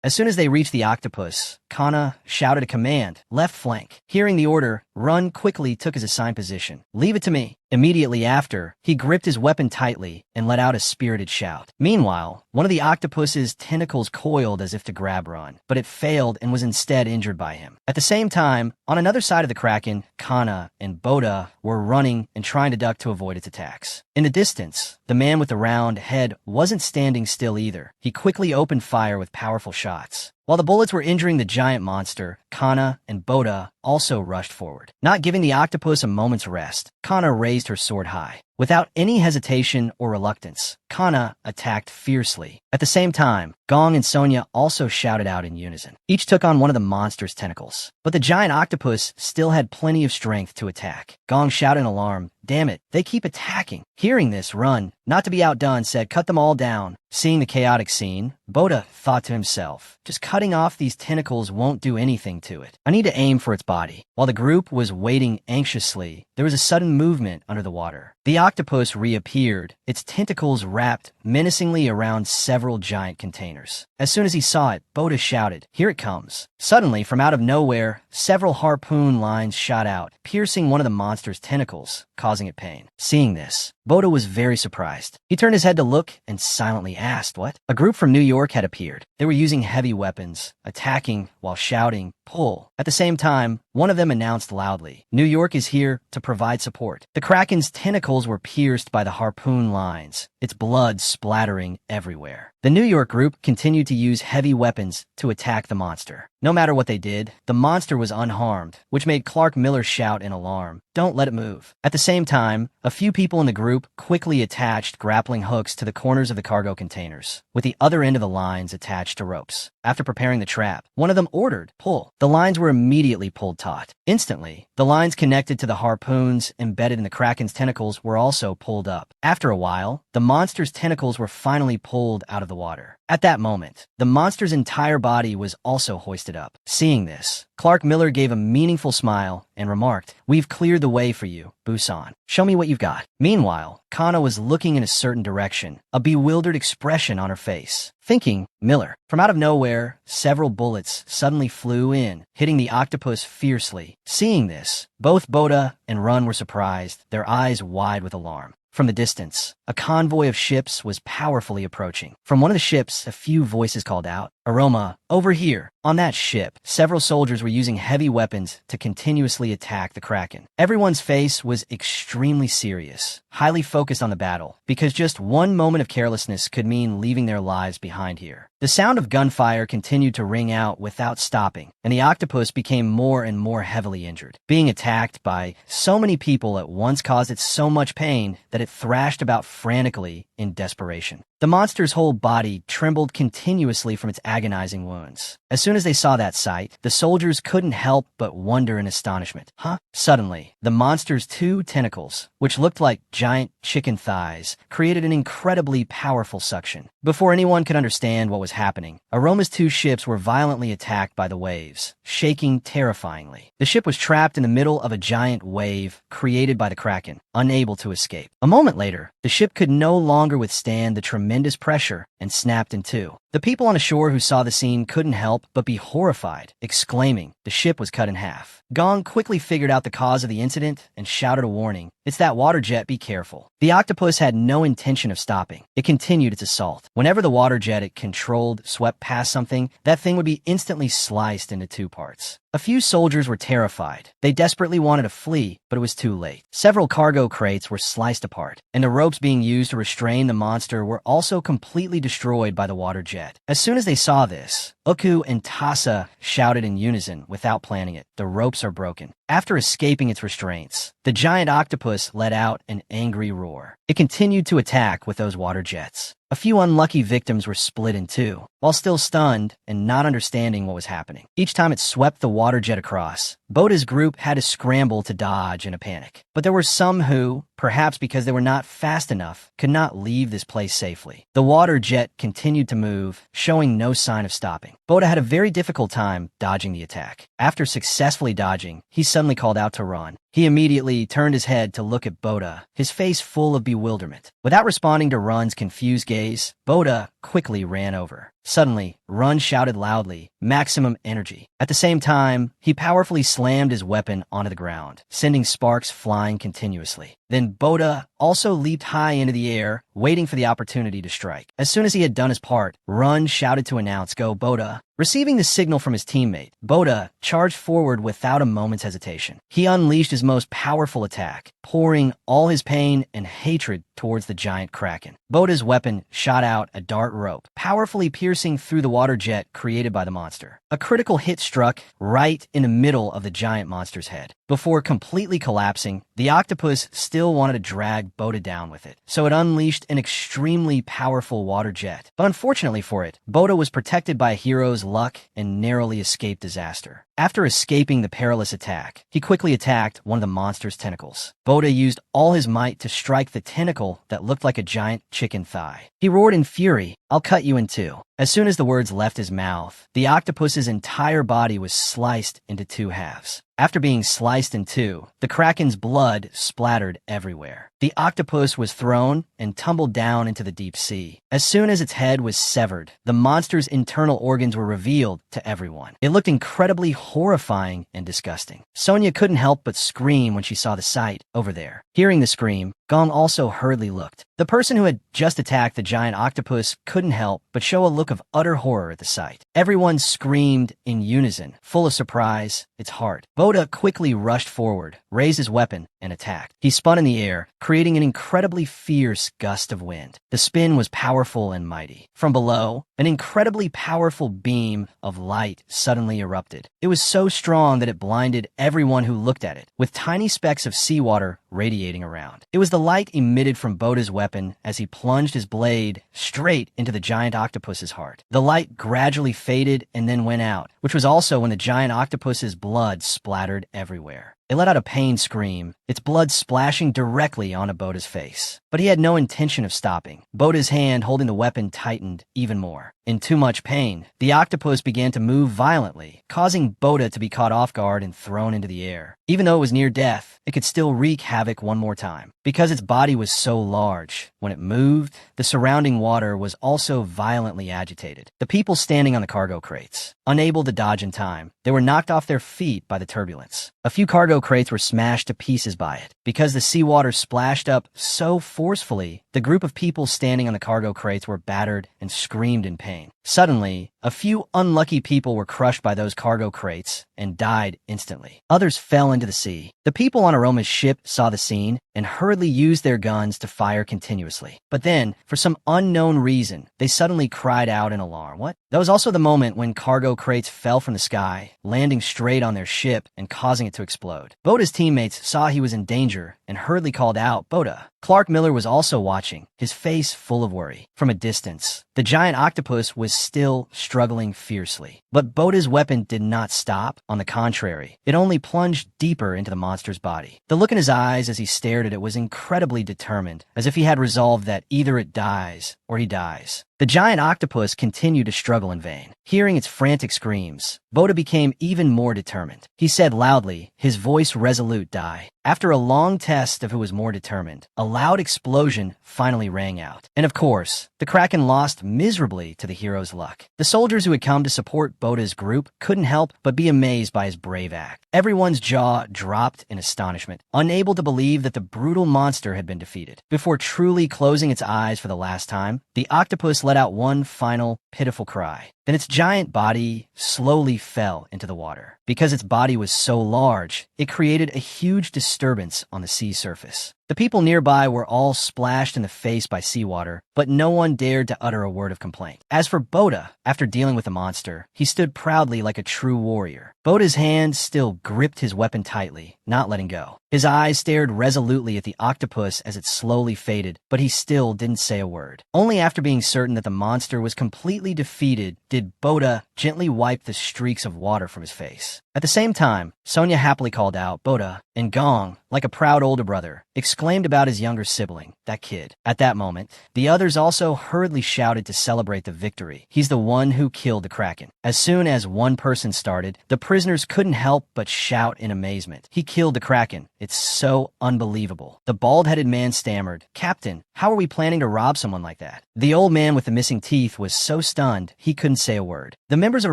As soon as they reached the octopus, Kana shouted a command, left flank. Hearing the order, Run quickly took his assigned position. Leave it to me. Immediately after, he gripped his weapon tightly and let out a spirited shout. Meanwhile, one of the octopus's tentacles coiled as if to grab Run, but it failed and was instead injured by him. At the same time, on another side of the Kraken, Kana and Bota were running and trying to duck to avoid its attacks. In the distance, the man with the round head wasn't standing still either. He quickly opened fire with powerful shots. While the bullets were injuring the giant monster, Kana and Bota also rushed forward. Not giving the octopus a moment's rest, Kana raised her sword high. Without any hesitation or reluctance, Kana attacked fiercely. At the same time, Gong and Sonia also shouted out in unison. Each took on one of the monster's tentacles. But the giant octopus still had plenty of strength to attack. Gong shouted in alarm, "Damn it, they keep attacking." Hearing this, Run, not to be outdone, said, "Cut them all down." Seeing the chaotic scene, Bota thought to himself, just cutting off these tentacles won't do anything to it. I need to aim for its body. While the group was waiting anxiously, there was a sudden movement under the water. The octopus reappeared, its tentacles wrapped menacingly around several giant containers. As soon as he saw it, Bota shouted, "Here it comes." Suddenly, from out of nowhere, several harpoon lines shot out, piercing one of the monster's tentacles, causing it pain. Seeing this, Bota was very surprised. He turned his head to look and silently asked, "What?" A group from New York had appeared. They were using heavy weapons, attacking while shouting, "Pull." At the same time, one of them announced loudly, "New York is here to provide support." The Kraken's tentacles were pierced by the harpoon lines, its blood splattering everywhere. The New York group continued to use heavy weapons to attack the monster. No matter what they did, the monster was unharmed, which made Clark Miller shout in alarm, "Don't let it move." At the same time, a few people in the group quickly attached grappling hooks to the corners of the cargo containers, with the other end of the lines attached to ropes. After preparing the trap, one of them ordered, "Pull." The lines were immediately pulled taut. Instantly, the lines connected to the harpoons embedded in the Kraken's tentacles were also pulled up. After a while, the monster's tentacles were finally pulled out of the water. At that moment, the monster's entire body was also hoisted up. Seeing this, Clark Miller gave a meaningful smile and remarked, "We've cleared the way for you, Busan. Show me what you've got." Meanwhile, Kana was looking in a certain direction, a bewildered expression on her face, thinking, "Miller." From out of nowhere, several bullets suddenly flew in, hitting the octopus fiercely. Seeing this, both Bota and Run were surprised, their eyes wide with alarm. From the distance, a convoy of ships was powerfully approaching. From one of the ships, a few voices called out, "Aroma, over here." On that ship, several soldiers were using heavy weapons to continuously attack the Kraken. Everyone's face was extremely serious, highly focused on the battle, because just one moment of carelessness could mean leaving their lives behind here. The sound of gunfire continued to ring out without stopping, and the octopus became more and more heavily injured. Being attacked by so many people at once caused it so much pain that it thrashed about frantically in desperation. The monster's whole body trembled continuously from its agonizing wounds. As soon as they saw that sight, the soldiers couldn't help but wonder in astonishment. Huh? Suddenly, the monster's two tentacles, which looked like giant chicken thighs, created an incredibly powerful suction. Before anyone could understand what was happening, Aroma's two ships were violently attacked by the waves, shaking terrifyingly. The ship was trapped in the middle of a giant wave created by the Kraken, unable to escape. A moment later, the ship could no longer withstand the tremendous pressure and snapped in two. The people on the shore who saw the scene couldn't help but be horrified, exclaiming the ship was cut in half. Gong quickly figured out the cause of the incident and shouted a warning, "It's that water jet, be careful." The octopus had no intention of stopping. It continued its assault. Whenever the water jet it controlled swept past something, that thing would be instantly sliced into two parts. A few soldiers were terrified. They desperately wanted to flee, but it was too late. Several cargo crates were sliced apart, and the ropes being used to restrain the monster were also completely destroyed by the water jet. As soon as they saw this, Uku and Tasa shouted in unison without planning it, "The ropes are broken." After escaping its restraints, the giant octopus let out an angry roar. It continued to attack with those water jets. A few unlucky victims were split in two, while still stunned and not understanding what was happening. Each time it swept the water jet across, Bota's group had to scramble to dodge in a panic. But there were some who, perhaps because they were not fast enough, could not leave this place safely. The water jet continued to move, showing no sign of stopping. Bota had a very difficult time dodging the attack. After successfully dodging, he suddenly called out to Run. He immediately turned his head to look at Bota, his face full of bewilderment. Without responding to Run's confused gaze, Bota quickly ran over. Suddenly, Run shouted loudly, "Maximum energy." At the same time, he powerfully slammed his weapon onto the ground, sending sparks flying continuously. Then Bota also leaped high into the air, waiting for the opportunity to strike. As soon as he had done his part, Run shouted to announce, "Go, Bota." Receiving the signal from his teammate, Bota charged forward without a moment's hesitation. He unleashed his most powerful attack, pouring all his pain and hatred towards the giant kraken. Bota's weapon shot out a dart rope, powerfully piercing through the water jet created by the monster. A critical hit struck right in the middle of the giant monster's head. Before completely collapsing, the octopus still wanted to drag Bota down with it, so it unleashed an extremely powerful water jet. But unfortunately for it, Bota was protected by a hero's luck and narrowly escaped disaster. After escaping the perilous attack, he quickly attacked one of the monster's tentacles. Bota used all his might to strike the tentacle that looked like a giant chicken thigh. He roared in fury, "I'll cut you in two." As soon as the words left his mouth, the octopus's entire body was sliced into two halves. After being sliced in two, the kraken's blood splattered everywhere. The octopus was thrown and tumbled down into the deep sea. As soon as its head was severed, the monster's internal organs were revealed to everyone. It looked incredibly horrifying and disgusting. Sonia couldn't help but scream when she saw the sight over there. Hearing the scream, Gong also hurriedly looked. The person who had just attacked the giant octopus couldn't help but show a look of utter horror at the sight. Everyone screamed in unison, full of surprise. It's hard. Bota quickly rushed forward, raised his weapon, and attacked. He spun in the air, creating an incredibly fierce gust of wind. The spin was powerful and mighty. From below, an incredibly powerful beam of light suddenly erupted. It was so strong that it blinded everyone who looked at it, with tiny specks of seawater radiating around. It was the light emitted from Bota's weapon as he plunged his blade straight into the giant octopus's heart. The light gradually faded and then went out, which was also when the giant octopus's blood splattered everywhere. It let out a pained scream, its blood splashing directly onto Bota's face. But he had no intention of stopping. Bota's hand holding the weapon tightened even more. In too much pain, the octopus began to move violently, causing Bota to be caught off guard and thrown into the air. Even though it was near death, it could still wreak havoc one more time. Because its body was so large, when it moved, the surrounding water was also violently agitated. The people standing on the cargo crates, unable to dodge in time, they were knocked off their feet by the turbulence. A few cargo crates were smashed to pieces by it. Because the seawater splashed up so forcefully, the group of people standing on the cargo crates were battered and screamed in pain. Suddenly, a few unlucky people were crushed by those cargo crates and died instantly. Others fell into the sea. The people on Aroma's ship saw the scene and hurriedly used their guns to fire continuously. But then, for some unknown reason, they suddenly cried out in alarm. What? That was also the moment when cargo crates fell from the sky, landing straight on their ship and causing it to explode. Bota's teammates saw he was in danger and hurriedly called out, "Bota." Clark Miller was also watching, his face full of worry. From a distance, the giant octopus was still struggling fiercely. But Bota's weapon did not stop. On the contrary, it only plunged deeper into the monster's body. The look in his eyes as he stared at it was incredibly determined, as if he had resolved that either it dies or he dies. The giant octopus continued to struggle in vain. Hearing its frantic screams, Bota became even more determined. He said loudly, his voice resolute, "Die." After a long test of who was more determined, a loud explosion finally rang out. And of course, the Kraken lost miserably to the hero's luck. The soldiers who had come to support Bota's group couldn't help but be amazed by his brave act. Everyone's jaw dropped in astonishment, unable to believe that the brutal monster had been defeated. Before truly closing its eyes for the last time, the octopus let out one final, pitiful cry. Then its giant body slowly fell into the water. Because its body was so large, it created a huge disturbance on the sea surface. The people nearby were all splashed in the face by seawater, but no one dared to utter a word of complaint. As for Bota, after dealing with the monster, he stood proudly like a true warrior. Bota's hand still gripped his weapon tightly, not letting go. His eyes stared resolutely at the octopus as it slowly faded, but he still didn't say a word. Only after being certain that the monster was completely defeated did Bota gently wipe the streaks of water from his face. At the same time, Sonia happily called out, Bota, and Gong, like a proud older brother, exclaimed about his younger sibling, that kid. At that moment, the others also hurriedly shouted to celebrate the victory. He's the one who killed the Kraken. As soon as one person started, the prisoners couldn't help but shout in amazement. He killed the Kraken. It's so unbelievable. The bald-headed man stammered, Captain, how are we planning to rob someone like that? The old man with the missing teeth was so stunned, he couldn't say a word. The members of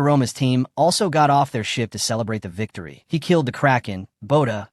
Aroma's team also got off their ship to celebrate the victory. He killed the Kraken, Bota.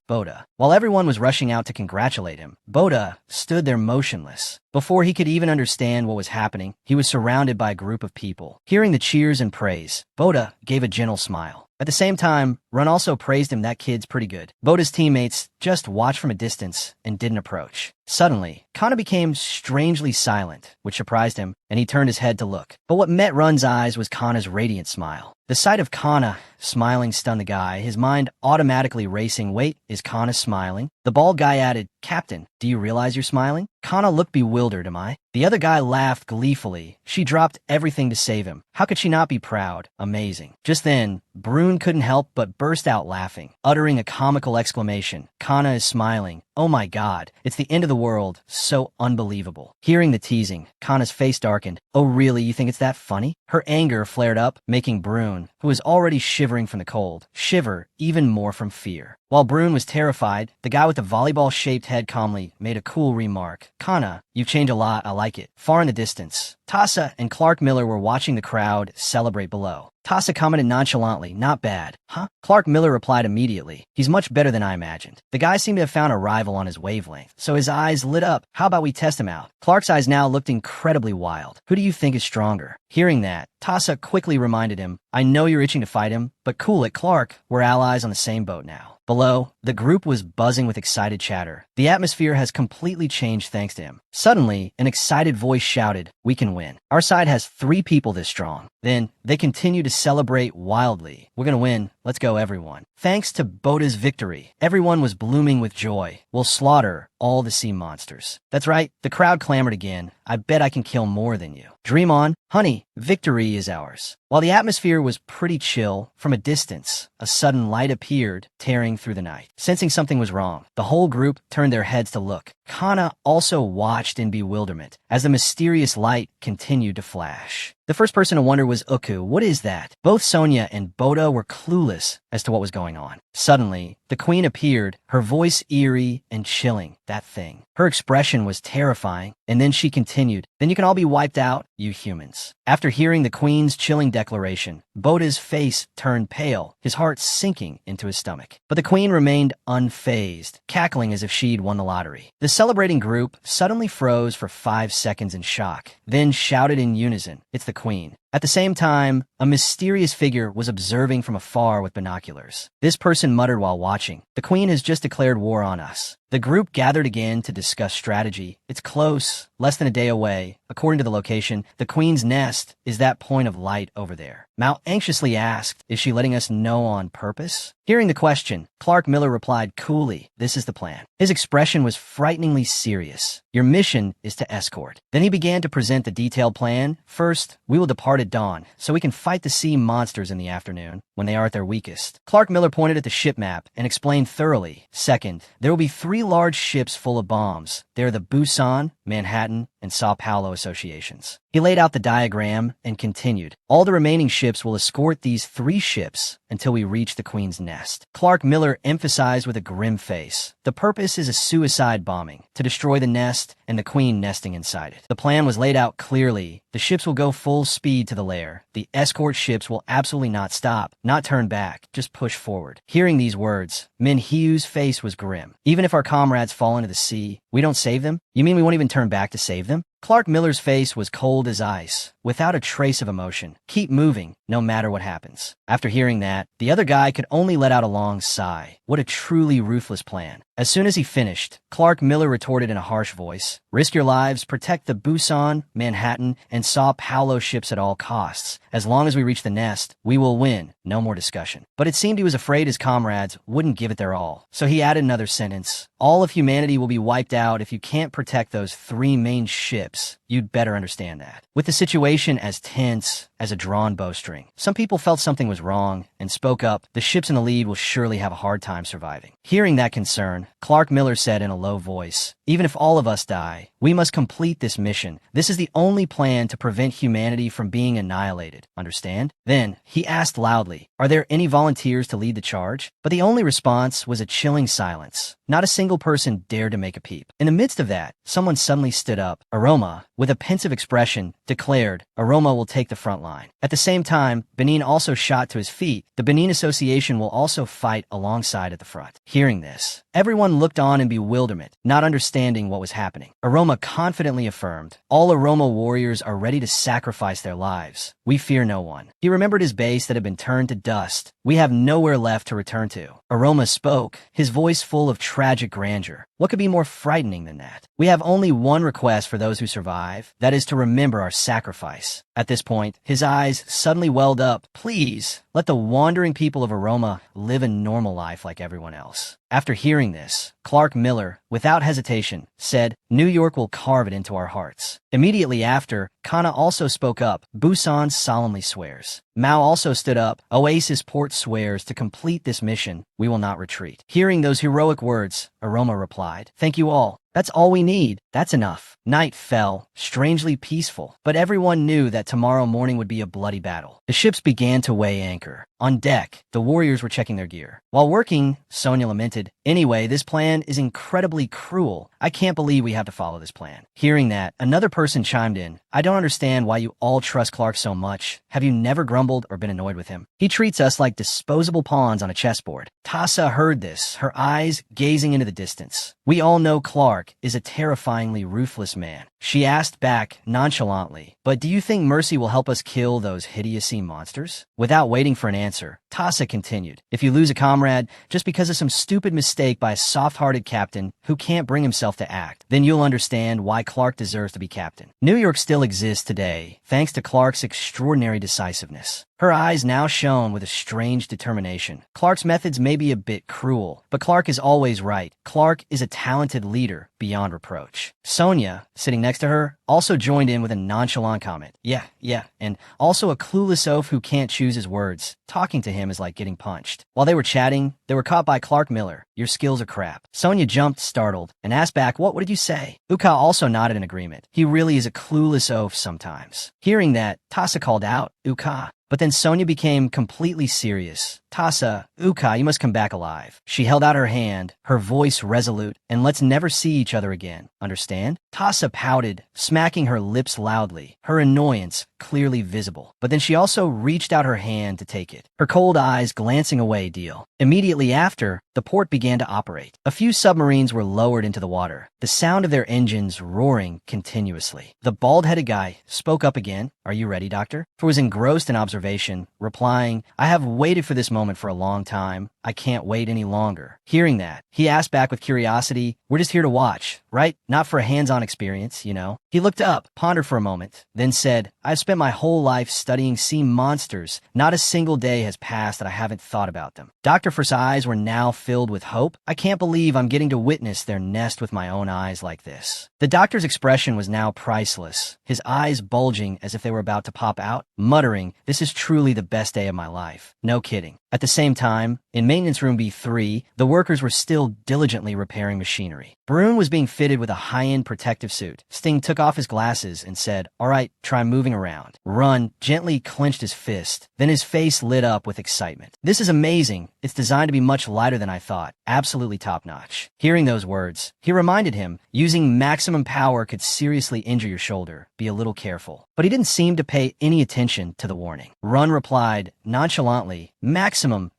While everyone was rushing out to congratulate him, Bota stood there motionless. Before he could even understand what was happening, he was surrounded by a group of people. Hearing the cheers and praise, Bota gave a gentle smile. At the same time, Run also praised him, that kid's pretty good. Bota's teammates just watched from a distance and didn't approach. Suddenly, Kana became strangely silent, which surprised him, and he turned his head to look. But what met Run's eyes was Kana's radiant smile. The sight of Kana smiling stunned the guy, his mind automatically racing. Wait, is Kana smiling? The bald guy added, Captain, do you realize you're smiling? Kana looked bewildered, am I? The other guy laughed gleefully. She dropped everything to save him. How could she not be proud? Amazing. Just then, Brune couldn't help but burst out laughing, uttering a comical exclamation. Kana is smiling. Oh my god, it's the end of the world. So unbelievable. Hearing the teasing, Kana's face darkened. Oh really, you think it's that funny? Her anger flared up, making Brune, who was already shivering from the cold, shiver even more from fear. While Brune was terrified, the guy with the volleyball-shaped head calmly made a cool remark. Kana, you've changed a lot, I like it. Far in the distance, Tassa and Clark Miller were watching the crowd celebrate below. Tassa commented nonchalantly, not bad. Huh? Clark Miller replied immediately, he's much better than I imagined. The guy seemed to have found a rival on his wavelength, so his eyes lit up. How about we test him out? Clark's eyes now looked incredibly wild. Who do you think is stronger? Hearing that, Tassa quickly reminded him, I know you're itching to fight him, but cool it, Clark. We're allies on the same boat now. Below, the group was buzzing with excited chatter. The atmosphere has completely changed thanks to him. Suddenly, an excited voice shouted, we can win. Our side has 3 people this strong. Then, they continue to celebrate wildly. We're gonna win. Let's go, everyone. Thanks to Bota's victory, everyone was blooming with joy. We'll slaughter all the sea monsters. That's right, the crowd clamored again. I bet I can kill more than you. Dream on, honey, victory is ours. While the atmosphere was pretty chill, from a distance, a sudden light appeared, tearing through the night. Sensing something was wrong, the whole group turned their heads to look. Kana also watched in bewilderment as the mysterious light continued to flash. The first person to wonder was Uku. What is that? Both Sonia and Bota were clueless as to what was going on. Suddenly, the queen appeared, her voice eerie and chilling. That thing. Her expression was terrifying, and then she continued, then you can all be wiped out, you humans. After hearing the queen's chilling declaration, Bota's face turned pale, his heart sinking into his stomach. But the queen remained unfazed, cackling as if she'd won the lottery. The celebrating group suddenly froze for 5 seconds in shock, then shouted in unison, it's the queen. At the same time, a mysterious figure was observing from afar with binoculars. This person muttered while watching, the queen has just declared war on us. The group gathered again to discuss strategy. It's close, less than a day away. According to the location, the queen's nest is that point of light over there. Mal anxiously asked, is she letting us know on purpose? Hearing the question, Clark Miller replied coolly, this is the plan. His expression was frighteningly serious. Your mission is to escort. Then he began to present the detailed plan. First, we will depart at dawn, so we can fight the sea monsters in the afternoon, when they are at their weakest. Clark Miller pointed at the ship map and explained thoroughly. Second, there will be 3 large ships full of bombs. They are the Busan, Manhattan, and Sao Paulo associations. He laid out the diagram and continued. All the remaining ships will escort these 3 ships until we reach the Queen's nest. Clark Miller emphasized with a grim face. The purpose is a suicide bombing, to destroy the nest and the Queen nesting inside it. The plan was laid out clearly. The ships will go full speed to the lair. The escort ships will absolutely not stop, not turn back, just push forward. Hearing these words, Min Hyu's face was grim. Even if our comrades fall into the sea, we don't save them? You mean we won't even turn back to save them? Clark Miller's face was cold as ice, without a trace of emotion. Keep moving, no matter what happens. After hearing that, the other guy could only let out a long sigh. What a truly ruthless plan. As soon as he finished, Clark Miller retorted in a harsh voice, risk your lives, protect the Busan, Manhattan, and Sao Paulo ships at all costs. As long as we reach the nest, we will win. No more discussion. But it seemed he was afraid his comrades wouldn't give it their all. So he added another sentence. All of humanity will be wiped out if you can't protect those 3 main ships. you'd better understand that. With the situation as tense as a drawn bowstring, some people felt something was wrong and spoke up. The ships in the lead will surely have a hard time surviving. Hearing that concern, Clark Miller said in a low voice, even if all of us die, we must complete this mission. This is the only plan to prevent humanity from being annihilated. Understand? Then, he asked loudly, are there any volunteers to lead the charge? But the only response was a chilling silence. Not a single person dared to make a peep. In the midst of that, someone suddenly stood up. Aroma, with a pensive expression, declared, Aroma will take the front line. At the same time, Benin also shot to his feet. The Benin Association will also fight alongside at the front. Hearing this, everyone looked on in bewilderment, not understanding what was happening. Aroma confidently affirmed, all Aroma warriors are ready to sacrifice their lives. We fear no one. He remembered his base that had been turned to dust. We have nowhere left to return to. Aroma spoke, his voice full of tragic grandeur. What could be more frightening than that? We have only one request for those who survive, that is to remember our sacrifice. At this point, his eyes suddenly welled up. Please, let the wandering people of Aroma live a normal life like everyone else. After hearing this, Clark Miller, without hesitation, said, New York will carve it into our hearts. Immediately after, Kana also spoke up. Busan solemnly swears. Mao also stood up. Oasis Port swears to complete this mission. We will not retreat. Hearing those heroic words, Aroma replied, thank you all. That's all we need. That's enough. Night fell, strangely peaceful, but everyone knew that tomorrow morning would be a bloody battle. The ships began to weigh anchor. On deck, the warriors were checking their gear. While working, Sonia lamented, anyway, this plan is incredibly cruel. I can't believe we have to follow this plan. Hearing that, another person chimed in. I don't understand why you all trust Clark so much. Have you never grumbled or been annoyed with him? He treats us like disposable pawns on a chessboard. Tassa heard this, her eyes gazing into the distance. We all know Clark is a terrifyingly ruthless man. She asked back nonchalantly, but do you think Mercy will help us kill those hideous sea monsters? Without waiting for an answer, Tassa continued, if you lose a comrade just because of some stupid mistake by a soft-hearted captain who can't bring himself to act, then you'll understand why Clark deserves to be captain. New York still exists today, thanks to Clark's extraordinary decisiveness. Her eyes now shone with a strange determination. Clark's methods may be a bit cruel, but Clark is always right. Clark is a talented leader beyond reproach. Sonia, sitting next to her, also joined in with a nonchalant comment. Yeah, and also a clueless oaf who can't choose his words. Talking to him is like getting punched. While they were chatting, they were caught by Clark Miller. Your skills are crap. Sonia jumped, startled, and asked back, what did you say? Uka also nodded in agreement. He really is a clueless oaf sometimes. Hearing that, Tassa called out, Uka. But then Sonia became completely serious. Tassa, Uka, you must come back alive. She held out her hand, her voice resolute, and let's never see each other again. Understand? Tassa pouted, smacking her lips loudly, her annoyance clearly visible. But then she also reached out her hand to take it, her cold eyes glancing away deal. Immediately after, the port began to operate. A few submarines were lowered into the water, the sound of their engines roaring continuously. The bald-headed guy spoke up again. Are you ready, Doctor? For was engrossed in observation, replying, I have waited for this moment for a long time. I can't wait any longer. Hearing that, he asked back with curiosity, we're just here to watch, right? Not for a hands-on experience, you know? He looked up, pondered for a moment, then said, I've spent my whole life studying sea monsters. Not a single day has passed that I haven't thought about them. Dr. Fr's eyes were now filled with hope. I can't believe I'm getting to witness their nest with my own eyes like this. The doctor's expression was now priceless, his eyes bulging as if they were about to pop out, muttering, this is truly the best day of my life. No kidding. At the same time, in Maintenance Room B3, the workers were still diligently repairing machinery. Barun was being fitted with a high-end protective suit. Sting took off his glasses and said, all right, try moving around. Run gently clenched his fist. Then his face lit up with excitement. This is amazing. It's designed to be much lighter than I thought. Absolutely top-notch. Hearing those words, he reminded him, using maximum power could seriously injure your shoulder. Be a little careful. But he didn't seem to pay any attention to the warning. Run replied, nonchalantly, maximum,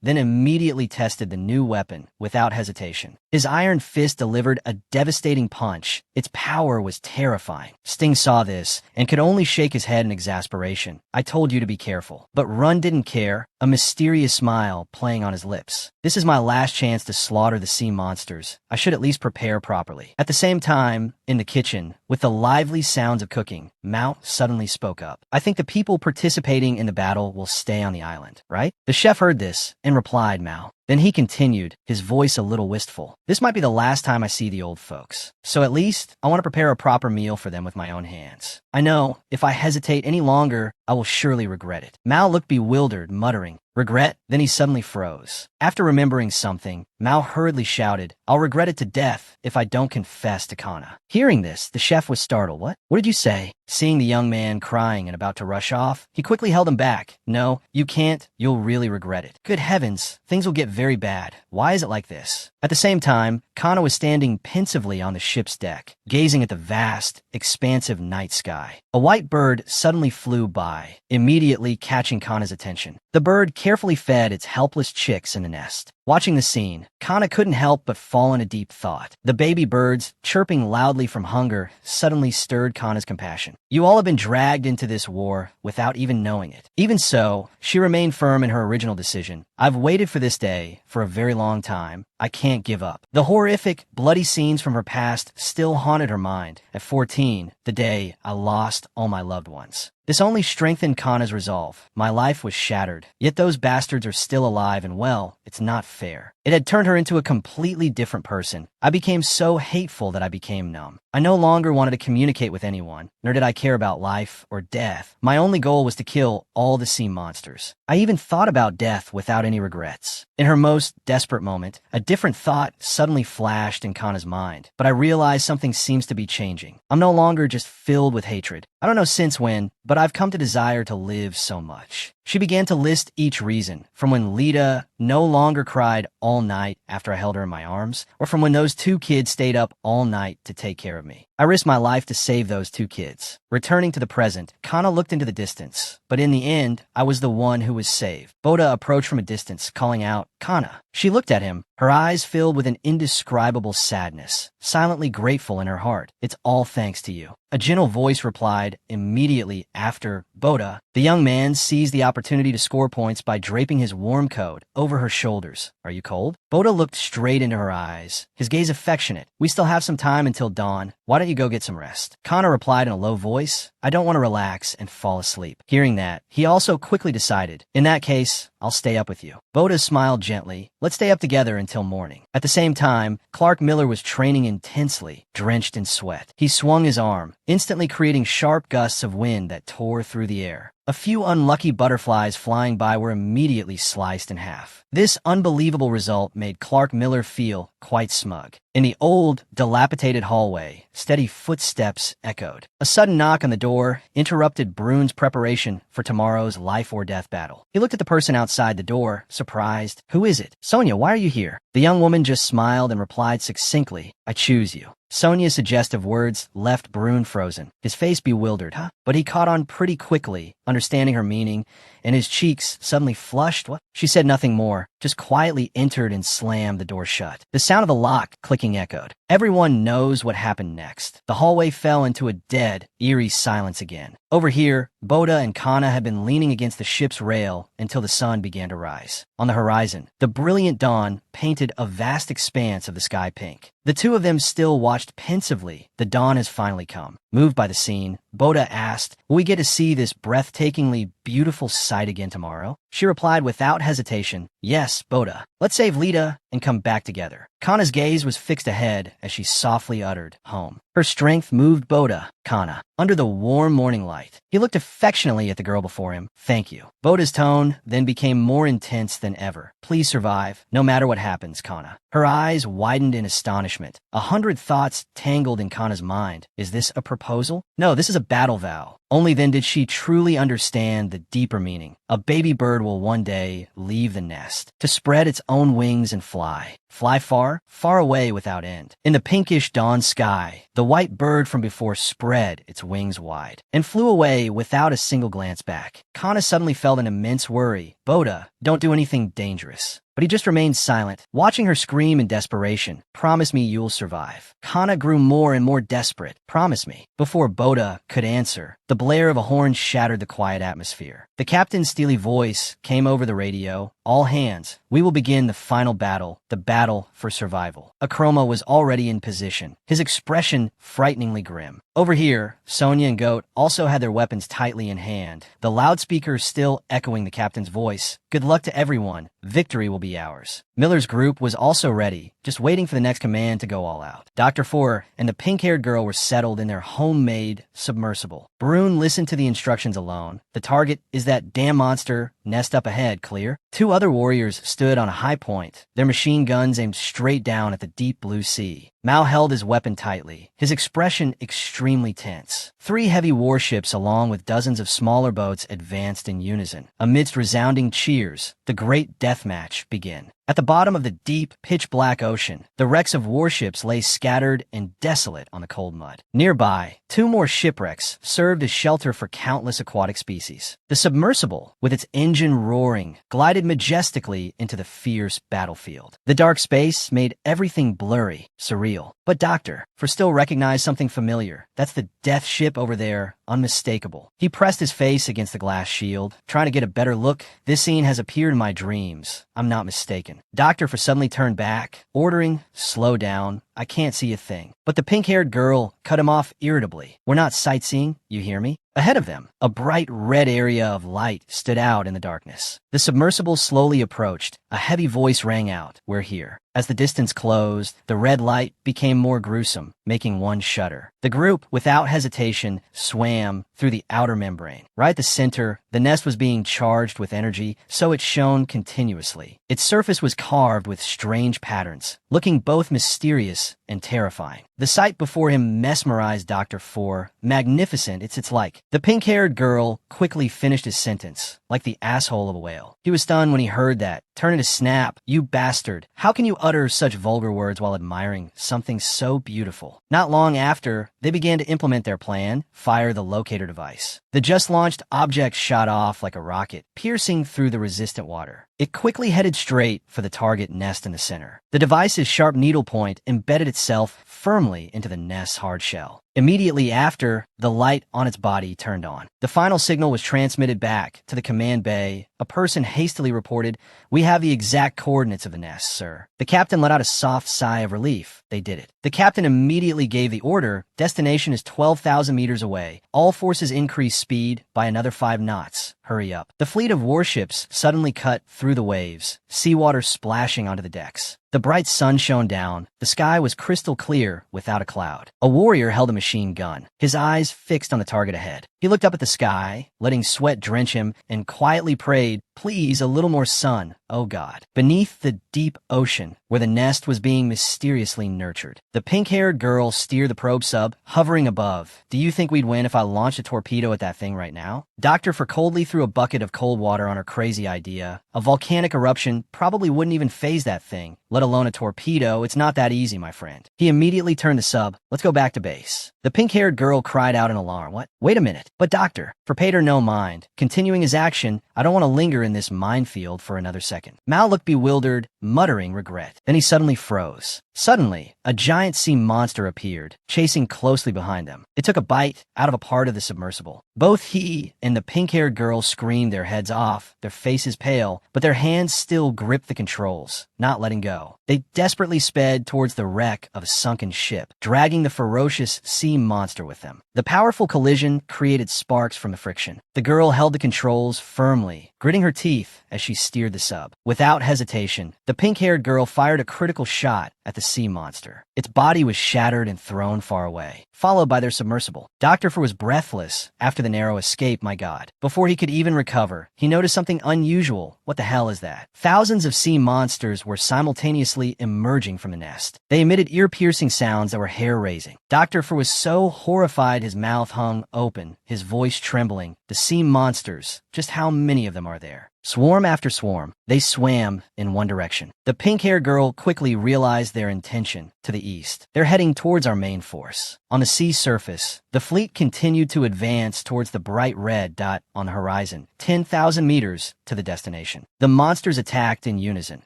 then immediately tested the new weapon without hesitation. His iron fist delivered a devastating punch. Its power was terrifying. Sting saw this and could only shake his head in exasperation. I told you to be careful. But Run didn't care, a mysterious smile playing on his lips. This is my last chance to slaughter the sea monsters. I should at least prepare properly. At the same time, in the kitchen, with the lively sounds of cooking, Mao suddenly spoke up. I think the people participating in the battle will stay on the island, right? The chef heard this and replied, Mao, Then he continued, his voice a little wistful. This might be the last time I see the old folks. So at least, I want to prepare a proper meal for them with my own hands. I know, if I hesitate any longer, I will surely regret it. Mao looked bewildered, muttering, regret? Then he suddenly froze. After remembering something, Mao hurriedly shouted, I'll regret it to death if I don't confess to Kana. Hearing this, the chef was startled. What did you say? Seeing the young man crying and about to rush off, he quickly held him back. No, you can't. You'll really regret it. Good heavens, things will get very bad. Why is it like this? At the same time, Kana was standing pensively on the ship's deck, gazing at the vast, expansive night sky. A white bird suddenly flew by, immediately catching Kana's attention. The bird carefully fed its helpless chicks in the nest. Watching the scene, Kana couldn't help but fall in a deep thought. The baby birds, chirping loudly from hunger, suddenly stirred Kana's compassion. You all have been dragged into this war without even knowing it. Even so, she remained firm in her original decision. I've waited for this day for a very long time. I can't give up. The horrific, bloody scenes from her past still haunted her mind. At 14, the day I lost all my loved ones. This only strengthened Kana's resolve. My life was shattered, yet those bastards are still alive and well, it's not fair. It had turned her into a completely different person. I became so hateful that I became numb. I no longer wanted to communicate with anyone, nor did I care about life or death. My only goal was to kill all the sea monsters. I even thought about death without any regrets. In her most desperate moment, a different thought suddenly flashed in Kana's mind, but I realized something seems to be changing. I'm no longer just filled with hatred. I don't know since when, but I've come to desire to live so much. She began to list each reason, from when Lita no longer cried all night after I held her in my arms, or from when those 2 kids stayed up all night to take care of me. I risked my life to save those 2 kids. Returning to the present, Kana looked into the distance, but in the end, I was the one who was saved. Bota approached from a distance, calling out, Kana. She looked at him, her eyes filled with an indescribable sadness, silently grateful in her heart. It's all thanks to you. A gentle voice replied immediately after Bota. The young man seized the opportunity to score points by draping his warm coat over her shoulders. Are you cold? Bota looked straight into her eyes, his gaze affectionate. We still have some time until dawn. Why don't you go get some rest? Kana replied in a low voice, I don't want to relax and fall asleep. Hearing that, he also quickly decided, in that case, I'll stay up with you. Bota smiled gently. Let's stay up together until morning. At the same time, Clark Miller was training intensely, drenched in sweat. He swung his arm, instantly creating sharp gusts of wind that tore through the air. A few unlucky butterflies flying by were immediately sliced in half. This unbelievable result made Clark Miller feel quite smug. In the old, dilapidated hallway, steady footsteps echoed. A sudden knock on the door interrupted Brune's preparation for tomorrow's life or death battle. He looked at the person outside the door, surprised. Who is it? Sonia, why are you here? The young woman just smiled and replied succinctly, I choose you. Sonia's suggestive words left Brune frozen, his face bewildered, but he caught on pretty quickly, understanding her meaning, and his cheeks suddenly flushed. What? She said nothing more, just quietly entered and slammed the door shut. The sound of the lock clicking echoed. Everyone knows what happened next. The hallway fell into a dead, eerie silence again. Over here, Bota and Kana had been leaning against the ship's rail until the sun began to rise. On the horizon, the brilliant dawn painted a vast expanse of the sky pink. The 2 of them still watched pensively. The dawn has finally come. Moved by the scene, Bota asked, will we get to see this breathtakingly beautiful sight again tomorrow? She replied without hesitation, yes, Bota. Let's save Lita and come back together. Kana's gaze was fixed ahead as she softly uttered, home. Her strength moved Bota, Kana, under the warm morning light. He looked affectionately at the girl before him. Thank you. Bota's tone then became more intense than ever. Please survive, no matter what happens, Kana. Her eyes widened in astonishment. 100 thoughts tangled in Kana's mind. Is this a proposal? No, this is a battle vow. Only then did she truly understand the deeper meaning. A baby bird will one day leave the nest to spread its own wings and fly. Fly far, far away without end. In the pinkish dawn sky, the white bird from before spread its wings wide and flew away without a single glance back. Kana suddenly felt an immense worry. Bota, don't do anything dangerous. But he just remained silent, watching her scream in desperation. Promise me you'll survive. Kana grew more and more desperate. Promise me. Before Bota could answer, the blare of a horn shattered the quiet atmosphere. The captain's steely voice came over the radio. All hands, we will begin the final battle, the battle for survival. Akroma was already in position, his expression frighteningly grim. Over here, Sonia and Goat also had their weapons tightly in hand, the loudspeaker still echoing the captain's voice. Good luck to everyone. Victory will be be ours. Miller's group was also ready, just waiting for the next command to go all out. Dr. Four and the pink-haired girl were settled in their homemade submersible. Barun listened to the instructions alone. The target is that damn monster nest up ahead, clear? Two other warriors stood on a high point, their machine guns aimed straight down at the deep blue sea. Mao held his weapon tightly, his expression extremely tense. 3 heavy warships along with dozens of smaller boats advanced in unison. Amidst resounding cheers, the great death match began. At the bottom of the deep, pitch-black ocean, the wrecks of warships lay scattered and desolate on the cold mud. Nearby, 2 more shipwrecks served as shelter for countless aquatic species. The submersible, with its engine roaring, glided majestically into the fierce battlefield. The dark space made everything blurry, surreal. But Doctor, for still recognized something familiar. That's the death ship over there, unmistakable. He pressed his face against the glass shield, trying to get a better look. This scene has appeared in my dreams. I'm not mistaken. Doctor for suddenly turned back, ordering, slow down. I can't see a thing. But the pink-haired girl cut him off irritably. We're not sightseeing, you hear me? Ahead of them, a bright red area of light stood out in the darkness. The submersible slowly approached. A heavy voice rang out, "We're here." As the distance closed, the red light became more gruesome, making one shudder. The group, without hesitation, swam through the outer membrane. Right at the center, the nest was being charged with energy, so it shone continuously. Its surface was carved with strange patterns, looking both mysterious and terrifying. The sight before him mesmerized Dr. Four. Magnificent, it's its like. The pink-haired girl quickly finished his sentence, like the asshole of a whale. He was stunned when he heard that, turning to snap, "You bastard. How can you utter such vulgar words while admiring something so beautiful?" Not long after, they began to implement their plan, fire the locator device. The just-launched object shot off like a rocket, piercing through the resistant water. It quickly headed straight for the target nest in the center. The device's sharp needlepoint embedded itself firmly into the nest's hard shell. Immediately after, the light on its body turned on. The final signal was transmitted back to the command bay. A person hastily reported, "We have the exact coordinates of the nest, sir." The captain let out a soft sigh of relief. They did it. The captain immediately gave the order, "Destination is 12,000 meters away. All forces increase speed by another 5 knots. Hurry up." The fleet of warships suddenly cut through the waves, seawater splashing onto the decks. The bright sun shone down. The sky was crystal clear without a cloud. A warrior held a machine gun, his eyes fixed on the target ahead. He looked up at the sky, letting sweat drench him, and quietly prayed, "Please, a little more sun, oh God." Beneath the deep ocean, where the nest was being mysteriously nurtured, the pink-haired girl steered the probe sub, hovering above. "Do you think we'd win if I launched a torpedo at that thing right now?" Doctor for coldly threw a bucket of cold water on her crazy idea. A volcanic eruption probably wouldn't even phase that thing, let alone a torpedo. It's not that easy, my friend. He immediately turned the sub. "Let's go back to base." The pink-haired girl cried out in alarm. "What? Wait a minute." But Doctor, for paid her no mind, continuing his action, "I don't want to linger in this minefield for another second." Mal looked bewildered, muttering regret. Then he suddenly froze. Suddenly, a giant sea monster appeared, chasing closely behind them. It took a bite out of a part of the submersible. Both he and the pink-haired girl screamed their heads off, their faces pale, but their hands still gripped the controls, not letting go. They desperately sped towards the wreck of a sunken ship, dragging the ferocious sea monster with them. The powerful collision created sparks from the friction. The girl held the controls firmly, gritting her teeth as she steered the sub. Without hesitation, the pink-haired girl fired a critical shot at the sea monster. Its body was shattered and thrown far away, followed by their submersible. Dr. Four was breathless after the narrow escape, my God. Before he could even recover, he noticed something unusual. What the hell is that? Thousands of sea monsters were simultaneously emerging from the nest. They emitted ear-piercing sounds that were hair-raising. Dr. Four was so horrified his mouth hung open, his voice trembling. The sea monsters, just how many of them are there? Swarm after swarm, they swam in one direction. The pink-haired girl quickly realized their intention to the east. They're heading towards our main force. On the sea surface, the fleet continued to advance towards the bright red dot on the horizon, 10,000 meters to the destination. The monsters attacked in unison,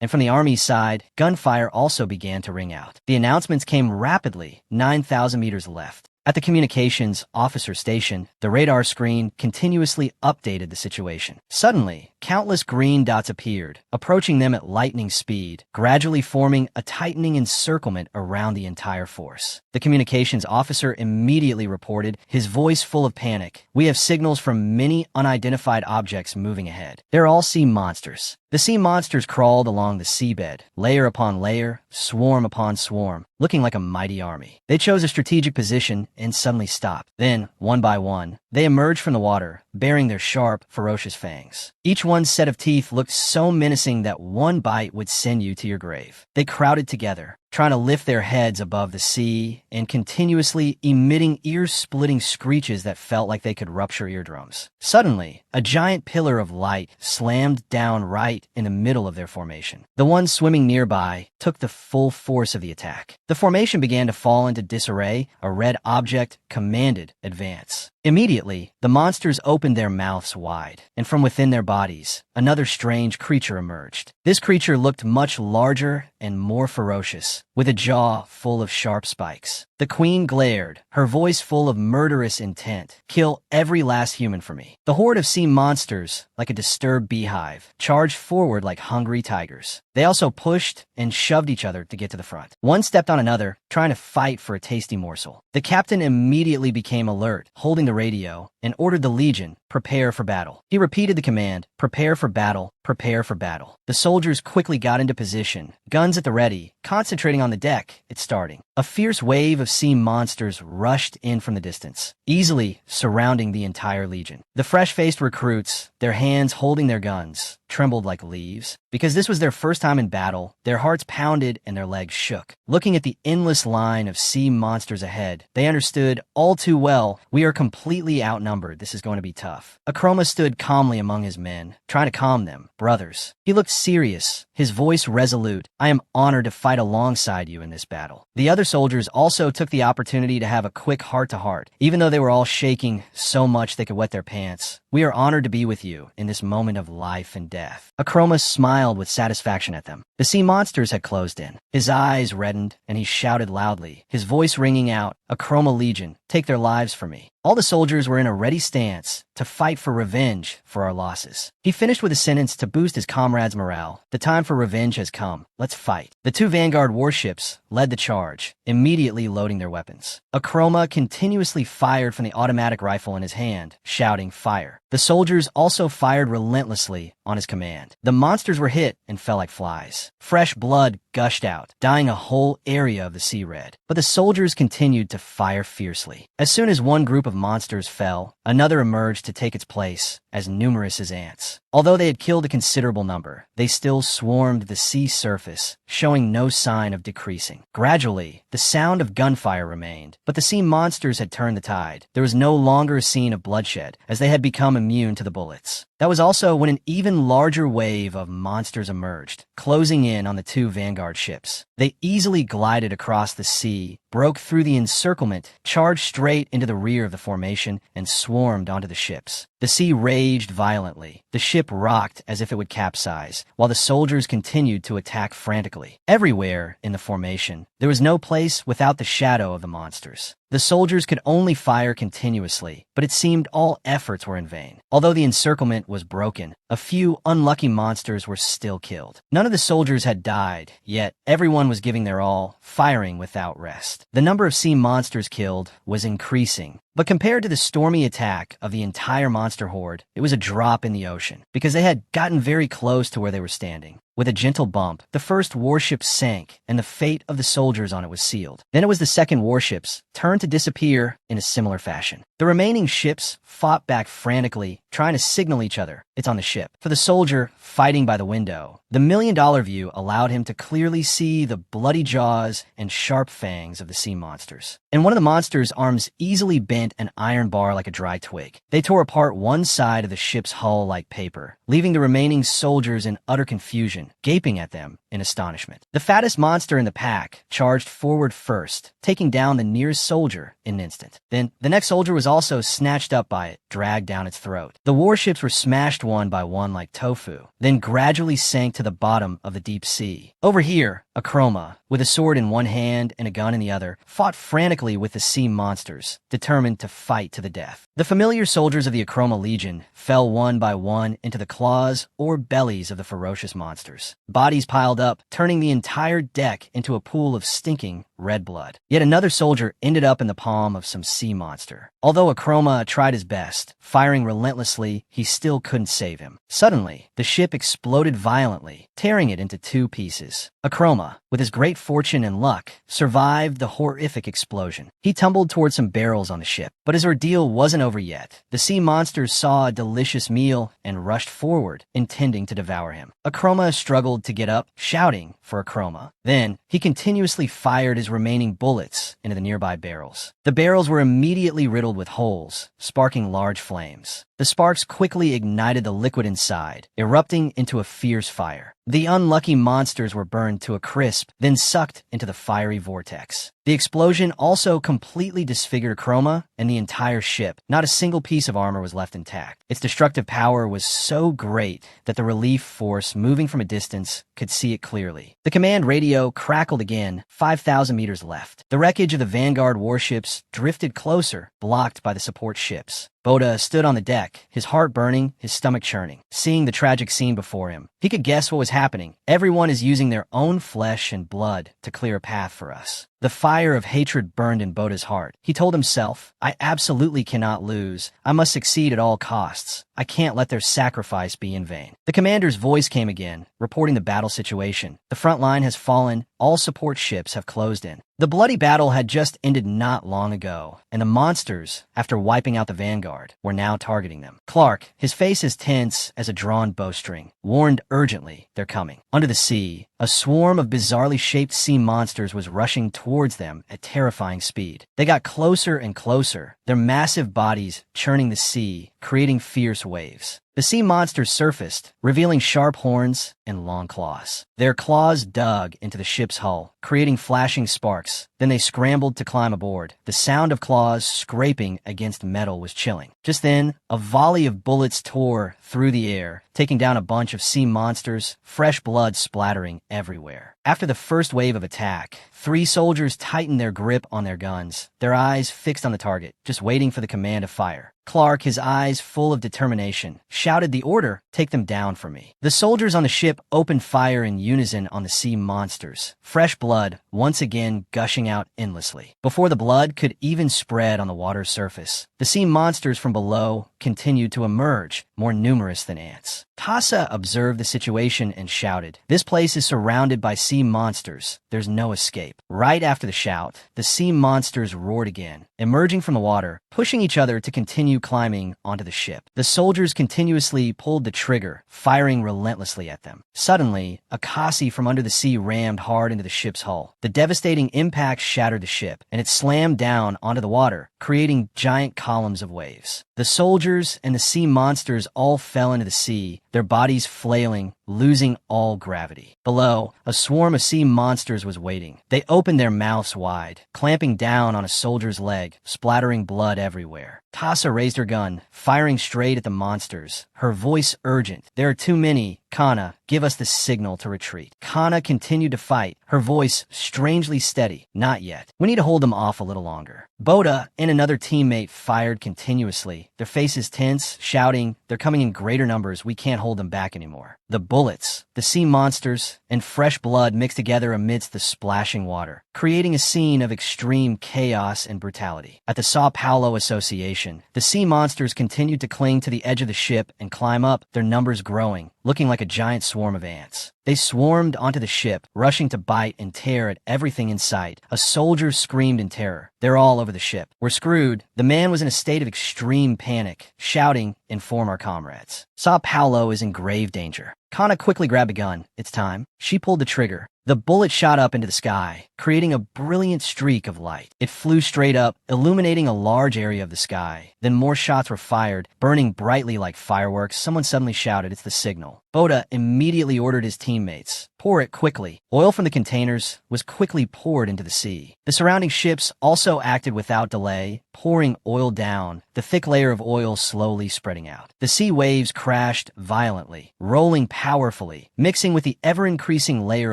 and from the Army's side, gunfire also began to ring out. The announcements came rapidly, 9,000 meters left. At the communications officer station, the radar screen continuously updated the situation. Suddenly, countless green dots appeared, approaching them at lightning speed, gradually forming a tightening encirclement around the entire force. The communications officer immediately reported, his voice full of panic, "We have signals from many unidentified objects moving ahead. They're all sea monsters. The sea monsters crawled along the seabed, layer upon layer, swarm upon swarm, looking like a mighty army. They chose a strategic position and suddenly stopped. Then, one by one, they emerged from the water, bearing their sharp, ferocious fangs. Each one's set of teeth looked so menacing that one bite would send you to your grave. They crowded together, trying to lift their heads above the sea and continuously emitting ear-splitting screeches that felt like they could rupture eardrums. Suddenly, a giant pillar of light slammed down right in the middle of their formation. The ones swimming nearby took the full force of the attack. The formation began to fall into disarray. A red object commanded advance. Immediately, the monsters opened their mouths wide, and from within their bodies, another strange creature emerged. This creature looked much larger and more ferocious, with a jaw full of sharp spikes. The queen glared, her voice full of murderous intent. "Kill every last human for me." The horde of sea monsters, like a disturbed beehive, charged forward like hungry tigers. They also pushed and shoved each other to get to the front. One stepped on another, trying to fight for a tasty morsel. The captain immediately became alert, holding the radio, and ordered the legion, "Prepare for battle." He repeated the command, "Prepare for battle, prepare for battle." The soldiers quickly got into position, guns at the ready, concentrating on the deck. It's starting. A fierce wave of sea monsters rushed in from the distance, easily surrounding the entire legion. The fresh-faced recruits, their hands holding their guns, trembled like leaves. Because this was their first time in battle, their hearts pounded and their legs shook. Looking at the endless line of sea monsters ahead, they understood all too well, we are completely outnumbered. This is going to be tough. Akroma stood calmly among his men, trying to calm them. "Brothers." He looked serious, his voice resolute. "I am honored to fight alongside you in this battle." The other soldiers also took the opportunity to have a quick heart-to-heart, even though they were all shaking so much they could wet their pants. "We are honored to be with you in this moment of life and death." Akroma smiled with satisfaction at them. The sea monsters had closed in. His eyes reddened, and he shouted loudly, his voice ringing out, "Akroma Legion, take their lives for me." All the soldiers were in a ready stance to fight for revenge for our losses. He finished with a sentence to boost his comrades' morale. "The time for revenge has come. Let's fight." The two Vanguard warships led the charge, immediately loading their weapons. Akroma continuously fired from the automatic rifle in his hand, shouting, "Fire." The soldiers also fired relentlessly on his command. The monsters were hit and fell like flies. Fresh blood gushed out, dyeing a whole area of the sea red. But the soldiers continued to fire fiercely. As soon as one group of monsters fell, another emerged to take its place, as numerous as ants. Although they had killed a considerable number, they still swarmed the sea surface, showing no sign of decreasing. Gradually, the sound of gunfire remained, but the sea monsters had turned the tide. There was no longer a scene of bloodshed, as they had become immune to the bullets. That was also when an even larger wave of monsters emerged, closing in on the two Vanguard ships. They easily glided across the sea, broke through the encirclement, charged straight into the rear of the formation, and swarmed onto the ships. The sea raged violently. The ship rocked as if it would capsize, while the soldiers continued to attack frantically. Everywhere in the formation, there was no place without the shadow of the monsters. The soldiers could only fire continuously, but it seemed all efforts were in vain. Although the encirclement was broken, a few unlucky monsters were still killed. None of the soldiers had died, yet everyone was giving their all, firing without rest. The number of sea monsters killed was increasing, but compared to the stormy attack of the entire monster horde, it was a drop in the ocean, because they had gotten very close to where they were standing. With a gentle bump, the first warship sank, and the fate of the soldiers on it was sealed. Then it was the second warships, turned to disappear in a similar fashion. The remaining ships fought back frantically, trying to signal each other, "It's on the ship." For the soldier fighting by the window, the million-dollar view allowed him to clearly see the bloody jaws and sharp fangs of the sea monsters. And one of the monsters' arms easily bent an iron bar like a dry twig. They tore apart one side of the ship's hull like paper, leaving the remaining soldiers in utter confusion, gaping at them in astonishment. The fattest monster in the pack charged forward first, taking down the nearest soldier in an instant. Then the next soldier was also snatched up by it, dragged down its throat. The warships were smashed one by one like tofu, then gradually sank to the bottom of the deep sea. Over here, Akroma, with a sword in one hand and a gun in the other, fought frantically with the sea monsters, determined to fight to the death. The familiar soldiers of the Akroma Legion fell one by one into the claws or bellies of the ferocious monsters. Bodies piled up, turning the entire deck into a pool of stinking red blood. Yet another soldier ended up in the palm of some sea monster. Although Akroma tried his best, firing relentlessly, he still couldn't save him. Suddenly, the ship exploded violently, tearing it into two pieces. Akroma, with his great fortune and luck, survived the horrific explosion. He tumbled toward some barrels on the ship, but his ordeal wasn't over yet. The sea monsters saw a delicious meal and rushed forward, intending to devour him. Akroma struggled to get up, shouting for Akroma. Then, he continuously fired his remaining bullets into the nearby barrels. The barrels were immediately riddled with holes, sparking large flames. The sparks quickly ignited the liquid inside, erupting into a fierce fire. The unlucky monsters were burned to a crisp, then sucked into the fiery vortex. The explosion also completely disfigured Akroma and the entire ship. Not a single piece of armor was left intact. Its destructive power was so great that the relief force moving from a distance could see it clearly. The command radio crackled again, 5,000 meters left. The wreckage of the Vanguard warships drifted closer, blocked by the support ships. Bota stood on the deck, his heart burning, his stomach churning. Seeing the tragic scene before him, he could guess what was happening. Everyone is using their own flesh and blood to clear a path for us. The fire of hatred burned in Bota's heart. He told himself, I absolutely cannot lose. I must succeed at all costs. I can't let their sacrifice be in vain. The commander's voice came again, reporting the battle situation. The front line has fallen. All support ships have closed in. The bloody battle had just ended not long ago, and the monsters, after wiping out the Vanguard, were now targeting them. Clark, his face as tense as a drawn bowstring, warned urgently they're coming. Under the sea, a swarm of bizarrely shaped sea monsters was rushing towards them at terrifying speed. They got closer and closer, their massive bodies churning the sea, creating fierce waves. The sea monsters surfaced, revealing sharp horns and long claws. Their claws dug into the ship's hull, creating flashing sparks. Then they scrambled to climb aboard. The sound of claws scraping against metal was chilling. Just then, a volley of bullets tore through the air, taking down a bunch of sea monsters, fresh blood splattering everywhere. After the first wave of attack, 3 soldiers tightened their grip on their guns, their eyes fixed on the target, just waiting for the command to fire. Clark, his eyes full of determination, shouted the order, "Take them down for me." The soldiers on the ship opened fire in unison on the sea monsters, fresh blood once again gushing out endlessly. Before the blood could even spread on the water's surface, the sea monsters from below continued to emerge, more numerous than ants. Tasa observed the situation and shouted, "This place is surrounded by sea monsters. There's no escape." Right after the shout, the sea monsters roared again, emerging from the water, pushing each other to continue climbing onto the ship. The soldiers continuously pulled the trigger, firing relentlessly at them. Suddenly, a Kasi from under the sea rammed hard into the ship's hull. The devastating impact shattered the ship, and it slammed down onto the water, creating giant columns of waves. The soldiers and the sea monsters all fell into the sea, their bodies flailing, losing all gravity. Below, a swarm of sea monsters was waiting. They opened their mouths wide, clamping down on a soldier's leg, splattering blood everywhere. Tasa raised her gun, firing straight at the monsters, her voice urgent. "There are too many. Kana, give us the signal to retreat." Kana continued to fight, her voice strangely steady. "Not yet. We need to hold them off a little longer." Bota and another teammate fired continuously, their faces tense, shouting, "They're coming in greater numbers. We can't hold them back anymore." The bullets, the sea monsters, and fresh blood mixed together amidst the splashing water, creating a scene of extreme chaos and brutality. At the Sao Paulo Association, the sea monsters continued to cling to the edge of the ship and climb up, their numbers growing, looking like a giant swarm of ants. They swarmed onto the ship, rushing to bite and tear at everything in sight. A soldier screamed in terror. "They're all over the ship. We're screwed." The man was in a state of extreme panic, shouting, "Inform our comrades. Sao Paulo is in grave danger." Kana quickly grabbed a gun. "It's time." She pulled the trigger. The bullet shot up into the sky, creating a brilliant streak of light. It flew straight up, illuminating a large area of the sky. Then more shots were fired, burning brightly like fireworks. Someone suddenly shouted, "It's the signal." Bota immediately ordered his teammates, "Pour it quickly." Oil from the containers was quickly poured into the sea. The surrounding ships also acted without delay, pouring oil down, the thick layer of oil slowly spreading out. The sea waves crashed violently, rolling powerfully, mixing with the ever-increasing layer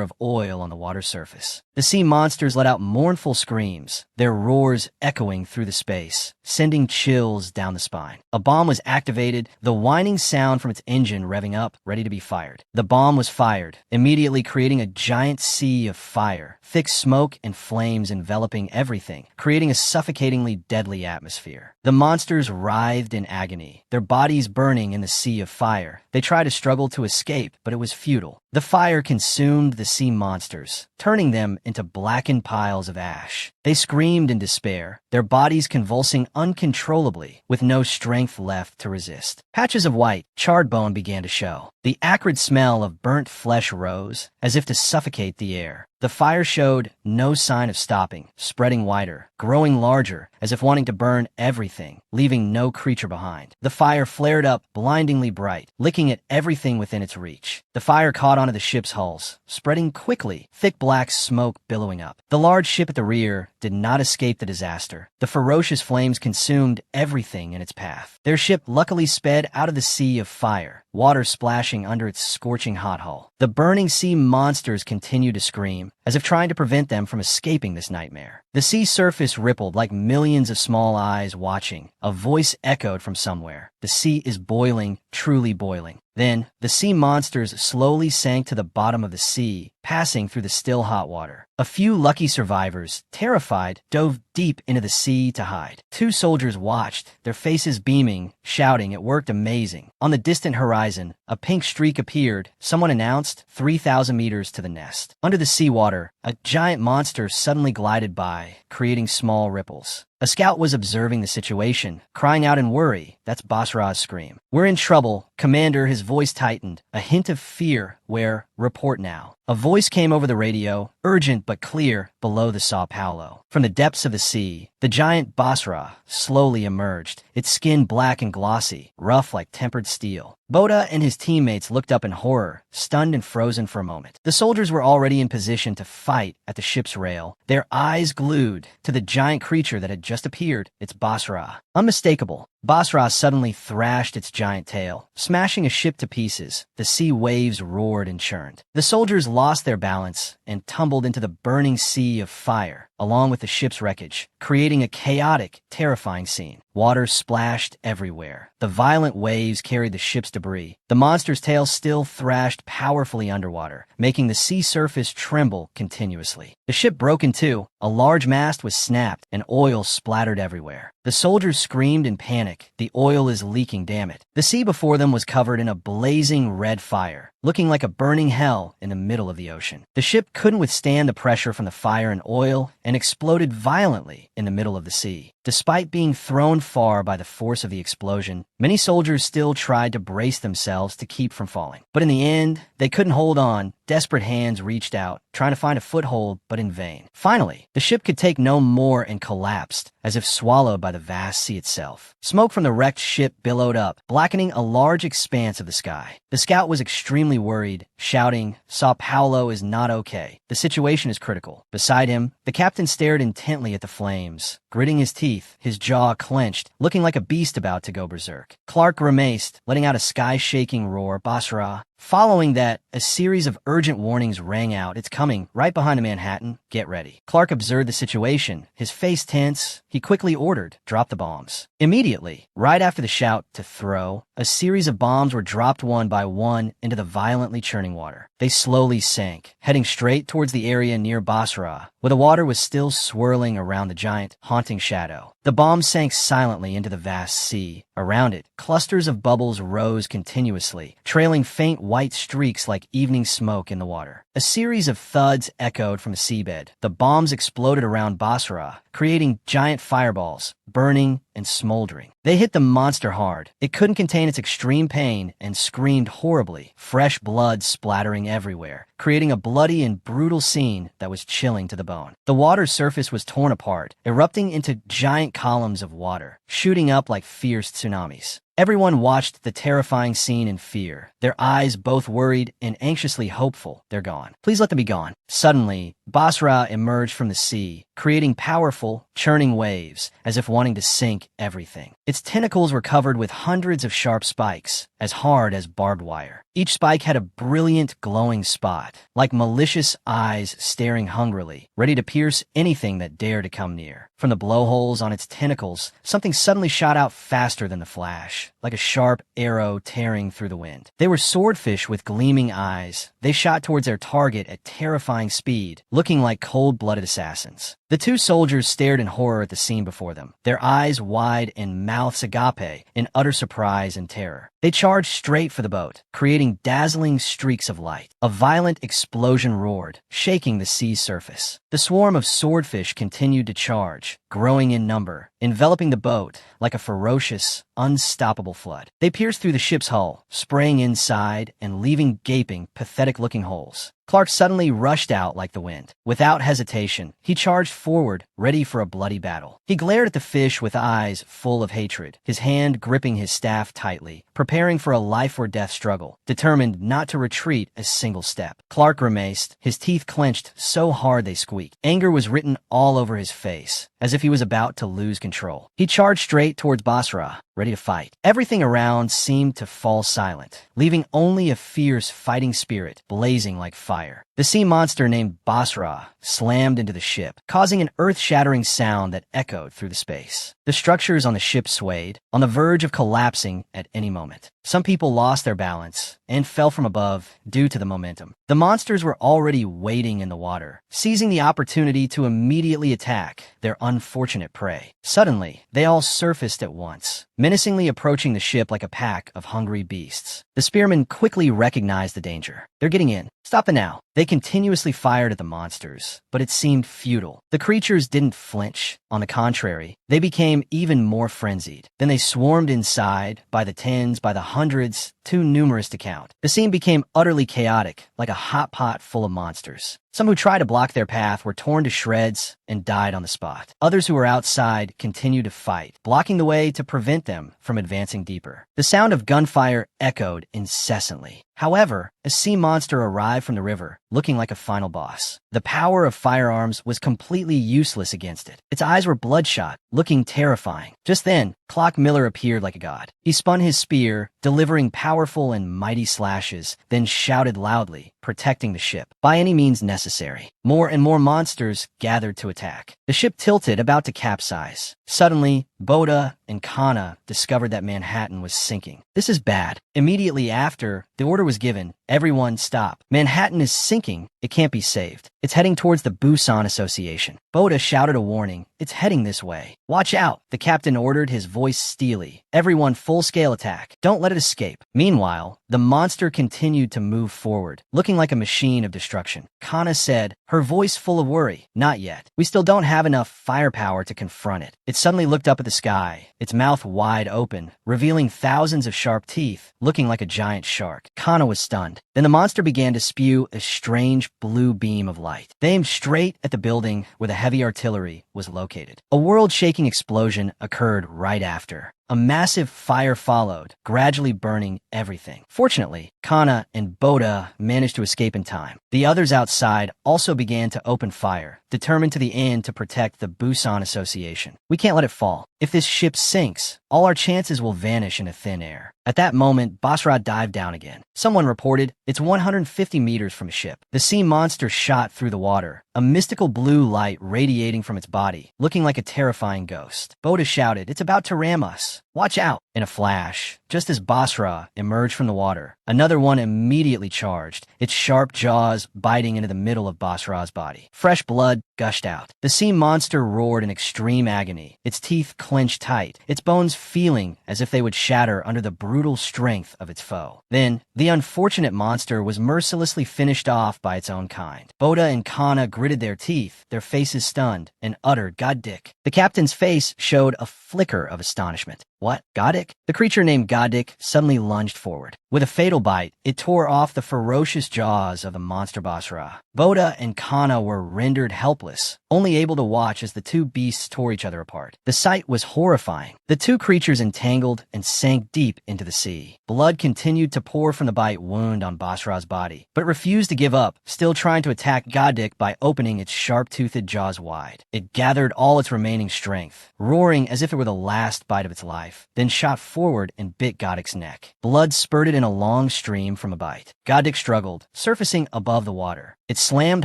of oil oil on the water's surface. The sea monsters let out mournful screams, their roars echoing through the space, sending chills down the spine. A bomb was activated, the whining sound from its engine revving up, ready to be fired. The bomb was fired, immediately creating a giant sea of fire, thick smoke and flames enveloping everything, creating a suffocatingly deadly atmosphere. The monsters writhed in agony, their bodies burning in the sea of fire. They tried to struggle to escape, but it was futile. The fire consumed the sea monsters, turning them into blackened piles of ash. They screamed in despair, their bodies convulsing uncontrollably, with no strength left to resist. Patches of white, charred bone began to show. The acrid smell of burnt flesh rose, as if to suffocate the air. The fire showed no sign of stopping, spreading wider, growing larger, as if wanting to burn everything, leaving no creature behind. The fire flared up, blindingly bright, licking at everything within its reach. The fire caught onto the ship's hulls, spreading quickly, thick black smoke billowing up. The large ship at the rear did not escape the disaster. The ferocious flames consumed everything in its path. Their ship luckily sped out of the sea of fire, water splashing under its scorching hot hull. The burning sea monsters continued to scream, as if trying to prevent them from escaping this nightmare. The sea surface rippled like millions of small eyes watching. A voice echoed from somewhere. The sea is boiling, truly boiling. Then, the sea monsters slowly sank to the bottom of the sea, passing through the still hot water. A few lucky survivors, terrified, dove deep into the sea to hide. 2 soldiers watched, their faces beaming, shouting it worked amazing. On the distant horizon, a pink streak appeared. Someone announced, 3,000 meters to the nest. Under the seawater, a giant monster suddenly glided by, creating small ripples. A scout was observing the situation, crying out in worry. That's Basra's scream. "We're in trouble, Commander," his voice tightened, a hint of fear. "Where? Report now." A voice came over the radio, urgent but clear, below the Sao Paulo. From the depths of the sea, the giant Basra slowly emerged, its skin black and glossy, rough like tempered steel. Bota and his teammates looked up in horror, stunned and frozen for a moment. The soldiers were already in position to fight at the ship's rail, their eyes glued to the giant creature that had just appeared. It's Basra. Unmistakable. Basra suddenly thrashed its giant tail, smashing a ship to pieces. The sea waves roared and churned. The soldiers lost their balance and tumbled into the burning sea of fire, along with the ship's wreckage, creating a chaotic, terrifying scene. Water splashed everywhere. The violent waves carried the ship's debris. The monster's tail still thrashed powerfully underwater, making the sea surface tremble continuously. The ship broke in two. A large mast was snapped, and oil splattered everywhere. The soldiers screamed in panic. The oil is leaking, damn it. The sea before them was covered in a blazing red fire, looking like a burning hell in the middle of the ocean. The ship couldn't withstand the pressure from the fire and oil and exploded violently in the middle of the sea. Despite being thrown far by the force of the explosion, many soldiers still tried to brace themselves to keep from falling. But in the end, they couldn't hold on. Desperate hands reached out, trying to find a foothold, but in vain. Finally, the ship could take no more and collapsed, as if swallowed by the vast sea itself. Smoke from the wrecked ship billowed up, blackening a large expanse of the sky. The scout was extremely worried, shouting, "Sao Paulo is not okay. The situation is critical." Beside him, the captain stared intently at the flames, gritting his teeth, his jaw clenched, looking like a beast about to go berserk. Clark grimaced, letting out a sky-shaking roar. "Basra." Following that, a series of urgent warnings rang out. "It's coming, right behind the Manhattan. Get ready." Clark observed the situation, his face tense. He quickly ordered, "Drop the bombs." Immediately, right after the shout to throw, a series of bombs were dropped one by one into the violently churning water. They slowly sank, heading straight towards the area near Basra, where the water was still swirling around the giant, haunting shadow. The bombs sank silently into the vast sea. Around it, clusters of bubbles rose continuously, trailing faint white streaks like evening smoke in the water. A series of thuds echoed from the seabed. The bombs exploded around Basra, creating giant fireballs, burning and smoldering. They hit the monster hard. It couldn't contain its extreme pain and screamed horribly, fresh blood splattering everywhere, creating a bloody and brutal scene that was chilling to the bone. The water's surface was torn apart, erupting into giant columns of water, shooting up like fierce tsunamis. Everyone watched the terrifying scene in fear, their eyes both worried and anxiously hopeful. "They're gone. Please let them be gone." Suddenly, Basra emerged from the sea, creating powerful, churning waves, as if wanting to sink everything. Its tentacles were covered with hundreds of sharp spikes, as hard as barbed wire. Each spike had a brilliant, glowing spot, like malicious eyes staring hungrily, ready to pierce anything that dared to come near. From the blowholes on its tentacles, something suddenly shot out faster than the flash, like a sharp arrow tearing through the wind. They were swordfish with gleaming eyes. They shot towards their target at terrifying speed, looking like cold-blooded assassins. The two soldiers stared in horror at the scene before them, their eyes wide and mouths agape in utter surprise and terror. They charged straight for the boat, creating dazzling streaks of light. A violent explosion roared, shaking the sea's surface. The swarm of swordfish continued to charge, growing in number, enveloping the boat like a ferocious, unstoppable flood. They pierced through the ship's hull, spraying inside and leaving gaping, pathetic-looking holes. Clark suddenly rushed out like the wind. Without hesitation, he charged forward, ready for a bloody battle. He glared at the fish with eyes full of hatred, his hand gripping his staff tightly, preparing for a life-or-death struggle, determined not to retreat a single step. Clark grimaced, his teeth clenched so hard they squeaked. Anger was written all over his face, as if he was about to lose control. He charged straight towards Basra, ready to fight. Everything around seemed to fall silent, leaving only a fierce fighting spirit blazing like fire. The sea monster named Basra slammed into the ship, causing an earth-shattering sound that echoed through the space. The structures on the ship swayed, on the verge of collapsing at any moment. Some people lost their balance and fell from above due to the momentum. The monsters were already wading in the water, seizing the opportunity to immediately attack their unfortunate prey. Suddenly, they all surfaced at once, menacingly approaching the ship like a pack of hungry beasts. The spearmen quickly recognized the danger. They're getting in. Stop it now. They continuously fired at the monsters, but it seemed futile. The creatures didn't flinch. On the contrary, they became even more frenzied. Then they swarmed inside, by the tens, by the hundreds, too numerous to count. The scene became utterly chaotic, like a hot pot full of monsters. Some who tried to block their path were torn to shreds and died on the spot. Others who were outside continued to fight, blocking the way to prevent them from advancing deeper. The sound of gunfire echoed incessantly. However, a sea monster arrived from the river, looking like a final boss. The power of firearms was completely useless against it. Its eyes were bloodshot, looking terrifying. Just then, Clock Miller appeared like a god. He spun his spear, delivering powerful and mighty slashes, then shouted loudly, protecting the ship. By any means necessary. More and more monsters gathered to attack. The ship tilted, about to capsize. Suddenly, Bota and Kana discovered that Manhattan was sinking. This is bad. Immediately after, the order was given, everyone stop. Manhattan is sinking. It can't be saved. It's heading towards the Busan Association. Bota shouted a warning. It's heading this way. Watch out, the captain ordered, his voice steely. Everyone full-scale attack. Don't let it escape. Meanwhile, the monster continued to move forward, looking like a machine of destruction. Kana said, her voice full of worry, not yet. We still don't have enough firepower to confront it. It suddenly looked up at the sky, its mouth wide open, revealing thousands of sharp teeth, looking like a giant shark. Kana was stunned. Then the monster began to spew a strange blue beam of light. They aimed straight at the building where the heavy artillery was located. A world-shaking explosion occurred right after. A massive fire followed, gradually burning everything. Fortunately, Kana and Bota managed to escape in time. The others outside also began to open fire, determined to the end to protect the Busan Association. We can't let it fall. If this ship sinks, all our chances will vanish into thin air. At that moment, Basra dived down again. Someone reported, it's 150 meters from the ship. The sea monster shot through the water, a mystical blue light radiating from its body, looking like a terrifying ghost. Bota shouted, it's about to ram us. Watch out! In a flash, just as Basra emerged from the water, another one immediately charged, its sharp jaws biting into the middle of Basra's body. Fresh blood gushed out. The sea monster roared in extreme agony, its teeth clenched tight, its bones feeling as if they would shatter under the brutal strength of its foe. Then, the unfortunate monster was mercilessly finished off by its own kind. Bota and Kana gritted their teeth, their faces stunned, and uttered, "Goddick." The captain's face showed a flicker of astonishment. What? Goddick? The creature named Goddick suddenly lunged forward. With a fatal bite, it tore off the ferocious jaws of the monster Basra. Bota and Kana were rendered helpless helpless, only able to watch as the two beasts tore each other apart. The sight was horrifying. The two creatures entangled and sank deep into the sea. Blood continued to pour from the bite wound on Basra's body, but refused to give up, still trying to attack Goddick by opening its sharp-toothed jaws wide. It gathered all its remaining strength, roaring as if it were the last bite of its life, then shot forward and bit Goddick's neck. Blood spurted in a long stream from a bite. Goddick struggled, surfacing above the water. It slammed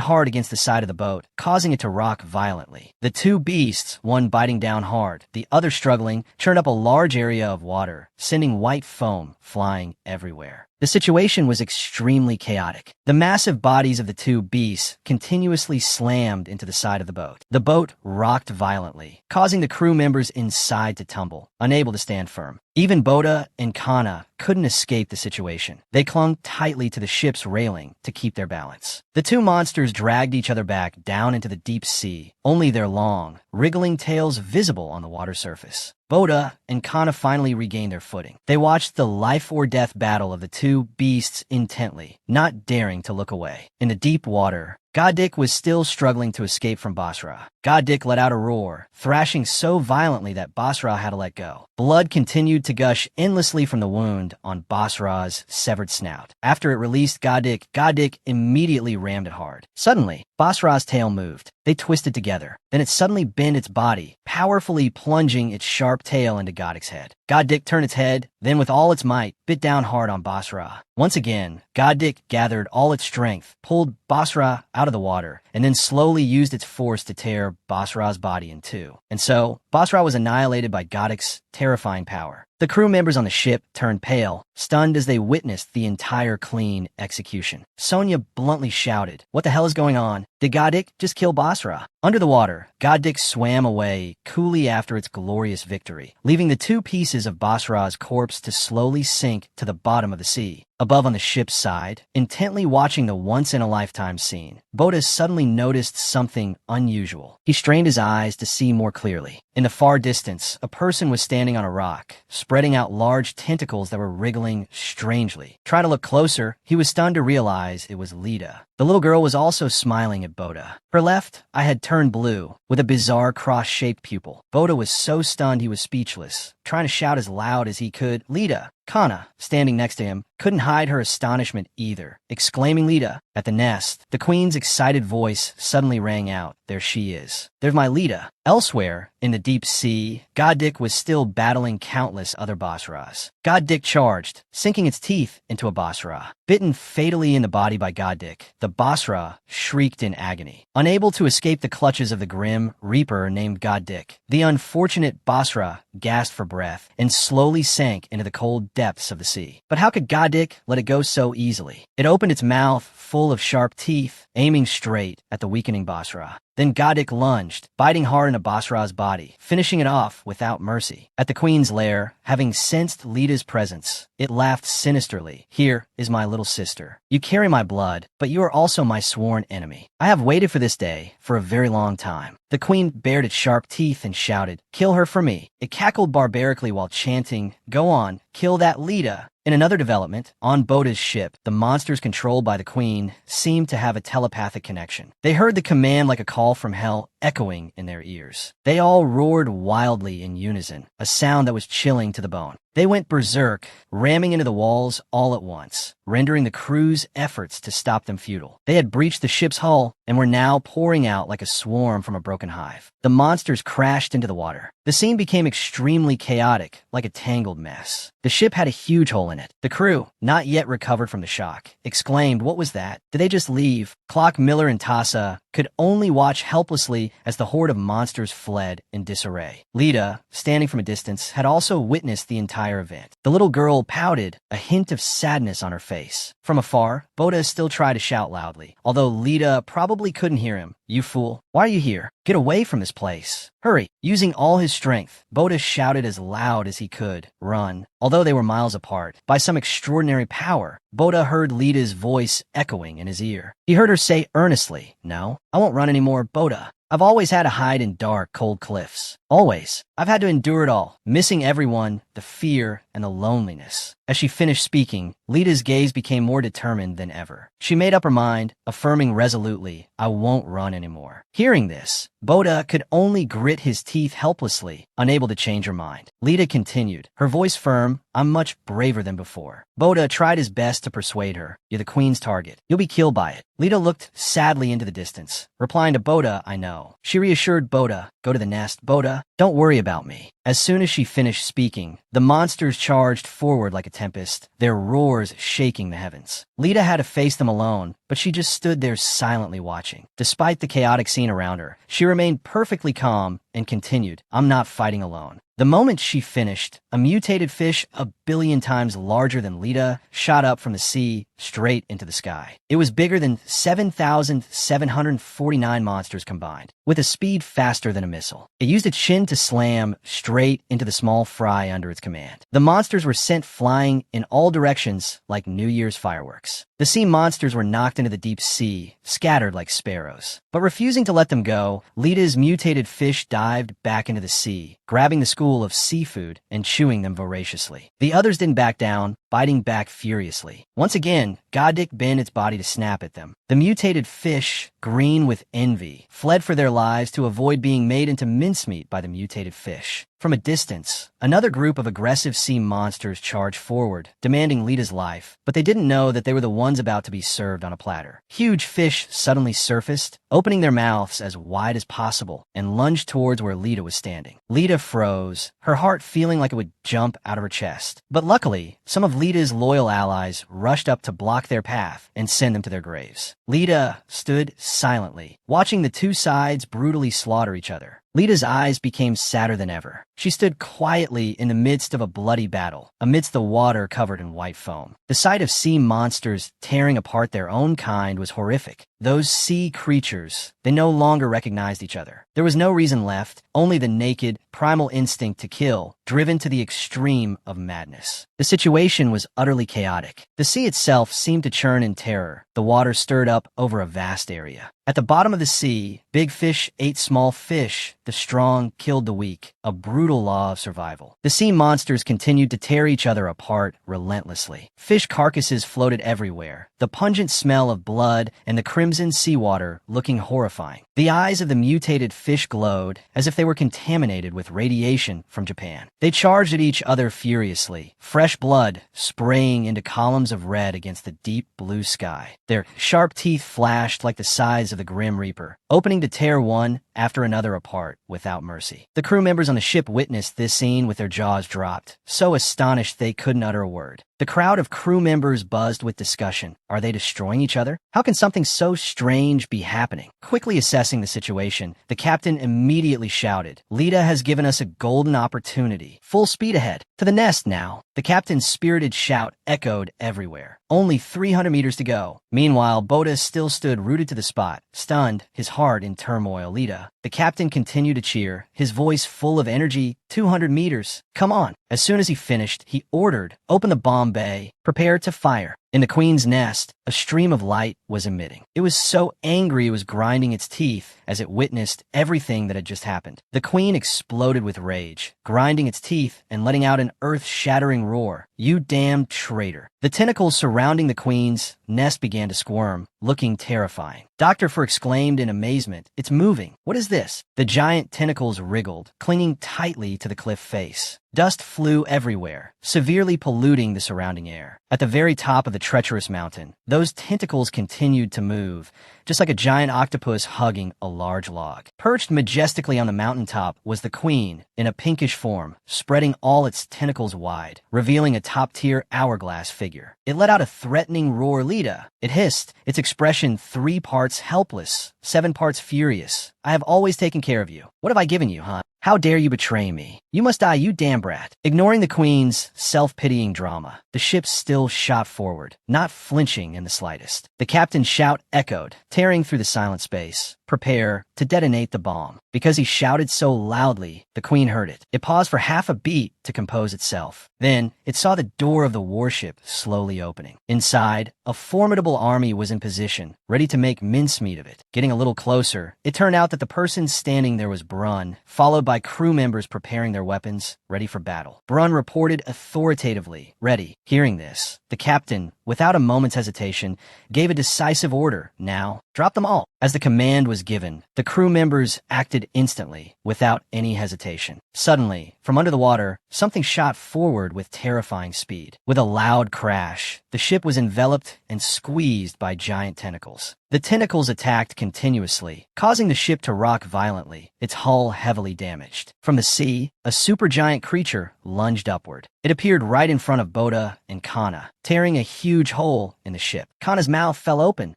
hard against the side of the boat, causing it to rock violently. The two beasts, one biting down hard, the other struggling, churned up a large area of water, sending white foam flying everywhere. The situation was extremely chaotic. The massive bodies of the two beasts continuously slammed into the side of the boat. The boat rocked violently, causing the crew members inside to tumble, unable to stand firm. Even Bota and Kana couldn't escape the situation. They clung tightly to the ship's railing to keep their balance. The two monsters dragged each other back down into the deep sea, only their long, wriggling tails visible on the water surface. Bota and Kana finally regained their footing. They watched the life-or-death battle of the two beasts intently, not daring to look away. In the deep water, Goddick was still struggling to escape from Basra. Goddick let out a roar, thrashing so violently that Basra had to let go. Blood continued to gush endlessly from the wound on Basra's severed snout. After it released Goddick, Goddick immediately rammed it hard. Suddenly, Basra's tail moved. They twisted together. Then it suddenly bent its body, powerfully plunging its sharp tail into Goddick's head. Goddick turned its head, then with all its might, bit down hard on Basra. Once again, Goddick gathered all its strength, pulled Basra out of the water, and then slowly used its force to tear Basra's body in two. And so, Basra was annihilated by Goddick's terrifying power. The crew members on the ship turned pale, stunned as they witnessed the entire clean execution. Sonia bluntly shouted, "What the hell is going on? Did Goddick just kill Basra?" Under the water, Goddick swam away coolly after its glorious victory, leaving the two pieces of Basra's corpse to slowly sink to the bottom of the sea. Above on the ship's side, intently watching the once-in-a-lifetime scene, Bota suddenly noticed something unusual. He strained his eyes to see more clearly. In the far distance, a person was standing on a rock, spreading out large tentacles that were wriggling strangely. Trying to look closer, he was stunned to realize it was Lita. The little girl was also smiling at Bota. Her left eye had turned blue, with a bizarre cross-shaped pupil. Bota was so stunned he was speechless, trying to shout as loud as he could, "Lita!" Kana, standing next to him, couldn't hide her astonishment either, exclaiming Lita. At the nest, the queen's excited voice suddenly rang out, "There she is. There's my Lita." Elsewhere, in the deep sea, Goddick was still battling countless other Basras. Goddick charged, sinking its teeth into a Basra. Bitten fatally in the body by Goddick, the Basra shrieked in agony. Unable to escape the clutches of the grim reaper named Goddick, the unfortunate Basra gasped for breath and slowly sank into the cold depths of the sea. But how could Goddick let it go so easily? It opened its mouth full of sharp teeth, aiming straight at the weakening Basra. Then Goddick lunged, biting hard into Basra's body, finishing it off without mercy. At the queen's lair, having sensed Lita's presence, it laughed sinisterly. "Here is my little sister. You carry my blood, but you are also my sworn enemy. I have waited for this day for a very long time." The queen bared its sharp teeth and shouted, "Kill her for me." It cackled barbarically while chanting, "Go on, kill that Lita." In another development, on Bota's ship, the monsters controlled by the queen seemed to have a telepathic connection. They heard the command like a call from hell echoing in their ears. They all roared wildly in unison, a sound that was chilling to the bone. They went berserk, ramming into the walls all at once, rendering the crew's efforts to stop them futile. They had breached the ship's hull and were now pouring out like a swarm from a broken hive. The monsters crashed into the water. The scene became extremely chaotic, like a tangled mess. The ship had a huge hole in it. The crew, not yet recovered from the shock, exclaimed, "What was that? Did they just leave?" Clock Miller and Tassa could only watch helplessly as the horde of monsters fled in disarray. Lita, standing from a distance, had also witnessed the entire event. The little girl pouted, a hint of sadness on her face. From afar, Bota still tried to shout loudly, although Lita probably couldn't hear him. "You fool. Why are you here? Get away from this place. Hurry." Using all his strength, Bota shouted as loud as he could, "Run." Although they were miles apart, by some extraordinary power, Bota heard Lita's voice echoing in his ear. He heard her say earnestly, "No, I won't run anymore, Bota. I've always had to hide in dark, cold cliffs. Always. I've had to endure it all, missing everyone, the fear, and the loneliness." As she finished speaking, Lita's gaze became more determined than ever. She made up her mind, affirming resolutely, "I won't run run anymore. Hearing this, Bota could only grit his teeth helplessly, unable to change her mind. Lita continued, her voice firm, I'm much braver than before. Bota tried his best to persuade her. You're the queen's target. You'll be killed by it. Lita looked sadly into the distance, replying to Bota, I know. She reassured Bota, go to the nest, Bota. Don't worry about me. As soon as she finished speaking, the monsters charged forward like a tempest, their roars shaking the heavens. Lita had to face them alone, but she just stood there silently watching. Despite the chaotic scene around her, she remained perfectly calm and continued, I'm not fighting alone. The moment she finished, a mutated fish 1 billion times larger than Lita shot up from the sea straight into the sky. It was bigger than 7,749 monsters combined, with a speed faster than a missile. It used its chin to slam straight into the small fry under its command. The monsters were sent flying in all directions like New Year's fireworks. The sea monsters were knocked into the deep sea, scattered like sparrows. But refusing to let them go, Lita's mutated fish dived back into the sea, grabbing the school of seafood and chewing them voraciously. The others didn't back down, biting back furiously. Once again, Goddick bent its body to snap at them. The mutated fish, green with envy, fled for their lives to avoid being made into mincemeat by the mutated fish. From a distance, another group of aggressive sea monsters charged forward, demanding Lita's life, but they didn't know that they were the ones about to be served on a platter. Huge fish suddenly surfaced, opening their mouths as wide as possible, and lunged towards where Lita was standing. Lita froze, her heart feeling like it would jump out of her chest. But luckily, some of Lita's loyal allies rushed up to block their path and send them to their graves. Lita stood silently, watching the two sides brutally slaughter each other. Lita's eyes became sadder than ever. She stood quietly in the midst of a bloody battle, amidst the water covered in white foam. The sight of sea monsters tearing apart their own kind was horrific. Those sea creatures, they no longer recognized each other. There was no reason left, only the naked, primal instinct to kill, driven to the extreme of madness. The situation was utterly chaotic. The sea itself seemed to churn in terror. The water stirred up over a vast area. At the bottom of the sea, big fish ate small fish. The strong killed the weak, a brutal law of survival. The sea monsters continued to tear each other apart relentlessly. Fish carcasses floated everywhere, the pungent smell of blood and the crimson seawater looking horrifying. The eyes of the mutated fish glowed as if they were contaminated with radiation from Japan. They charged at each other furiously, fresh blood spraying into columns of red against the deep blue sky. Their sharp teeth flashed like the size of the Grim Reaper, opening to tear one after another apart without mercy. The crew members on the ship witnessed this scene with their jaws dropped, so astonished they couldn't utter a word. The crowd of crew members buzzed with discussion. Are they destroying each other? How can something so strange be happening? Quickly assessing the situation, the captain immediately shouted, Lita has given us a golden opportunity. Full speed ahead. To the nest now. The captain's spirited shout echoed everywhere. Only 300 meters to go. Meanwhile, Bota still stood rooted to the spot, stunned, his heart in turmoil. Lita. The captain continued to cheer, his voice full of energy. 200 meters. Come on. As soon as he finished, he ordered, open the bomb bay, prepare to fire. In the queen's nest, a stream of light was emitting. It was so angry it was grinding its teeth as it witnessed everything that had just happened. The queen exploded with rage, grinding its teeth and letting out an earth-shattering roar. You damned traitor. The tentacles surrounding the queen's nest began to squirm, looking terrifying. Dr. Fur exclaimed in amazement, it's moving. What is this? The giant tentacles wriggled, clinging tightly to the cliff face. Dust flew everywhere, severely polluting the surrounding air. At the very top of the treacherous mountain, those tentacles continued to move, just like a giant octopus hugging a large log. Perched majestically on the mountaintop was the queen, in a pinkish form, spreading all its tentacles wide, revealing a top-tier hourglass figure. It let out a threatening roar. Lita. It hissed, its expression 3 parts helpless, 7 parts furious. I have always taken care of you. What have I given you, huh? How dare you betray me? You must die, you damn brat. Ignoring the queen's self-pitying drama, the ship still shot forward, not flinching in the slightest. The captain's shout echoed, tearing through the silent space. Prepare to detonate the bomb. Because he shouted so loudly, the queen heard it. It paused for half a beat to compose itself. Then, it saw the door of the warship slowly opening. Inside, a formidable army was in position, ready to make mincemeat of it. Getting a little closer, it turned out that the person standing there was Brun, followed by crew members preparing their weapons, ready for battle. Brun reported authoritatively, ready. Hearing this, the captain without a moment's hesitation, gave a decisive order. Now, drop them all. As the command was given, the crew members acted instantly, without any hesitation. Suddenly, from under the water, something shot forward with terrifying speed. With a loud crash, the ship was enveloped and squeezed by giant tentacles. The tentacles attacked continuously, causing the ship to rock violently, its hull heavily damaged. From the sea, a supergiant creature lunged upward. It appeared right in front of Bota and Kana, tearing a huge hole in the ship. Kana's mouth fell open.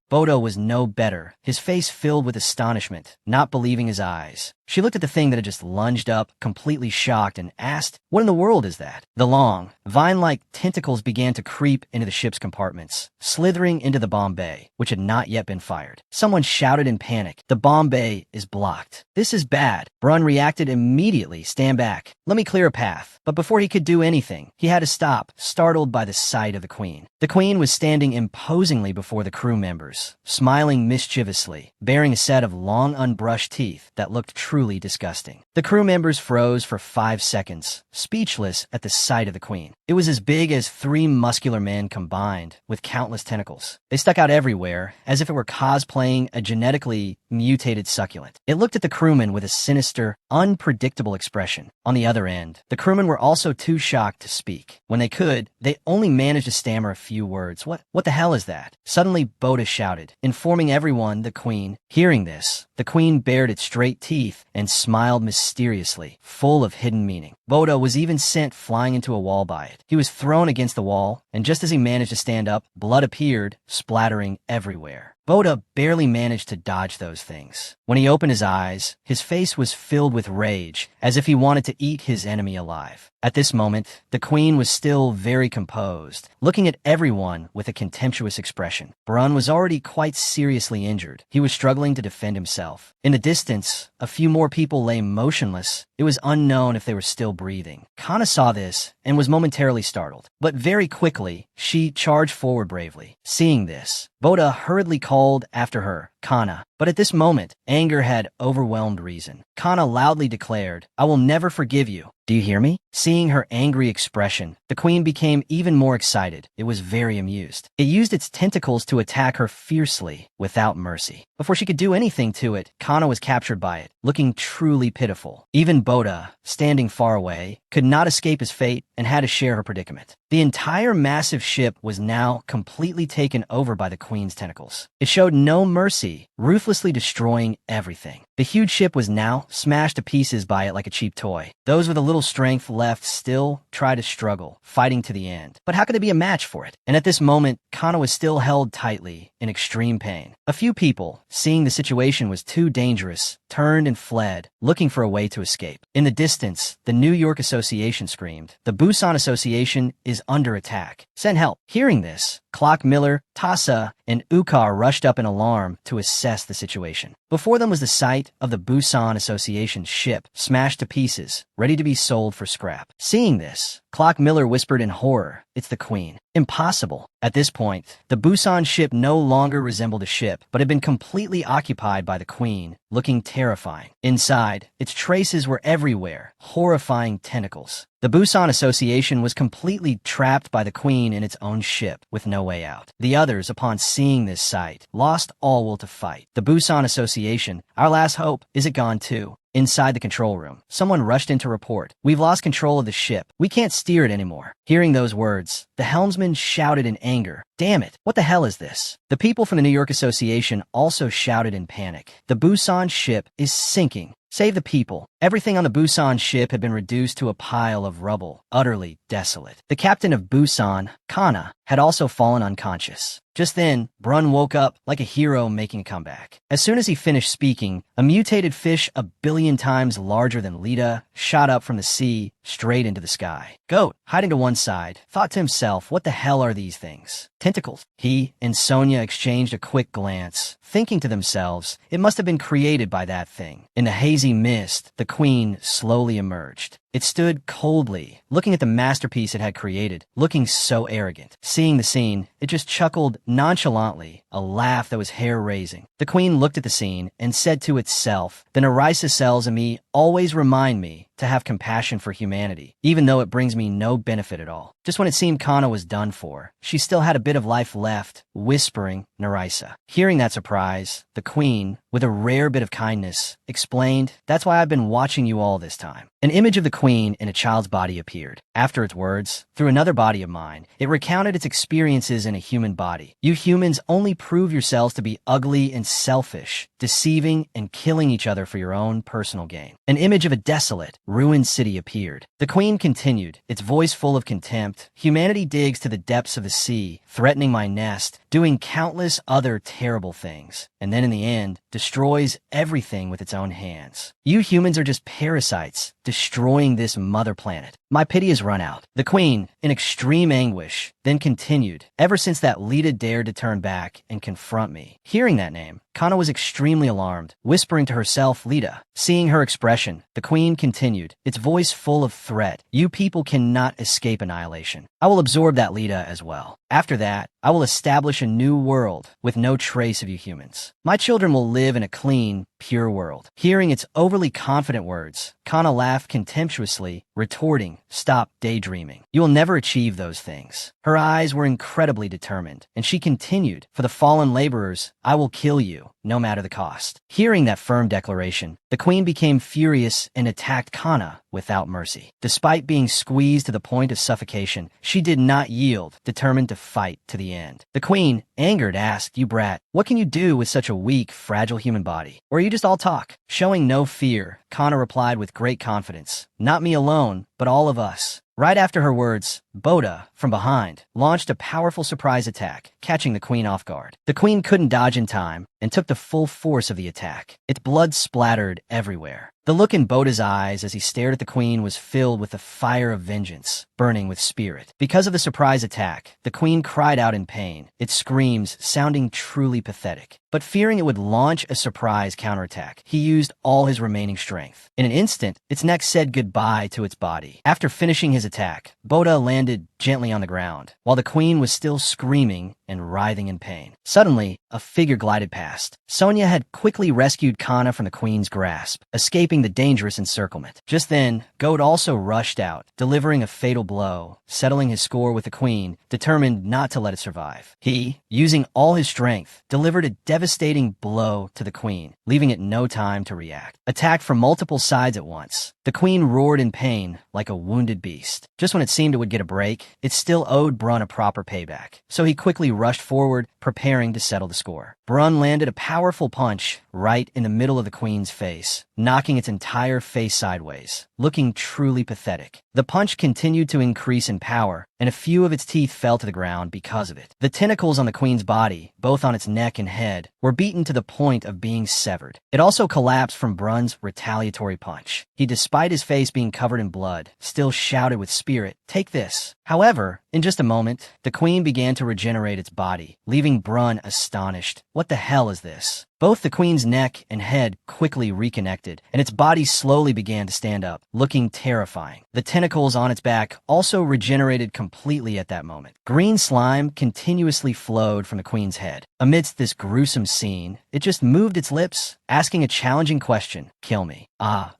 Bota was no better, his face filled with astonishment, not believing his eyes. She looked at the thing that had just lunged up, completely shocked, and asked, "What in the world is that?" The long, vine-like tentacles began to creep into the ship's compartments, slithering into the bomb bay, which had not yet been fired. Someone shouted in panic, "The bomb bay is blocked. This is bad." Brun reacted immediately. "Stand back. Let me clear a path." But before he could do anything, he had to stop, startled by the sight of the queen. The queen was standing imposingly before the crew members, smiling mischievously, bearing a set of long unbrushed teeth that looked truly disgusting. The crew members froze for 5 seconds, speechless at the sight of the queen. It was as big as 3 muscular men combined, with countless tentacles. They stuck out everywhere, as if it were cosplaying a genetically mutated succulent. It looked at the crewmen with a sinister, unpredictable expression. On the other end, the crewmen were also too shocked to speak. When they could, they only managed to stammer a few words. What the hell is that?" Suddenly, Bota shouted, informing everyone the queen. Hearing this, the queen bared its straight teeth and smiled mysteriously, full of hidden meaning. Bota was even sent flying into a wall by it. He was thrown against the wall, and just as he managed to stand up, blood appeared, splattering everywhere. Bota barely managed to dodge those things. When he opened his eyes, his face was filled with rage, as if he wanted to eat his enemy alive. At this moment, the queen was still very composed, looking at everyone with a contemptuous expression. Brun was already quite seriously injured. He was struggling to defend himself. In the distance, a few more people lay motionless. It was unknown if they were still breathing. Kana saw this and was momentarily startled. But very quickly, she charged forward bravely. Seeing this, Bota hurriedly called after her, "Kana." But at this moment, anger had overwhelmed reason. Kana loudly declared, "I will never forgive you. Do you hear me?" Seeing her angry expression, the queen became even more excited. It was very amused. It used its tentacles to attack her fiercely, without mercy. Before she could do anything to it, Kana was captured by it, looking truly pitiful. Even Bota, standing far away, could not escape his fate and had to share her predicament. The entire massive ship was now completely taken over by the queen's tentacles. It showed no mercy, ruthlessly destroying everything. The huge ship was now smashed to pieces by it like a cheap toy. Those with a little strength left still tried to struggle, fighting to the end. But how could they be a match for it? And at this moment, Kana was still held tightly, in extreme pain. A few people, seeing the situation was too dangerous, turned and fled, looking for a way to escape. In the distance, the New York Association screamed, "The Busan Association is under attack. Send help." Hearing this, Clock Miller, Tassa, and Ukar rushed up in alarm to assess the situation. Before them was the sight of the Busan Association's ship, smashed to pieces, ready to be sold for scrap. Seeing this, Clock Miller whispered in horror, "It's the queen. Impossible." At this point, the Busan ship no longer resembled a ship, but had been completely occupied by the queen, looking terrifying. Inside, its traces were everywhere, horrifying tentacles. The Busan Association was completely trapped by the queen in its own ship, with no way out. The others, upon seeing this sight, lost all will to fight. The Busan Association, our last hope, is it gone too? Inside the control room, someone rushed in to report, "We've lost control of the ship. We can't steer it anymore." Hearing those words, the helmsman shouted in anger, "Damn it, what the hell is this?" The people from the New York Association also shouted in panic, "The Busan ship is sinking. Save the people." Everything on the Busan ship had been reduced to a pile of rubble, utterly desolate. The captain of Busan, Kana, had also fallen unconscious. Just then, Brun woke up like a hero making a comeback. As soon as he finished speaking, a mutated fish 1,000,000,000 times larger than Lita shot up from the sea straight into the sky. Goat, hiding to one side, thought to himself, "What the hell are these things? Tentacles?" He and Sonia exchanged a quick glance, thinking to themselves, it must have been created by that thing. In the hazy mist, the queen slowly emerged. It stood coldly, looking at the masterpiece it had created, looking so arrogant. Seeing the scene, it just chuckled nonchalantly, a laugh that was hair-raising. The queen looked at the scene and said to itself, "The Nerissa cells in me always remind me to have compassion for humanity, even though it brings me no benefit at all. Just when it seemed Kana was done for, she still had a bit of life left, whispering Narisa. Hearing that surprise, the queen, with a rare bit of kindness, explained, "That's why I've been watching you all this time." An image of the queen in a child's body appeared. After its words, through another body of mine, it recounted its experiences in a human body. "You humans only prove yourselves to be ugly and selfish, deceiving and killing each other for your own personal gain." An image of a desolate, ruined city appeared. The queen continued, its voice full of contempt, "Humanity digs to the depths of the sea, threatening my nest, doing countless other terrible things, and then in the end, destroys everything with its own hands. You humans are just parasites, destroying this mother planet. My pity has run out." The queen, in extreme anguish, then continued, "Ever since that Lita dared to turn back and confront me." Hearing that name, Kana was extremely alarmed, whispering to herself, "Lita." Seeing her expression, the queen continued, its voice full of threat, "You people cannot escape annihilation. I will absorb that Lita as well. After that, I will establish a new world with no trace of you humans. My children will live in a clean, pure world." Hearing its overly confident words, Kana laughed contemptuously, retorting, "Stop daydreaming. You will never achieve those things." Her eyes were incredibly determined, and she continued, "For the fallen laborers, I will kill you, no matter the cost." Hearing that firm declaration, the queen became furious and attacked Kana without mercy. Despite being squeezed to the point of suffocation, she did not yield, determined to fight to the end. The queen, angered, asked, "You brat, what can you do with such a weak, fragile human body? Or are you just all talk?" Showing no fear, Kana replied with great confidence, "Not me alone, but all of us." Right after her words, Bota, from behind, launched a powerful surprise attack, catching the queen off guard. The queen couldn't dodge in time and took the full force of the attack. Its blood splattered everywhere. The look in Bota's eyes as he stared at the queen was filled with the fire of vengeance, burning with spirit. Because of the surprise attack, the queen cried out in pain, its screams sounding truly pathetic. But fearing it would launch a surprise counterattack, he used all his remaining strength. In an instant, its neck said goodbye to its body. After finishing his attack, Bota landed gently on the ground, while the queen was still screaming and writhing in pain. Suddenly, a figure glided past. Sonia had quickly rescued Kana from the queen's grasp, escaping the dangerous encirclement. Just then, Goat also rushed out, delivering a fatal blow, settling his score with the queen, determined not to let it survive. He, using all his strength, delivered a devastating blow to the queen, leaving it no time to react. Attacked from multiple sides at once, the queen roared in pain like a wounded beast. Just when it seemed it would get a break, it still owed Brun a proper payback, so he quickly rushed forward, preparing to settle the score. Brun landed a powerful punch right in the middle of the queen's face, knocking its entire face sideways, looking truly pathetic. The punch continued to increase in power, and a few of its teeth fell to the ground because of it. The tentacles on the queen's body, both on its neck and head, were beaten to the point of being severed. It also collapsed from Brun's retaliatory punch. He, despite his face being covered in blood, still shouted with spirit, "Take this." However, in just a moment, the queen began to regenerate its body, leaving Brun astonished. What the hell is this? Both the queen's neck and head quickly reconnected, and its body slowly began to stand up, looking terrifying. The tentacles on its back also regenerated completely at that moment. Green slime continuously flowed from the queen's head. Amidst this gruesome scene, it just moved its lips, asking a challenging question, "Kill me."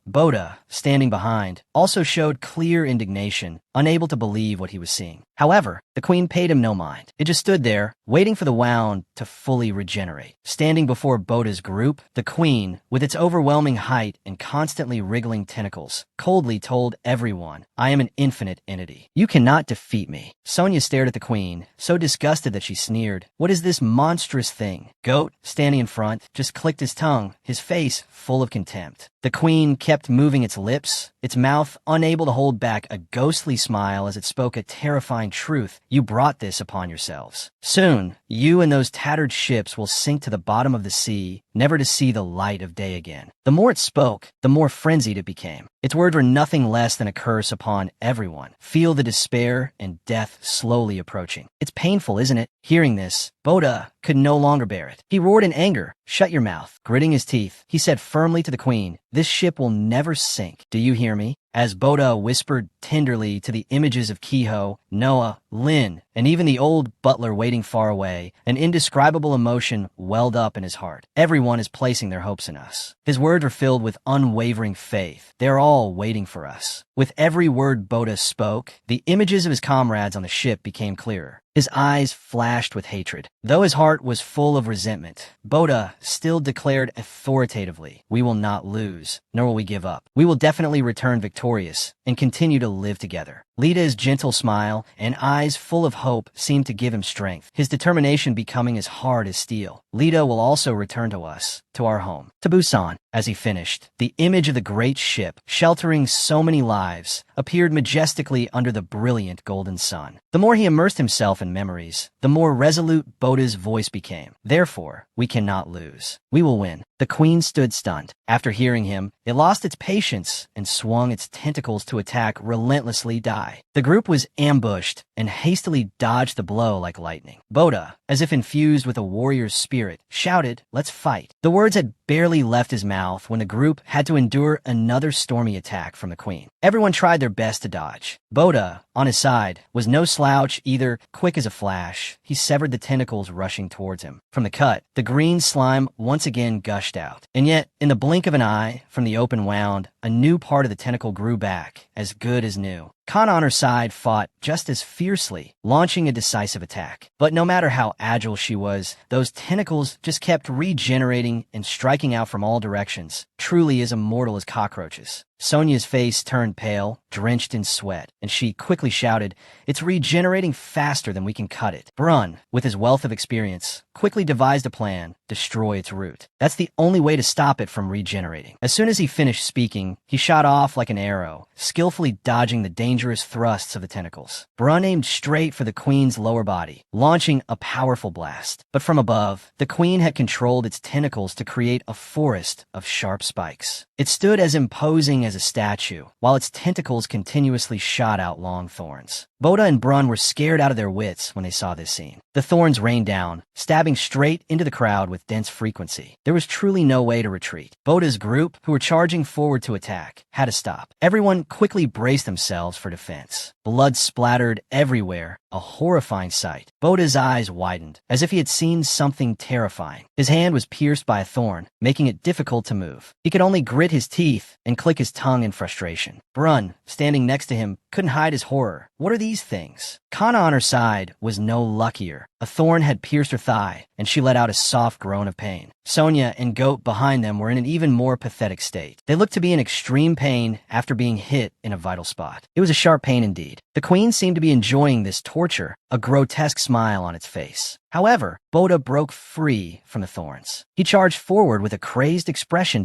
Bota, standing behind, also showed clear indignation, unable to believe what he was seeing. However, the queen paid him no mind. It just stood there, waiting for the wound to fully regenerate. Standing before Bota's group, the queen, with its overwhelming height and constantly wriggling tentacles, coldly told everyone, "I am an infinite entity. You cannot defeat me." Sonia stared at the queen, so disgusted that she sneered, "What is this monstrous thing?" Goat, standing in front, just clicked his tongue, his face full of contempt. The queen kept moving its lips, its mouth unable to hold back a ghostly smile as it spoke a terrifying truth. "You brought this upon yourselves. Soon, you and those tattered ships will sink to the bottom of the sea, never to see the light of day again." The more it spoke, the more frenzied it became. Its words were nothing less than a curse upon everyone. Feel the despair and death slowly approaching. It's painful, isn't it? Hearing this, Bota could no longer bear it. He roared in anger, "Shut your mouth." Gritting his teeth, he said firmly to the queen, "This ship will never sink. Do you hear me? as Bota whispered tenderly to the images of Kiho, Noah, Lin, and even the old butler waiting far away. An indescribable emotion welled up in his heart. Everyone is placing their hopes in us. His words were filled with unwavering faith. They're all waiting for us. With every word Bota spoke, the images of his comrades on the ship became clearer. His eyes flashed with hatred. Though his heart was full of resentment, Bota still declared authoritatively, "We will not lose, nor will we give up. We will definitely return victorious and continue to live together." Lita's gentle smile and eyes full of hope seemed to give him strength, his determination becoming as hard as steel. Lita will also return to us, to our home, to Busan. As he finished, the image of the great ship, sheltering so many lives, appeared majestically under the brilliant golden sun. The more he immersed himself in memories, the more resolute Bota's voice became. "Therefore, we cannot lose. We will win." The queen stood stunned. After hearing him, it lost its patience and swung its tentacles to attack relentlessly Dai. The group was ambushed and hastily dodged the blow like lightning. Bota, as if infused with a warrior's spirit, shouted, "Let's fight." The words had barely left his mouth when the group had to endure another stormy attack from the queen. Everyone tried their best to dodge. Bota, on his side, was no slouch either. Quick as a flash, he severed the tentacles rushing towards him. From the cut, the green slime once again gushed out. And yet, in the blink of an eye, from the open wound, a new part of the tentacle grew back, as good as new. Kana on her side fought just as fiercely, launching a decisive attack. But no matter how agile she was, those tentacles just kept regenerating and striking out from all directions, truly as immortal as cockroaches. Sonia's face turned pale, drenched in sweat, and she quickly shouted, "It's regenerating faster than we can cut it." Brun, with his wealth of experience, quickly devised a plan: destroy its root. That's the only way to stop it from regenerating. As soon as he finished speaking, he shot off like an arrow, skillfully dodging the dangerous thrusts of the tentacles. Brun aimed straight for the queen's lower body, launching a powerful blast. But from above, the queen had controlled its tentacles to create a forest of sharp spikes. It stood as imposing as a statue, while its tentacles continuously shot out long thorns. Bota and Brun were scared out of their wits when they saw this scene. The thorns rained down, stabbing straight into the crowd with dense frequency. There was truly no way to retreat. Bota's group, who were charging forward to attack, had to stop. Everyone quickly braced themselves for defense. Blood splattered everywhere, a horrifying sight. Bota's eyes widened, as if he had seen something terrifying. His hand was pierced by a thorn, making it difficult to move. He could only grit his teeth and click his tongue in frustration. Brun, standing next to him, couldn't hide his horror. What are these things? Kana on her side was no luckier. A thorn had pierced her thigh, and she let out a soft groan of pain. Sonia and Goat behind them were in an even more pathetic state. They looked to be in extreme pain after being hit in a vital spot. It was a sharp pain indeed. The queen seemed to be enjoying this torture, a grotesque smile on its face. However, Bota broke free from the thorns. He charged forward with a crazed expression.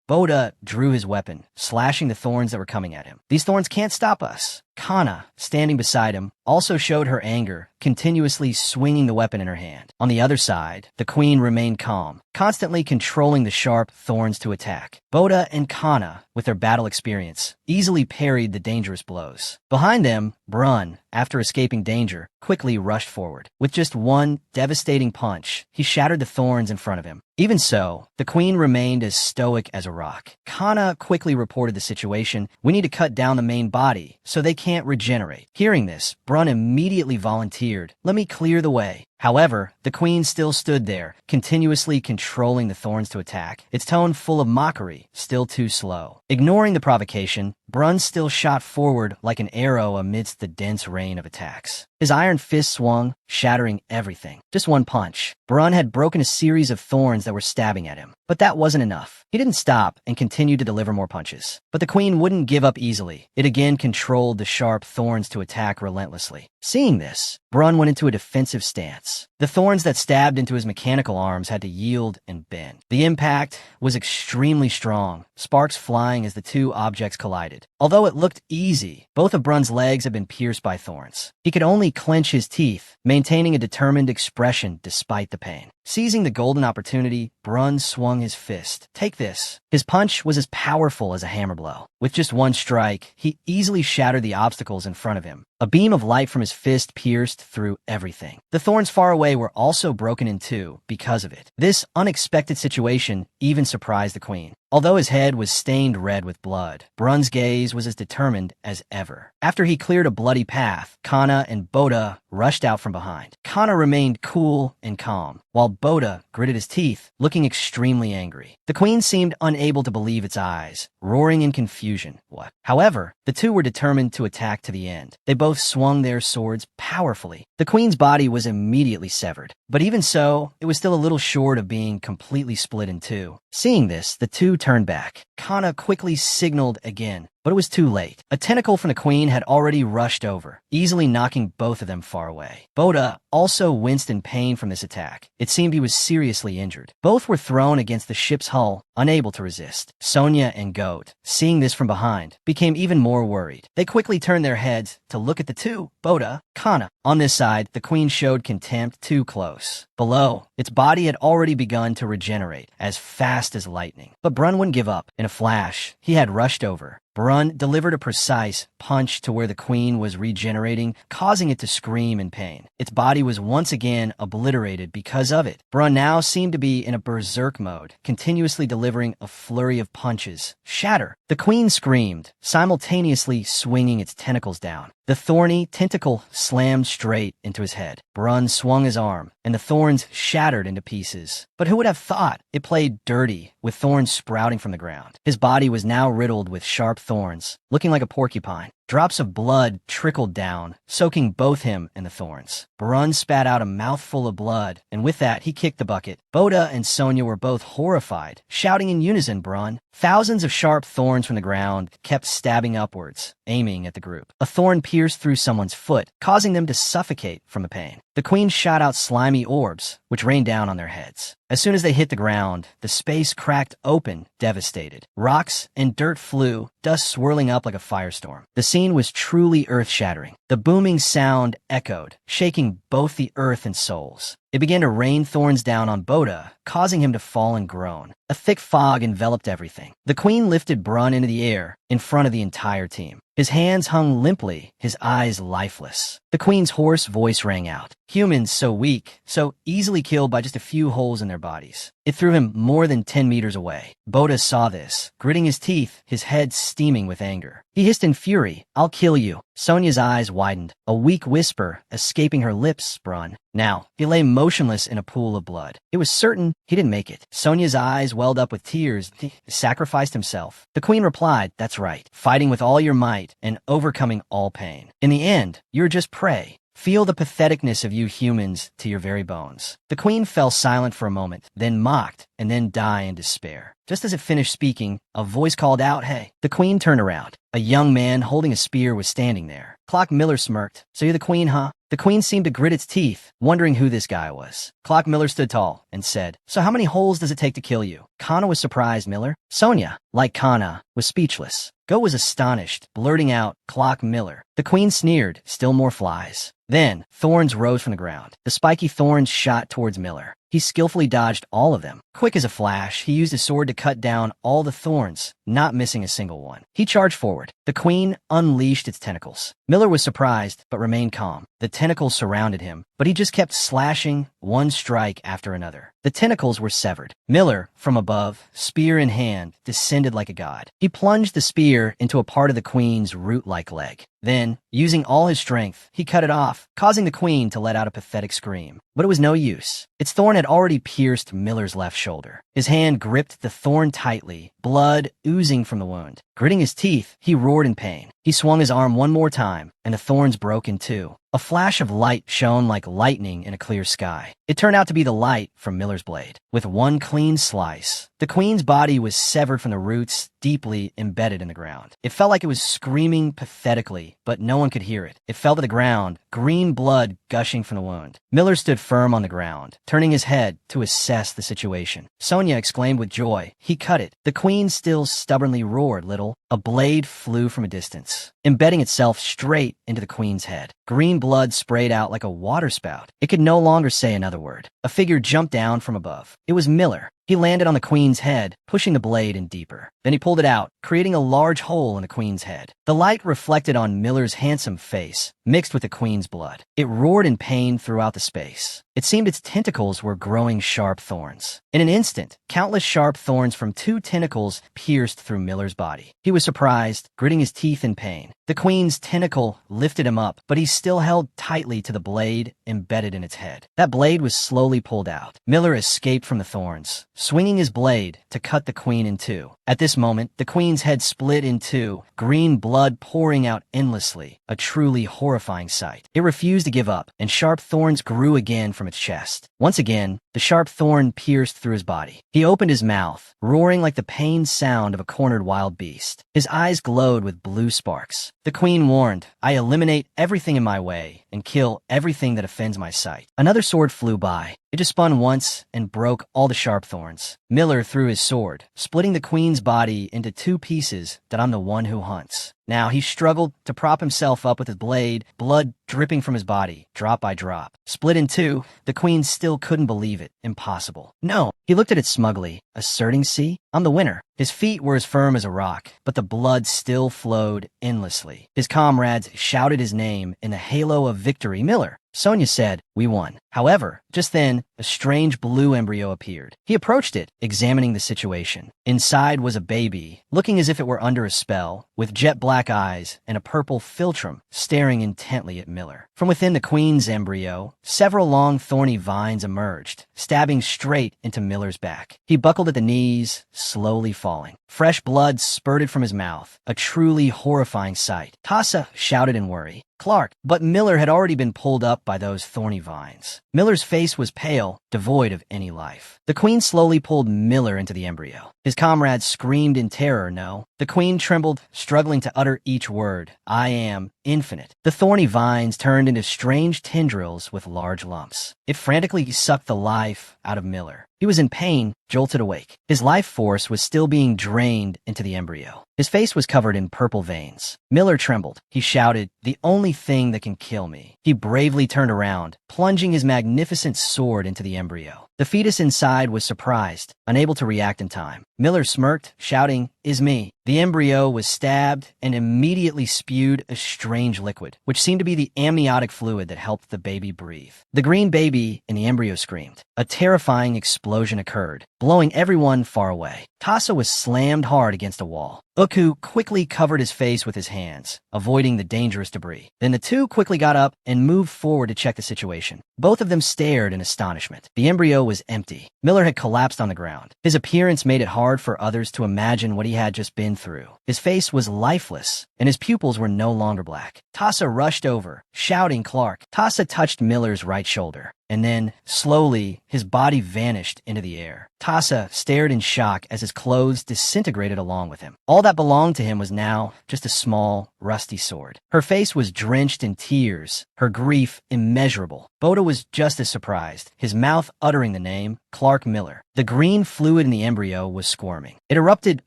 Bota drew his weapon, slashing the thorns that were coming at him. "These thorns can't stop us." Kana, standing beside him, also showed her anger, continuously swinging the weapon in her hand. On the other side, the queen remained calm, constantly controlling the sharp thorns to attack. Bota and Kana, with their battle experience, easily parried the dangerous blows. Behind them, Brun, after escaping danger, quickly rushed forward. With just one devastating punch, he shattered the thorns in front of him. Even so, the queen remained as stoic as a rock. Kana quickly reported the situation. "We need to cut down the main body so they can't regenerate." Hearing this, Brun immediately volunteered, "Let me clear the way." However, the queen still stood there, continuously controlling the thorns to attack, its tone full of mockery, still too slow. Ignoring the provocation, Brun still shot forward like an arrow amidst the dense rain of attacks. His iron fist swung, shattering everything. Just one punch. Brun had broken a series of thorns that were stabbing at him. But that wasn't enough. He didn't stop and continued to deliver more punches. But the queen wouldn't give up easily. It again controlled the sharp thorns to attack relentlessly. Seeing this, Brun went into a defensive stance. The thorns that stabbed into his mechanical arms had to yield and bend. The impact was extremely strong, sparks flying as the two objects collided. Although it looked easy, both of Brun's legs had been pierced by thorns. He could only clench his teeth, maintaining a determined expression despite the pain. Seizing the golden opportunity, Brun swung his fist. "Take this." His punch was as powerful as a hammer blow. With just one strike, he easily shattered the obstacles in front of him. A beam of light from his fist pierced through everything. The thorns far away were also broken in two because of it. This unexpected situation even surprised the queen. Although his head was stained red with blood, Brun's gaze was as determined as ever. After he cleared a bloody path, Kana and Bota rushed out from behind. Kana remained cool and calm, while Bota gritted his teeth, looking extremely angry. The queen seemed unable to believe its eyes, roaring in confusion. What? However, the two were determined to attack to the end. They both swung their swords powerfully. The queen's body was immediately severed, but even so, it was still a little short of being completely split in two. Seeing this, the two turned back. Kana quickly signaled again, but it was too late. A tentacle from the queen had already rushed over, easily knocking both of them far away. Bota also winced in pain from this attack. It seemed he was seriously injured. Both were thrown against the ship's hull, unable to resist. Sonia and Goat, seeing this from behind, became even more worried. They quickly turned their heads to look at the two, Bota, Kana. On this side, the queen showed contempt too close. Below, its body had already begun to regenerate, as fast as lightning. But Brun wouldn't give up. In a flash, he had rushed over. Brun delivered a precise punch to where the queen was regenerating, causing it to scream in pain. Its body was once again obliterated because of it. Brun now seemed to be in a berserk mode, continuously delivering a flurry of punches. Shatter! The queen screamed, simultaneously swinging its tentacles down. The thorny tentacle slammed straight into his head. Brun swung his arm, and the thorns shattered into pieces. But who would have thought it played dirty, with thorns sprouting from the ground? His body was now riddled with sharp thorns, looking like a porcupine. Drops of blood trickled down, soaking both him and the thorns. Brun spat out a mouthful of blood, and with that, he kicked the bucket. Bota and Sonia were both horrified, shouting in unison, "Brun!" Thousands of sharp thorns from the ground kept stabbing upwards, aiming at the group. A thorn pierced through someone's foot, causing them to suffocate from the pain. The queen shot out slimy orbs, which rained down on their heads. As soon as they hit the ground, the space cracked open, devastated. Rocks and dirt flew, dust swirling up like a firestorm. The scene was truly earth-shattering. The booming sound echoed, shaking both the earth and souls. It began to rain thorns down on Bota, causing him to fall and groan. A thick fog enveloped everything. The queen lifted Brun into the air, in front of the entire team. His hands hung limply, his eyes lifeless. The queen's hoarse voice rang out. Humans so weak, so easily killed by just a few holes in their bodies. It threw him more than 10 meters away. Bota saw this, gritting his teeth, his head steaming with anger. He hissed in fury, "I'll kill you." Sonia's eyes widened, a weak whisper escaping her lips, "Brun." Now, he lay motionless in a pool of blood. It was certain he didn't make it. Sonia's eyes welled up with tears. He sacrificed himself. The queen replied, "That's right. Fighting with all your might and overcoming all pain. In the end, you're just prey. Feel the patheticness of you humans to your very bones." The queen fell silent for a moment, then mocked, and then died in despair. Just as it finished speaking, a voice called out, "Hey." The queen turned around. A young man holding a spear was standing there. Clock Miller smirked. "So you're the queen, huh?" The queen seemed to grit its teeth, wondering who this guy was. Clock Miller stood tall and said, "So how many holes does it take to kill you?" Kana was surprised, Miller. Sonia, like Kana, was speechless. Go was astonished, blurting out, "Clock Miller." The queen sneered, "Still more flies." Then, thorns rose from the ground. The spiky thorns shot towards Miller. He skillfully dodged all of them. Quick as a flash, he used his sword to cut down all the thorns, not missing a single one. He charged forward. The queen unleashed its tentacles. Miller was surprised, but remained calm. The tentacles surrounded him, but he just kept slashing, one strike after another. The tentacles were severed. Miller, from above, spear in hand, descended like a god. He plunged the spear into a part of the queen's root-like leg. Then, using all his strength, he cut it off, causing the queen to let out a pathetic scream. But it was no use. Its thorn had already pierced Miller's left shoulder. His hand gripped the thorn tightly, blood oozing from the wound. Gritting his teeth, he roared in pain. He swung his arm one more time, and the thorns broke in two. A flash of light shone like lightning in a clear sky. It turned out to be the light from Miller's blade. With one clean slice, the queen's body was severed from the roots, deeply embedded in the ground. It felt like it was screaming pathetically, but no one could hear it. It fell to the ground, green blood gushing from the wound. Miller stood firm on the ground, turning his head to assess the situation. Sonia exclaimed with joy, "He cut it." The queen still stubbornly roared, "Little." a blade flew from a distance, embedding itself straight into the queen's head. Green blood sprayed out like a waterspout. It could no longer say another word. A figure jumped down from above. It was Miller. He landed on the queen's head, pushing the blade in deeper. Then he pulled it out, creating a large hole in the queen's head. The light reflected on Miller's handsome face, mixed with the queen's blood. It roared in pain throughout the space. It seemed its tentacles were growing sharp thorns. In an instant, countless sharp thorns from 2 tentacles pierced through Miller's body. He was surprised, gritting his teeth in pain. The queen's tentacle lifted him up, but he still held tightly to the blade embedded in its head. That blade was slowly pulled out. Miller escaped from the thorns, swinging his blade to cut the queen in two. At this moment, the queen's head split in two, green blood pouring out endlessly, a truly horrifying sight. It refused to give up, and sharp thorns grew again from its chest. Once again, the sharp thorn pierced through his body. He opened his mouth, roaring like the pained sound of a cornered wild beast. His eyes glowed with blue sparks. The queen warned, "I eliminate everything in my way and kill everything that offends my sight." Another sword flew by. It just spun once and broke all the sharp thorns. Miller threw his sword, splitting the queen's body into 2 pieces. That I'm the one who hunts. Now he struggled to prop himself up with his blade, blood dripping from his body, drop by drop. Split in 2, the queen still couldn't believe it. Impossible. No. He looked at it smugly, asserting, "See, I'm the winner." His feet were as firm as a rock, but the blood still flowed endlessly. His comrades shouted his name in the halo of victory. "Miller." Sonia said, "We won." However, just then, a strange blue embryo appeared. He approached it, examining the situation. Inside was a baby, looking as if it were under a spell, with jet black eyes and a purple philtrum, staring intently at Miller. From within the queen's embryo, several long thorny vines emerged, stabbing straight into Miller's back. He buckled at the knees, slowly falling. Fresh blood spurted from his mouth, a truly horrifying sight. Tassa shouted in worry. Clark, but Miller had already been pulled up by those thorny vines. Miller's face was pale, devoid of any life. The queen slowly pulled Miller into the embryo. His comrades screamed in terror, no. The queen trembled, struggling to utter each word. "I am infinite." The thorny vines turned into strange tendrils with large lumps. It frantically sucked the life out of Miller. He was in pain, jolted awake. His life force was still being drained into the embryo. His face was covered in purple veins. Miller trembled. He shouted, "The only thing that can kill me." He bravely turned around, plunging his magnificent sword into the embryo. The fetus inside was surprised, unable to react in time. Miller smirked, shouting, "Is me." The embryo was stabbed and immediately spewed a strange liquid, which seemed to be the amniotic fluid that helped the baby breathe. The green baby in the embryo screamed. A terrifying explosion occurred, blowing everyone far away. Tassa was slammed hard against a wall. Uku quickly covered his face with his hands, avoiding the dangerous debris. Then the two quickly got up and moved forward to check the situation. Both of them stared in astonishment. The embryo was empty. Miller had collapsed on the ground. His appearance made it hard for others to imagine what he had just been through. His face was lifeless, and his pupils were no longer black. Tassa rushed over, shouting, "Clark." Tassa touched Miller's right shoulder, and then, slowly, his body vanished into the air. Tassa stared in shock as his clothes disintegrated along with him. All that belonged to him was now just a small, rusty sword. Her face was drenched in tears, her grief immeasurable. Bota was just as surprised, his mouth uttering the name, Clark Miller. The green fluid in the embryo was squirming. It erupted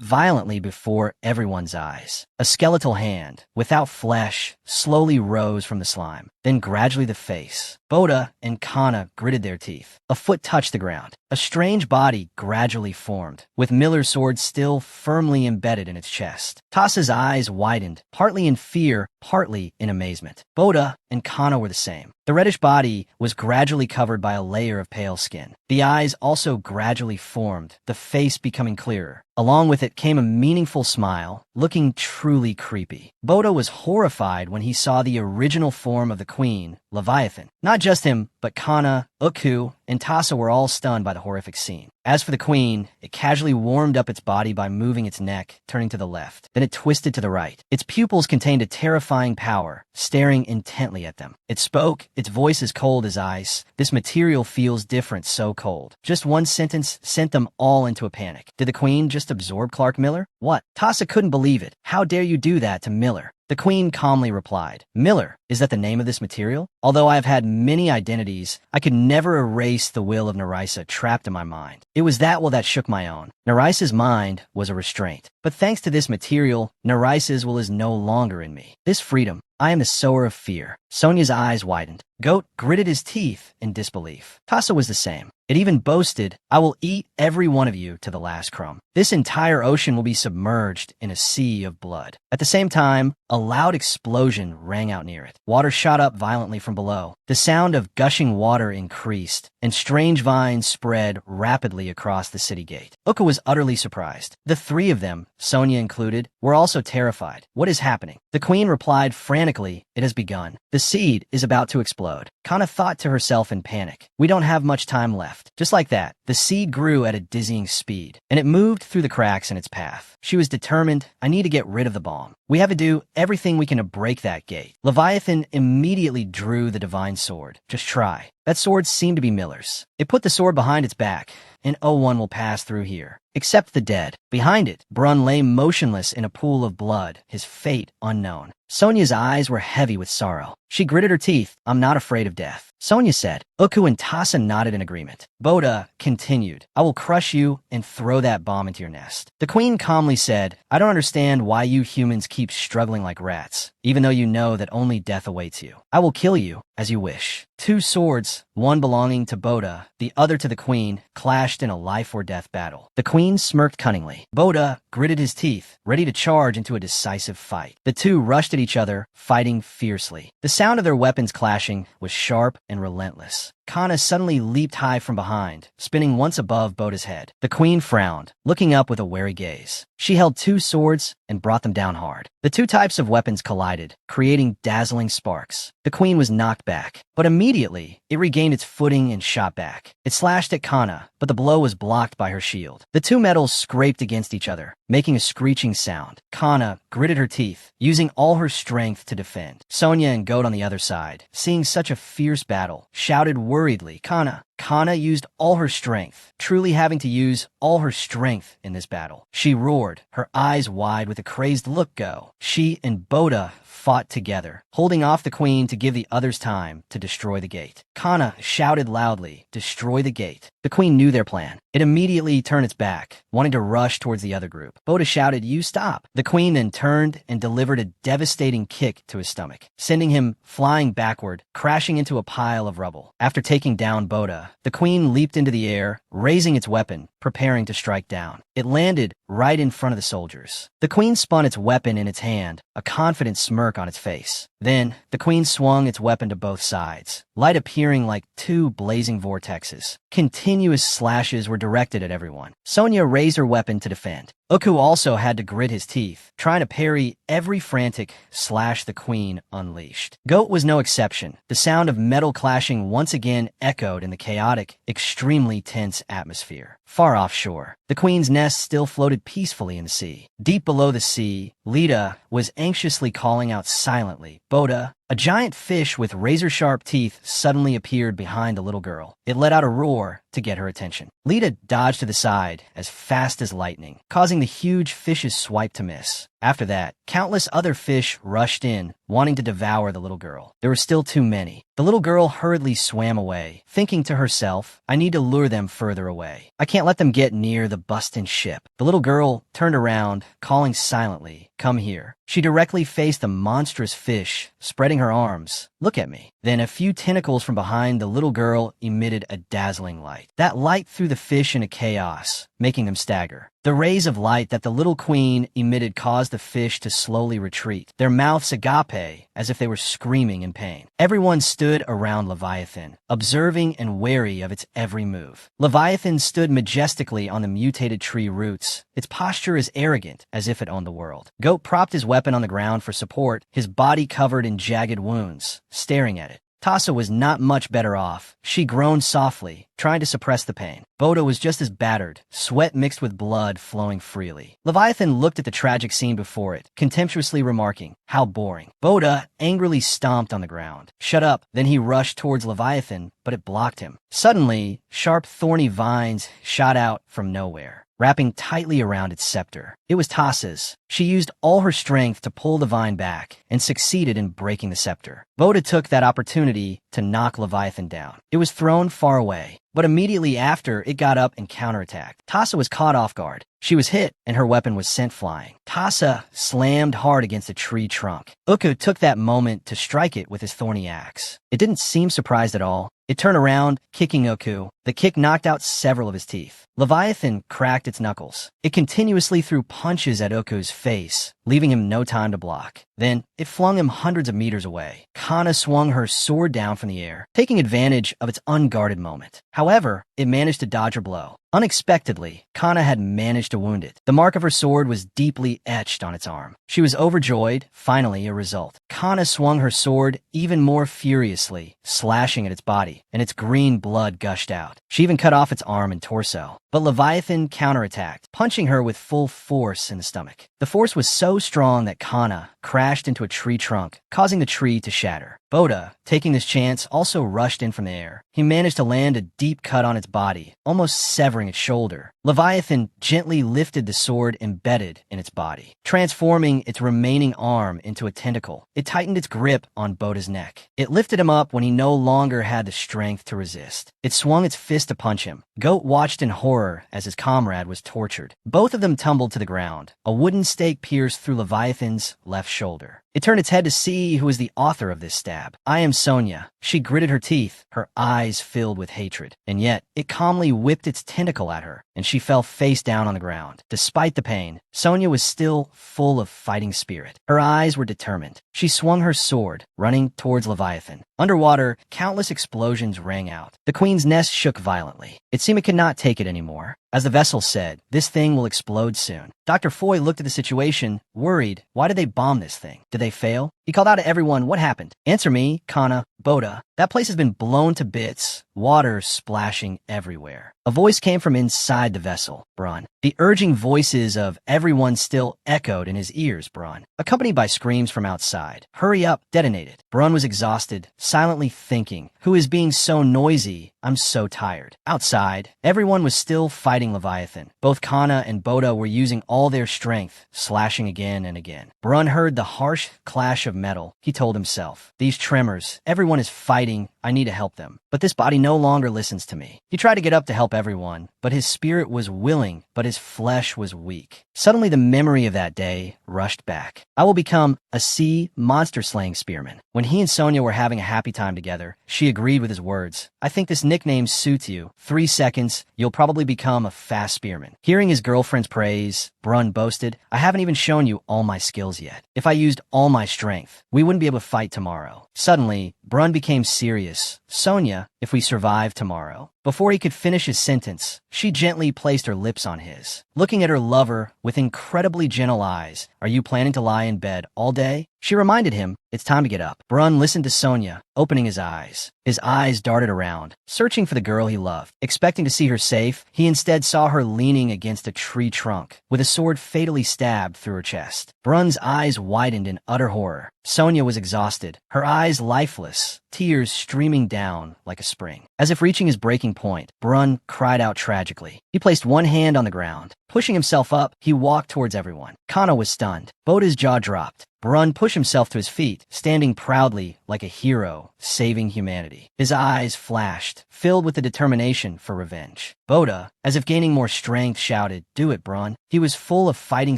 violently before everyone's eyes. A skeletal hand, without flesh, slowly rose from the slime. Then gradually the face. Bota and Kana gritted their teeth. A foot touched the ground. A strange body gradually formed, with Miller's sword still firmly embedded in its chest. Tassa's eyes widened, partly in fear, partly in amazement. Bota and Kana were the same. The reddish body was gradually covered by a layer of pale skin. The eyes also gradually formed, the face becoming clearer. Along with it came a meaningful smile, looking truly creepy. Bota was horrified when he saw the original form of the queen, Leviathan. Not just him, but Kana, Uku, and Tassa were all stunned by the horrific scene. As for the queen, it casually warmed up its body by moving its neck, turning to the left. Then it twisted to the right. Its pupils contained a terrifying power, staring intently at them. It spoke, its voice as cold as ice. "This material feels different, so cold." Just one sentence sent them all into a panic. Did the queen just absorb Clark Miller? What? Tassa couldn't believe it. How dare you do that to Miller? The queen calmly replied, Miller, is that the name of this material? Although I have had many identities, I could never erase the will of Nerissa trapped in my mind. It was that will that shook my own. Nerissa's mind was a restraint. But thanks to this material, Nerissa's will is no longer in me. This freedom, I am the sower of fear. Sonia's eyes widened. Goat gritted his teeth in disbelief. Tassa was the same. It even boasted, I will eat every one of you to the last crumb. This entire ocean will be submerged in a sea of blood. At the same time, a loud explosion rang out near it. Water shot up violently from below. The sound of gushing water increased, and strange vines spread rapidly across the city gate. Uka was utterly surprised. The three of them, Sonia included, were also terrified. What is happening? The queen replied frantically, it has begun. The seed is about to explode. Kana thought to herself in panic. We don't have much time left. Just like that, the seed grew at a dizzying speed, and it moved through the cracks in its path. She was determined, I need to get rid of the bomb. We have to do everything we can to break that gate. Leviathan immediately drew the divine sword. Just try. That sword seemed to be Miller's. It put the sword behind its back, and no one will pass through here, except the dead. Behind it, Brun lay motionless in a pool of blood, his fate unknown. Sonia's eyes were heavy with sorrow. She gritted her teeth. I'm not afraid of death. Sonia said. Uku and Tassa nodded in agreement. Bota continued. I will crush you and throw that bomb into your nest. The queen calmly said, I don't understand why you humans keep struggling like rats, even though you know that only death awaits you. I will kill you as you wish. Two swords, one belonging to Bota, the other to the queen, clashed in a life-or-death battle. The queen smirked cunningly. Bota gritted his teeth, ready to charge into a decisive fight. The two rushed at each other, fighting fiercely. The sound of their weapons clashing was sharp and relentless. Kana suddenly leaped high from behind, spinning once above Bota's head. The queen frowned, looking up with a wary gaze. She held two swords and brought them down hard. The two types of weapons collided, creating dazzling sparks. The queen was knocked back, but immediately it regained its footing and shot back. It slashed at Kana, but the blow was blocked by her shield. The two metals scraped against each other, making a screeching sound. Kana gritted her teeth, using all her strength to defend. Sonia and Goat on the other side, seeing such a fierce battle, shouted worriedly, Kana. Kana used all her strength, truly having to use all her strength in this battle. She roared, her eyes wide with a crazed look go. She and Bota fought together, holding off the queen to give the others time to destroy the gate. Kana shouted loudly, destroy the gate. The queen knew their plan. It immediately turned its back, wanting to rush towards the other group. Bota shouted, you stop. The queen then turned and delivered a devastating kick to his stomach, sending him flying backward, crashing into a pile of rubble. After taking down Bota, the queen leaped into the air, raising its weapon, preparing to strike down. It landed right in front of the soldiers. The queen spun its weapon in its hand, a confident smirk on its face. Then, the queen swung its weapon to both sides, light appearing like two blazing vortexes. Continuous slashes were directed at everyone. Sonia raised her weapon to defend. Uku also had to grit his teeth, trying to parry every frantic slash the queen unleashed. Goat was no exception. The sound of metal clashing once again echoed in the chaotic, extremely tense atmosphere. Far offshore, the queen's nest still floated peacefully in the sea. Deep below the sea, Lita was anxiously calling out silently, Bota. A giant fish with razor-sharp teeth suddenly appeared behind the little girl. It let out a roar to get her attention. Lita dodged to the side as fast as lightning, causing the huge fish's swipe to miss. After that, countless other fish rushed in, wanting to devour the little girl. There were still too many. The little girl hurriedly swam away, thinking to herself, I need to lure them further away. I can't let them get near the busting ship. The little girl turned around, calling silently, come here. She directly faced the monstrous fish, spreading her arms. Look at me. Then a few tentacles from behind the little girl emitted a dazzling light. That light threw the fish into chaos, making them stagger. The rays of light that the little queen emitted caused the fish to slowly retreat, their mouths agape as if they were screaming in pain. Everyone stood around Leviathan, observing and wary of its every move. Leviathan stood majestically on the mutated tree roots, its posture as arrogant as if it owned the world. Goat propped his weapon on the ground for support, his body covered in jagged wounds, staring at it. Tassa was not much better off. She groaned softly, trying to suppress the pain. Bota was just as battered, sweat mixed with blood flowing freely. Leviathan looked at the tragic scene before it, contemptuously remarking, how boring. Bota angrily stomped on the ground. Shut up. Then he rushed towards Leviathan, but it blocked him. Suddenly, sharp thorny vines shot out from nowhere. wrapping tightly around its scepter. It was Tassa's. She used all her strength to pull the vine back and succeeded in breaking the scepter. Bota took that opportunity to knock Leviathan down. It was thrown far away, but immediately after, it got up and counterattacked. Tassa was caught off guard. She was hit, and her weapon was sent flying. Tassa slammed hard against a tree trunk. Uku took that moment to strike it with his thorny axe. It didn't seem surprised at all. It turned around, kicking Uku. The kick knocked out several of his teeth. Leviathan cracked its knuckles. It continuously threw punches at Uku's face, leaving him no time to block. Then, it flung him hundreds of meters away. Kana swung her sword down from the air, taking advantage of its unguarded moment. However, it managed to dodge her blow. Unexpectedly, Kana had managed to wound it. The mark of her sword was deeply etched on its arm. She was overjoyed, finally a result. Kana swung her sword even more furiously, slashing at its body, and its green blood gushed out. She even cut off its arm and torso. But Leviathan counterattacked, punching her with full force in the stomach. The force was so strong that Kana crashed into a tree trunk, causing the tree to shatter. Bota, taking this chance, also rushed in from the air. He managed to land a deep cut on its body, almost severing its shoulder. Leviathan gently lifted the sword embedded in its body, transforming its remaining arm into a tentacle. It tightened its grip on Bota's neck. It lifted him up when he no longer had the strength to resist. It swung its fist to punch him. Goat watched in horror as his comrade was tortured. Both of them tumbled to the ground. A wooden stake pierced through Leviathan's left shoulder. It turned its head to see who was the author of this stab. "I am Sonia." She gritted her teeth, her eyes filled with hatred. And yet, it calmly whipped its tentacle at her, and she fell face down on the ground. Despite the pain, Sonia was still full of fighting spirit. Her eyes were determined. She swung her sword, running towards Leviathan. Underwater, countless explosions rang out. The queen's nest shook violently. It seemed it could not take it anymore. As the vessel said, "This thing will explode soon." Dr. Foy looked at the situation, worried. Why did they bomb this thing? Did they fail? He called out to everyone, "What happened? Answer me, Kana, Bota." That place has been blown to bits, water splashing everywhere. A voice came from inside the vessel, Brun. The urging voices of everyone still echoed in his ears, Brun, accompanied by screams from outside. "Hurry up, detonated." Brun was exhausted, silently thinking, "Who is being so noisy? I'm so tired." Outside, everyone was still fighting Leviathan. Both Kana and Bota were using all their strength, slashing again and again. Brun heard the harsh clash of metal. He told himself, "These tremors, everyone is fighting. I need to help them. But this body no longer listens to me." He tried to get up to help everyone, but his spirit was willing, but his flesh was weak. Suddenly the memory of that day rushed back. "I will become a sea monster-slaying spearman." When he and Sonia were having a happy time together, she agreed with his words. "I think this nickname suits you. 3 seconds, you'll probably become a fast spearman." Hearing his girlfriend's praise, Brun boasted, "I haven't even shown you all my skills yet. If I used all my strength, we wouldn't be able to fight tomorrow." Suddenly, Brun became serious. "Sonia, if we survive tomorrow." Before he could finish his sentence, she gently placed her lips on his. Looking at her lover with incredibly gentle eyes, "Are you planning to lie in bed all day?" She reminded him, "It's time to get up." Brun listened to Sonia, opening his eyes. His eyes darted around, searching for the girl he loved. Expecting to see her safe, he instead saw her leaning against a tree trunk, with a sword fatally stabbed through her chest. Brun's eyes widened in utter horror. Sonia was exhausted, her eyes lifeless, tears streaming down like a spring. As if reaching his breaking point, Brun cried out tragically. He placed one hand on the ground. Pushing himself up, he walked towards everyone. Kana was stunned. Bota's jaw dropped. Brun pushed himself to his feet, standing proudly like a hero, saving humanity. His eyes flashed, filled with the determination for revenge. Bota, as if gaining more strength, shouted, "Do it, Brun." He was full of fighting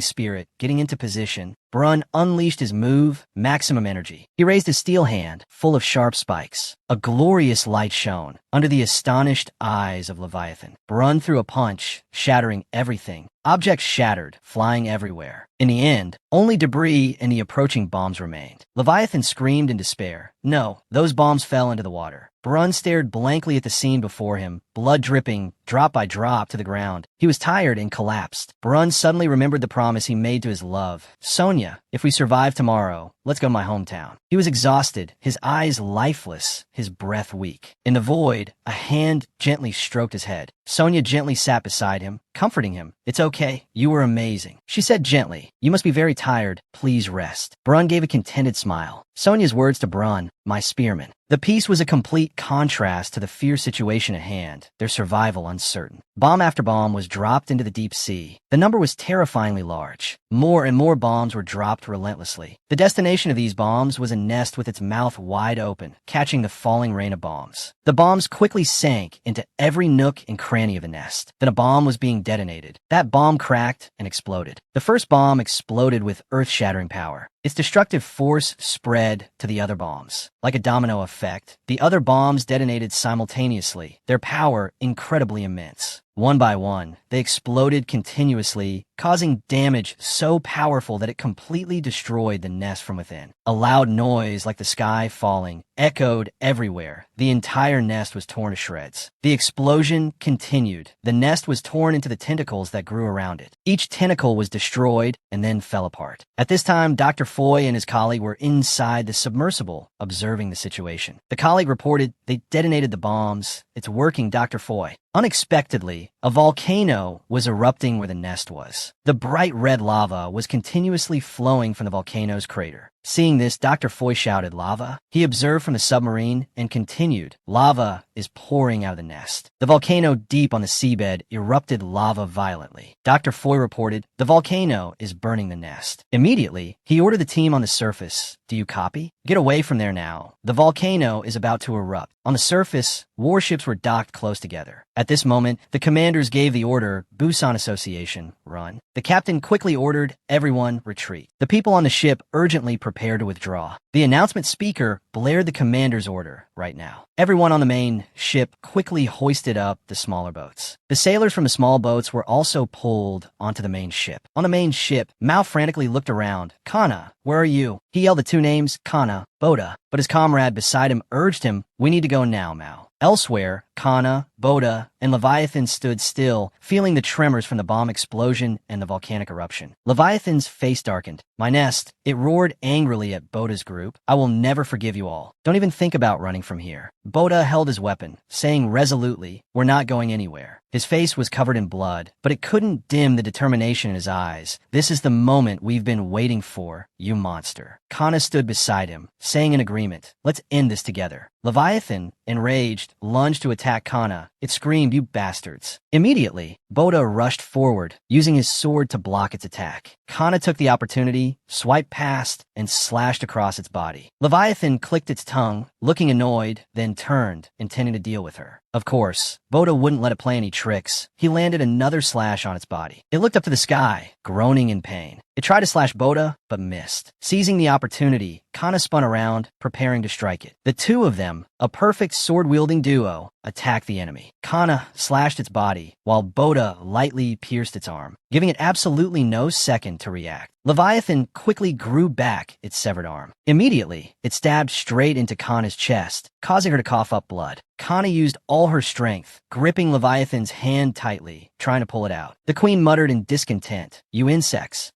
spirit, getting into position. Brun unleashed his move, maximum energy. He raised his steel hand, full of sharp spikes. A glorious light shone under the astonished eyes of Leviathan. Brun threw a punch, shattering everything. Objects shattered, flying everywhere. In the end, only debris and the approaching bombs remained. Leviathan screamed in despair. No, those bombs fell into the water. Brun stared blankly at the scene before him, blood dripping, drop by drop, to the ground. He was tired and collapsed. Brun suddenly remembered the promise he made to his love. "Sonia, if we survive tomorrow, let's go to my hometown." He was exhausted, his eyes lifeless, his breath weak. In the void, a hand gently stroked his head. Sonia gently sat beside him, comforting him. "It's okay. You were amazing." She said gently, "You must be very tired. Please rest." Brun gave a contented smile. Sonia's words to Brun, "My spearman." The peace was a complete contrast to the fierce situation at hand. hand, their survival uncertain. Bomb after bomb was dropped into the deep sea. The number was terrifyingly large. More and more bombs were dropped relentlessly. The destination of these bombs was a nest with its mouth wide open, catching the falling rain of bombs. The bombs quickly sank into every nook and cranny of the nest. Then a bomb was being detonated. That bomb cracked and exploded. The first bomb exploded with earth-shattering power. Its destructive force spread to the other bombs. Like a domino effect, the other bombs detonated simultaneously, their power incredibly immense. One by one, they exploded continuously, causing damage so powerful that it completely destroyed the nest from within. A loud noise like the sky falling echoed everywhere. The entire nest was torn to shreds. The explosion continued. The nest was torn into the tentacles that grew around it. Each tentacle was destroyed and then fell apart. At this time, Dr. Foy and his colleague were inside the submersible, observing the situation. The colleague reported they detonated the bombs. It's working, Dr. Foy. Unexpectedly, a volcano was erupting where the nest was. The bright red lava was continuously flowing from the volcano's crater. Seeing this, Dr. Foy shouted, "Lava?" He observed from the submarine and continued, "Lava is pouring out of the nest." The volcano deep on the seabed erupted lava violently. Dr. Foy reported, "The volcano is burning the nest." Immediately, he ordered the team on the surface, "Do you copy? Get away from there now. The volcano is about to erupt." On the surface, warships were docked close together. At this moment, the commanders gave the order, "Busan Association, run." The captain quickly ordered, "Everyone, retreat." The people on the ship urgently prepared to withdraw. The announcement speaker blared the commander's order, "Right now." Everyone on the main ship quickly hoisted up the smaller boats. The sailors from the small boats were also pulled onto the main ship. On the main ship, Mao frantically looked around. "Kana, where are you?" He yelled the two names, Kana, Bota, but his comrade beside him urged him, "We need to go now, Mao." Elsewhere, Kana, Bota, and Leviathan stood still, feeling the tremors from the bomb explosion and the volcanic eruption. Leviathan's face darkened. "My nest," it roared angrily at Bota's group. "I will never forgive you all. Don't even think about running from here." Bota held his weapon, saying resolutely, "We're not going anywhere." His face was covered in blood, but it couldn't dim the determination in his eyes. "This is the moment we've been waiting for, you monster." Kana stood beside him, saying in agreement, "Let's end this together." Leviathan, enraged, lunged to attack Kana. It screamed, "You bastards." Immediately, Bota rushed forward, using his sword to block its attack. Kana took the opportunity, swiped past, and slashed across its body. Leviathan clicked its tongue, looking annoyed, then turned, intending to deal with her. Of course, Bota wouldn't let it play any tricks. He landed another slash on its body. It looked up to the sky, groaning in pain. It tried to slash Bota, but missed. Seizing the opportunity, Kana spun around, preparing to strike it. The two of them, a perfect sword-wielding duo, attacked the enemy. Kana slashed its body, while Bota lightly pierced its arm, giving it absolutely no second to react. Leviathan quickly grew back its severed arm. Immediately, it stabbed straight into Kana's chest, causing her to cough up blood. Kana used all her strength, gripping Leviathan's hand tightly, trying to pull it out. The queen muttered in discontent, "You insects."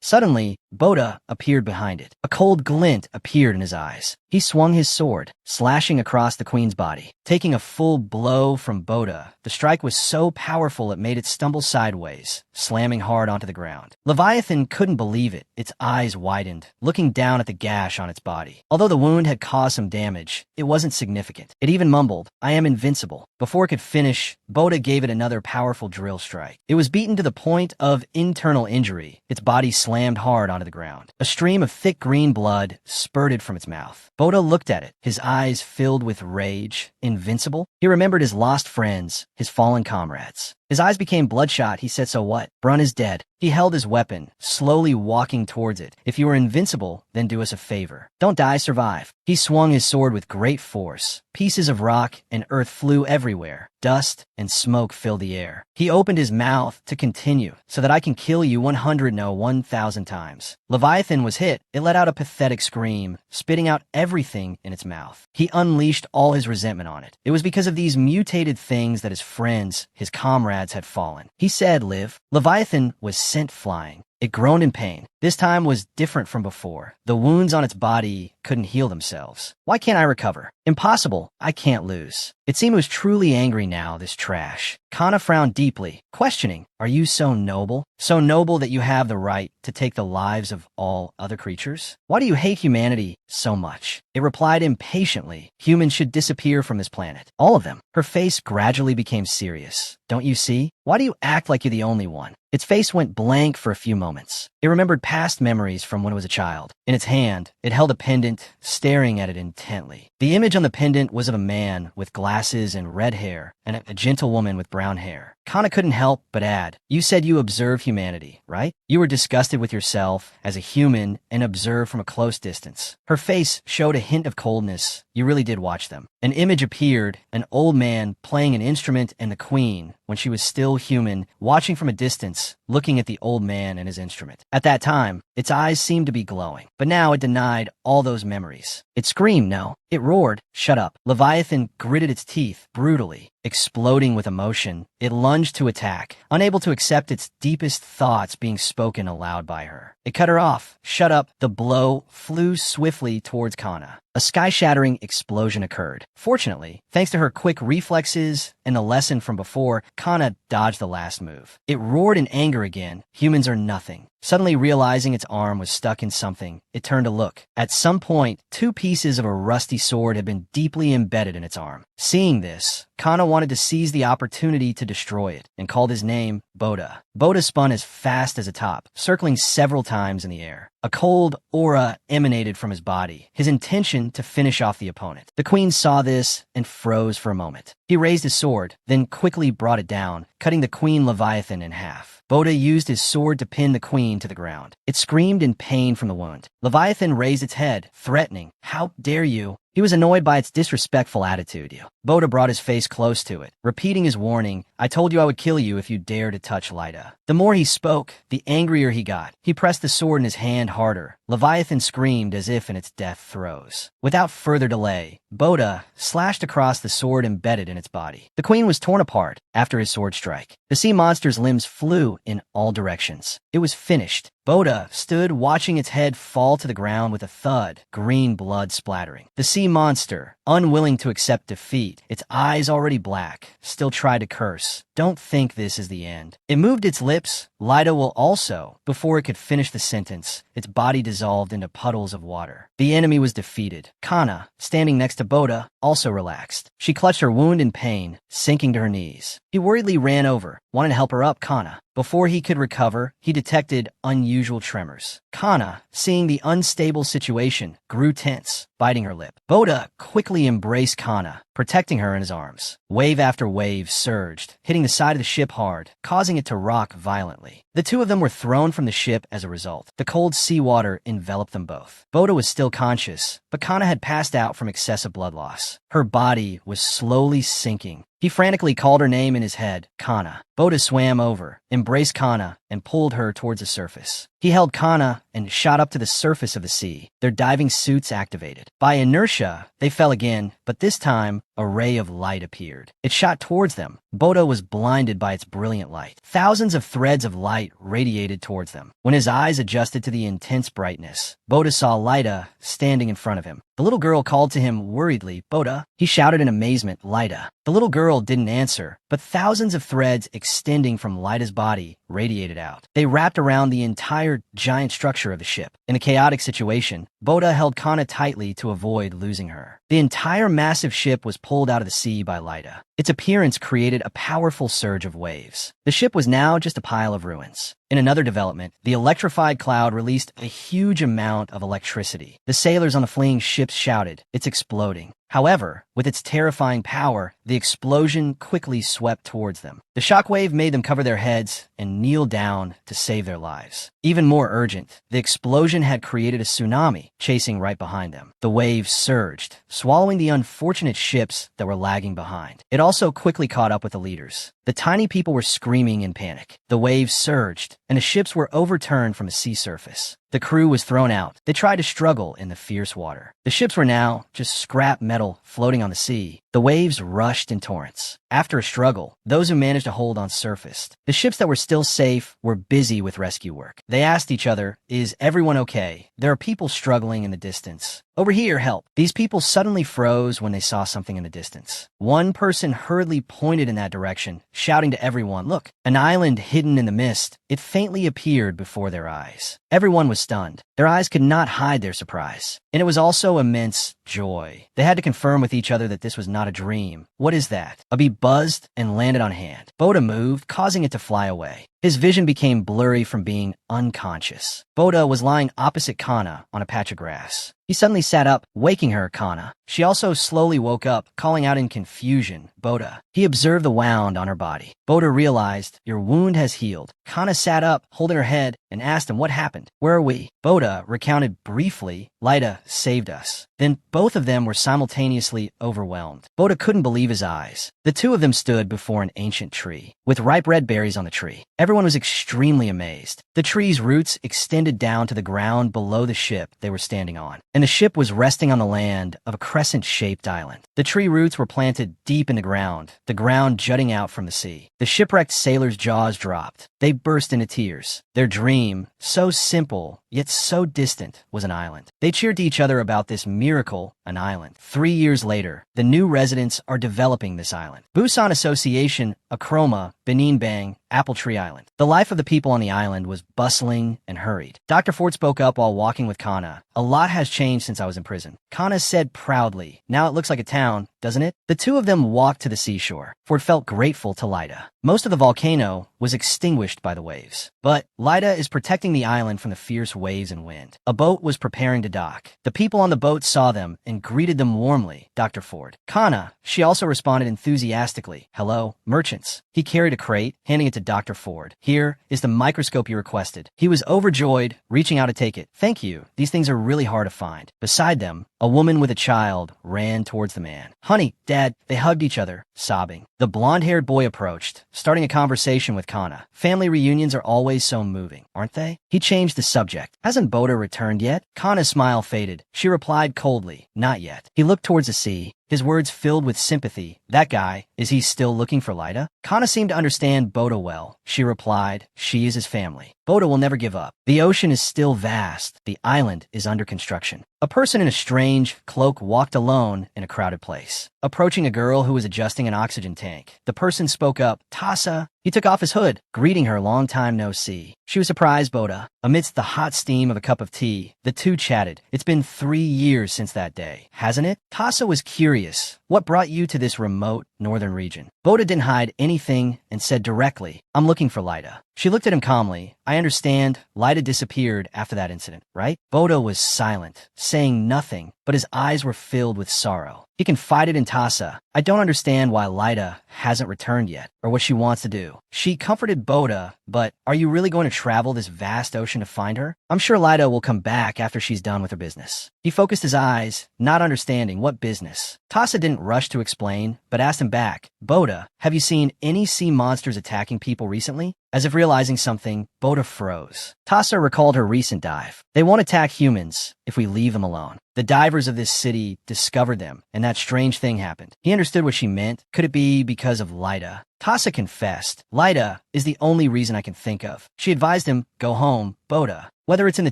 Suddenly, Bota appeared behind it. A cold glint appeared in his eyes. He swung his sword, slashing across the queen's body. Taking a full blow from Bota, the strike was so powerful it made it stumble sideways, slamming hard onto the ground. Leviathan couldn't believe it. Its eyes widened, looking down at the gash on its body. Although the wound had caused some damage, it wasn't significant. It even mumbled, "I am invincible." Before it could finish, Bota gave it another powerful drill strike. It was beaten to the point of internal injury. Its body slammed hard onto the ground. A stream of thick green blood spurted from its mouth. Bota looked at it, his eyes filled with rage. Invincible? He remembered his lost friends, his fallen comrades. His eyes became bloodshot. He said, "So what? Brun is dead." He held his weapon, slowly walking towards it. "If you are invincible, then do us a favor. Don't die, survive." He swung his sword with great force. Pieces of rock and earth flew everywhere. Dust and smoke filled the air. He opened his mouth to continue, "So that I can kill you 1,000 times." Leviathan was hit. It let out a pathetic scream, spitting out everything in its mouth. He unleashed all his resentment on it. It was because of these mutated things that his friends, his comrades, had fallen. He said, "Live." Leviathan was sent flying. It groaned in pain. This time was different from before. The wounds on its body couldn't heal themselves. "Why can't I recover?" Impossible. I can't lose. It seemed it was truly angry now, this trash. Kana frowned deeply, questioning, are you so noble? So noble that you have the right to take the lives of all other creatures? Why do you hate humanity so much? It replied impatiently, humans should disappear from this planet. All of them. Her face gradually became serious. Don't you see? Why do you act like you're the only one? Its face went blank for a few moments. It remembered past memories from when it was a child. In its hand, it held a pendant, staring at it intently. The image on the pendant was of a man with glasses and red hair, and a gentle woman with brown hair. Kana couldn't help but add, you said you observe humanity, right? You were disgusted with yourself as a human and observed from a close distance. Her face showed a hint of coldness. You really did watch them. An image appeared, an old man playing an instrument and the queen, when she was still human, watching from a distance, looking at the old man and his instrument. At that time, its eyes seemed to be glowing, but now it denied all those memories. It screamed, no. It roared, shut up. Leviathan gritted its teeth brutally. Exploding with emotion, it lunged to attack, unable to accept its deepest thoughts being spoken aloud by her. It cut her off. Shut up. The blow flew swiftly towards Kana. A sky-shattering explosion occurred. Fortunately, thanks to her quick reflexes and the lesson from before, Kana dodged the last move. It roared in anger again. Humans are nothing. Suddenly realizing its arm was stuck in something, it turned to look. At some point, 2 pieces of a rusty sword had been deeply embedded in its arm. Seeing this, Kana wanted to seize the opportunity to destroy it, and called his name Bota. Bota spun as fast as a top, circling several times in the air. A cold aura emanated from his body, his intention to finish off the opponent. The queen saw this and froze for a moment. He raised his sword, then quickly brought it down, cutting the queen Leviathan in half. Bota used his sword to pin the queen to the ground. It screamed in pain from the wound. Leviathan raised its head, threatening, how dare you? He was annoyed by its disrespectful attitude. Bota brought his face close to it, repeating his warning, I told you I would kill you if you dare to touch Lita. The more he spoke, the angrier he got. He pressed the sword in his hand harder. Leviathan screamed as if in its death throes. Without further delay, Bota slashed across the sword embedded in its body. The queen was torn apart after his sword strike. The sea monster's limbs flew in all directions. It was finished. Bota stood watching its head fall to the ground with a thud, green blood splattering. The sea monster, unwilling to accept defeat, its eyes already black, still tried to curse. Don't think this is the end. It moved its lips. Lita will also. Before it could finish the sentence, its body dissolved into puddles of water. The enemy was defeated. Kana, standing next to Bota, also relaxed. She clutched her wound in pain, sinking to her knees. He worriedly ran over, wanted to help her up, Kana. Before he could recover, he detected unusual tremors. Kana, seeing the unstable situation, grew tense, biting her lip. Bota quickly embraced Kana, protecting her in his arms. Wave after wave surged, hitting the side of the ship hard, causing it to rock violently. The 2 of them were thrown from the ship as a result. The cold seawater enveloped them both. Bota was still conscious, but Kana had passed out from excessive blood loss. Her body was slowly sinking. He frantically called her name in his head, Kana. Bota swam over, embraced Kana, and pulled her towards the surface. He held Kana and shot up to the surface of the sea, their diving suits activated. By inertia, they fell again, but this time, a ray of light appeared. It shot towards them. Bota was blinded by its brilliant light. Thousands of threads of light radiated towards them. When his eyes adjusted to the intense brightness, Bota saw Lita standing in front of him. The little girl called to him worriedly, Bota. He shouted in amazement, Lita. The little girl didn't answer, but thousands of threads extending from Lita's body radiated out. They wrapped around the entire giant structure of the ship. In a chaotic situation, Bota held Kana tightly to avoid losing her. The entire massive ship was pulled out of the sea by Lita. Its appearance created a powerful surge of waves. The ship was now just a pile of ruins. In another development, the electrified cloud released a huge amount of electricity. The sailors on the fleeing ships shouted, it's exploding. However, with its terrifying power, the explosion quickly swept towards them. The shockwave made them cover their heads and kneel down to save their lives. Even more urgent, the explosion had created a tsunami chasing right behind them. The waves surged, swallowing the unfortunate ships that were lagging behind. It also quickly caught up with the leaders. The tiny people were screaming in panic. The waves surged, and the ships were overturned from the sea surface. The crew was thrown out. They tried to struggle in the fierce water. The ships were now just scrap metal floating on the sea. The waves rushed in torrents. After a struggle, those who managed to hold on surfaced. The ships that were still safe were busy with rescue work. They asked each other, "Is everyone okay? There are people struggling in the distance. Over here, help." These people suddenly froze when they saw something in the distance. One person hurriedly pointed in that direction, shouting to everyone, "Look, an island hidden in the mist." It faintly appeared before their eyes. Everyone was stunned. Their eyes could not hide their surprise. And it was also immense joy. They had to confirm with each other that this was not a dream. "What is that?" A bee buzzed and landed on hand. Bota moved, causing it to fly away. His vision became blurry from being unconscious. Bota was lying opposite Kana on a patch of grass. He suddenly sat up, waking her, Kana. She also slowly woke up, calling out in confusion, "Bota." He observed the wound on her body. Bota realized, "Your wound has healed." Kana sat up, holding her head, and asked him what happened. "Where are we?" Bota recounted briefly. "Lita saved us." Then both of them were simultaneously overwhelmed. Bota couldn't believe his eyes. The two of them stood before an ancient tree, with ripe red berries on the tree. Everyone was extremely amazed. The tree's roots extended down to the ground below the ship they were standing on, and the ship was resting on the land of a crescent-shaped island. The tree roots were planted deep in the ground jutting out from the sea. The shipwrecked sailors' jaws dropped. They burst into tears. Their dream, so simple, yet so distant, was an island. They cheered to each other about this miracle, an island. 3 years later, the new residents are developing this island. Busan Association, Akroma, Benin Bang, Apple Tree Island. The life of the people on the island was bustling and hurried. Dr. Ford spoke up while walking with Kana. "A lot has changed since I was in prison." Kana said proudly, "Now it looks like a town, doesn't it?" The two of them walked to the seashore. Ford felt grateful to Lita. Most of the volcano was extinguished by the waves. But Lita is protecting the island from the fierce waves and wind. A boat was preparing to dock. The people on the boat saw them and greeted them warmly, Dr. Ford. Kana, she also responded enthusiastically. "Hello, merchants." He carried a crate, handing it to Dr. Ford. "Here is the microscope you requested." He was overjoyed, reaching out to take it. "Thank you. These things are really hard to find." Beside them, a woman with a child ran towards the man. "Honey, Dad." They hugged each other, sobbing. The blonde-haired boy approached, starting a conversation with Kana. "Family reunions are always so moving, aren't they?" He changed the subject. "Hasn't Bota returned yet?" Kana's smile faded. She replied coldly, "Not yet." He looked towards the sea, his words filled with sympathy. "That guy, is he still looking for Lita?" Kana seemed to understand Bota well. She replied, "She is his family. Bota will never give up. The ocean is still vast. The island is under construction." A person in a strange cloak walked alone in a crowded place, approaching a girl who was adjusting an oxygen tank. The person spoke up, "Tassa." He took off his hood, greeting her, "Long time no see." She was surprised, Bota. Amidst the hot steam of a cup of tea, the two chatted. "It's been 3 years since that day, hasn't it?" Tassa was curious. "What brought you to this remote northern region?" Bota didn't hide anything and said directly, "I'm looking for Lita." She looked at him calmly. "I understand. Lita disappeared after that incident, right?" Bota was silent, saying nothing, but his eyes were filled with sorrow. He confided in Tassa, "I don't understand why Lita hasn't returned yet, or what she wants to do." She comforted Bota, "But are you really going to travel this vast ocean to find her? I'm sure Lita will come back after she's done with her business." He focused his eyes, not understanding what business. Tassa didn't rush to explain, but asked him back, "Bota, have you seen any sea monsters attacking people recently?" As if realizing something, Bota froze. Tassa recalled her recent dive. "They won't attack humans if we leave them alone. The divers of this city discovered them, and that strange thing happened." He understood what she meant. Could it be because of Lita? Tassa confessed, "Lita is the only reason I can think of." She advised him, "Go home, Bota. Whether it's in the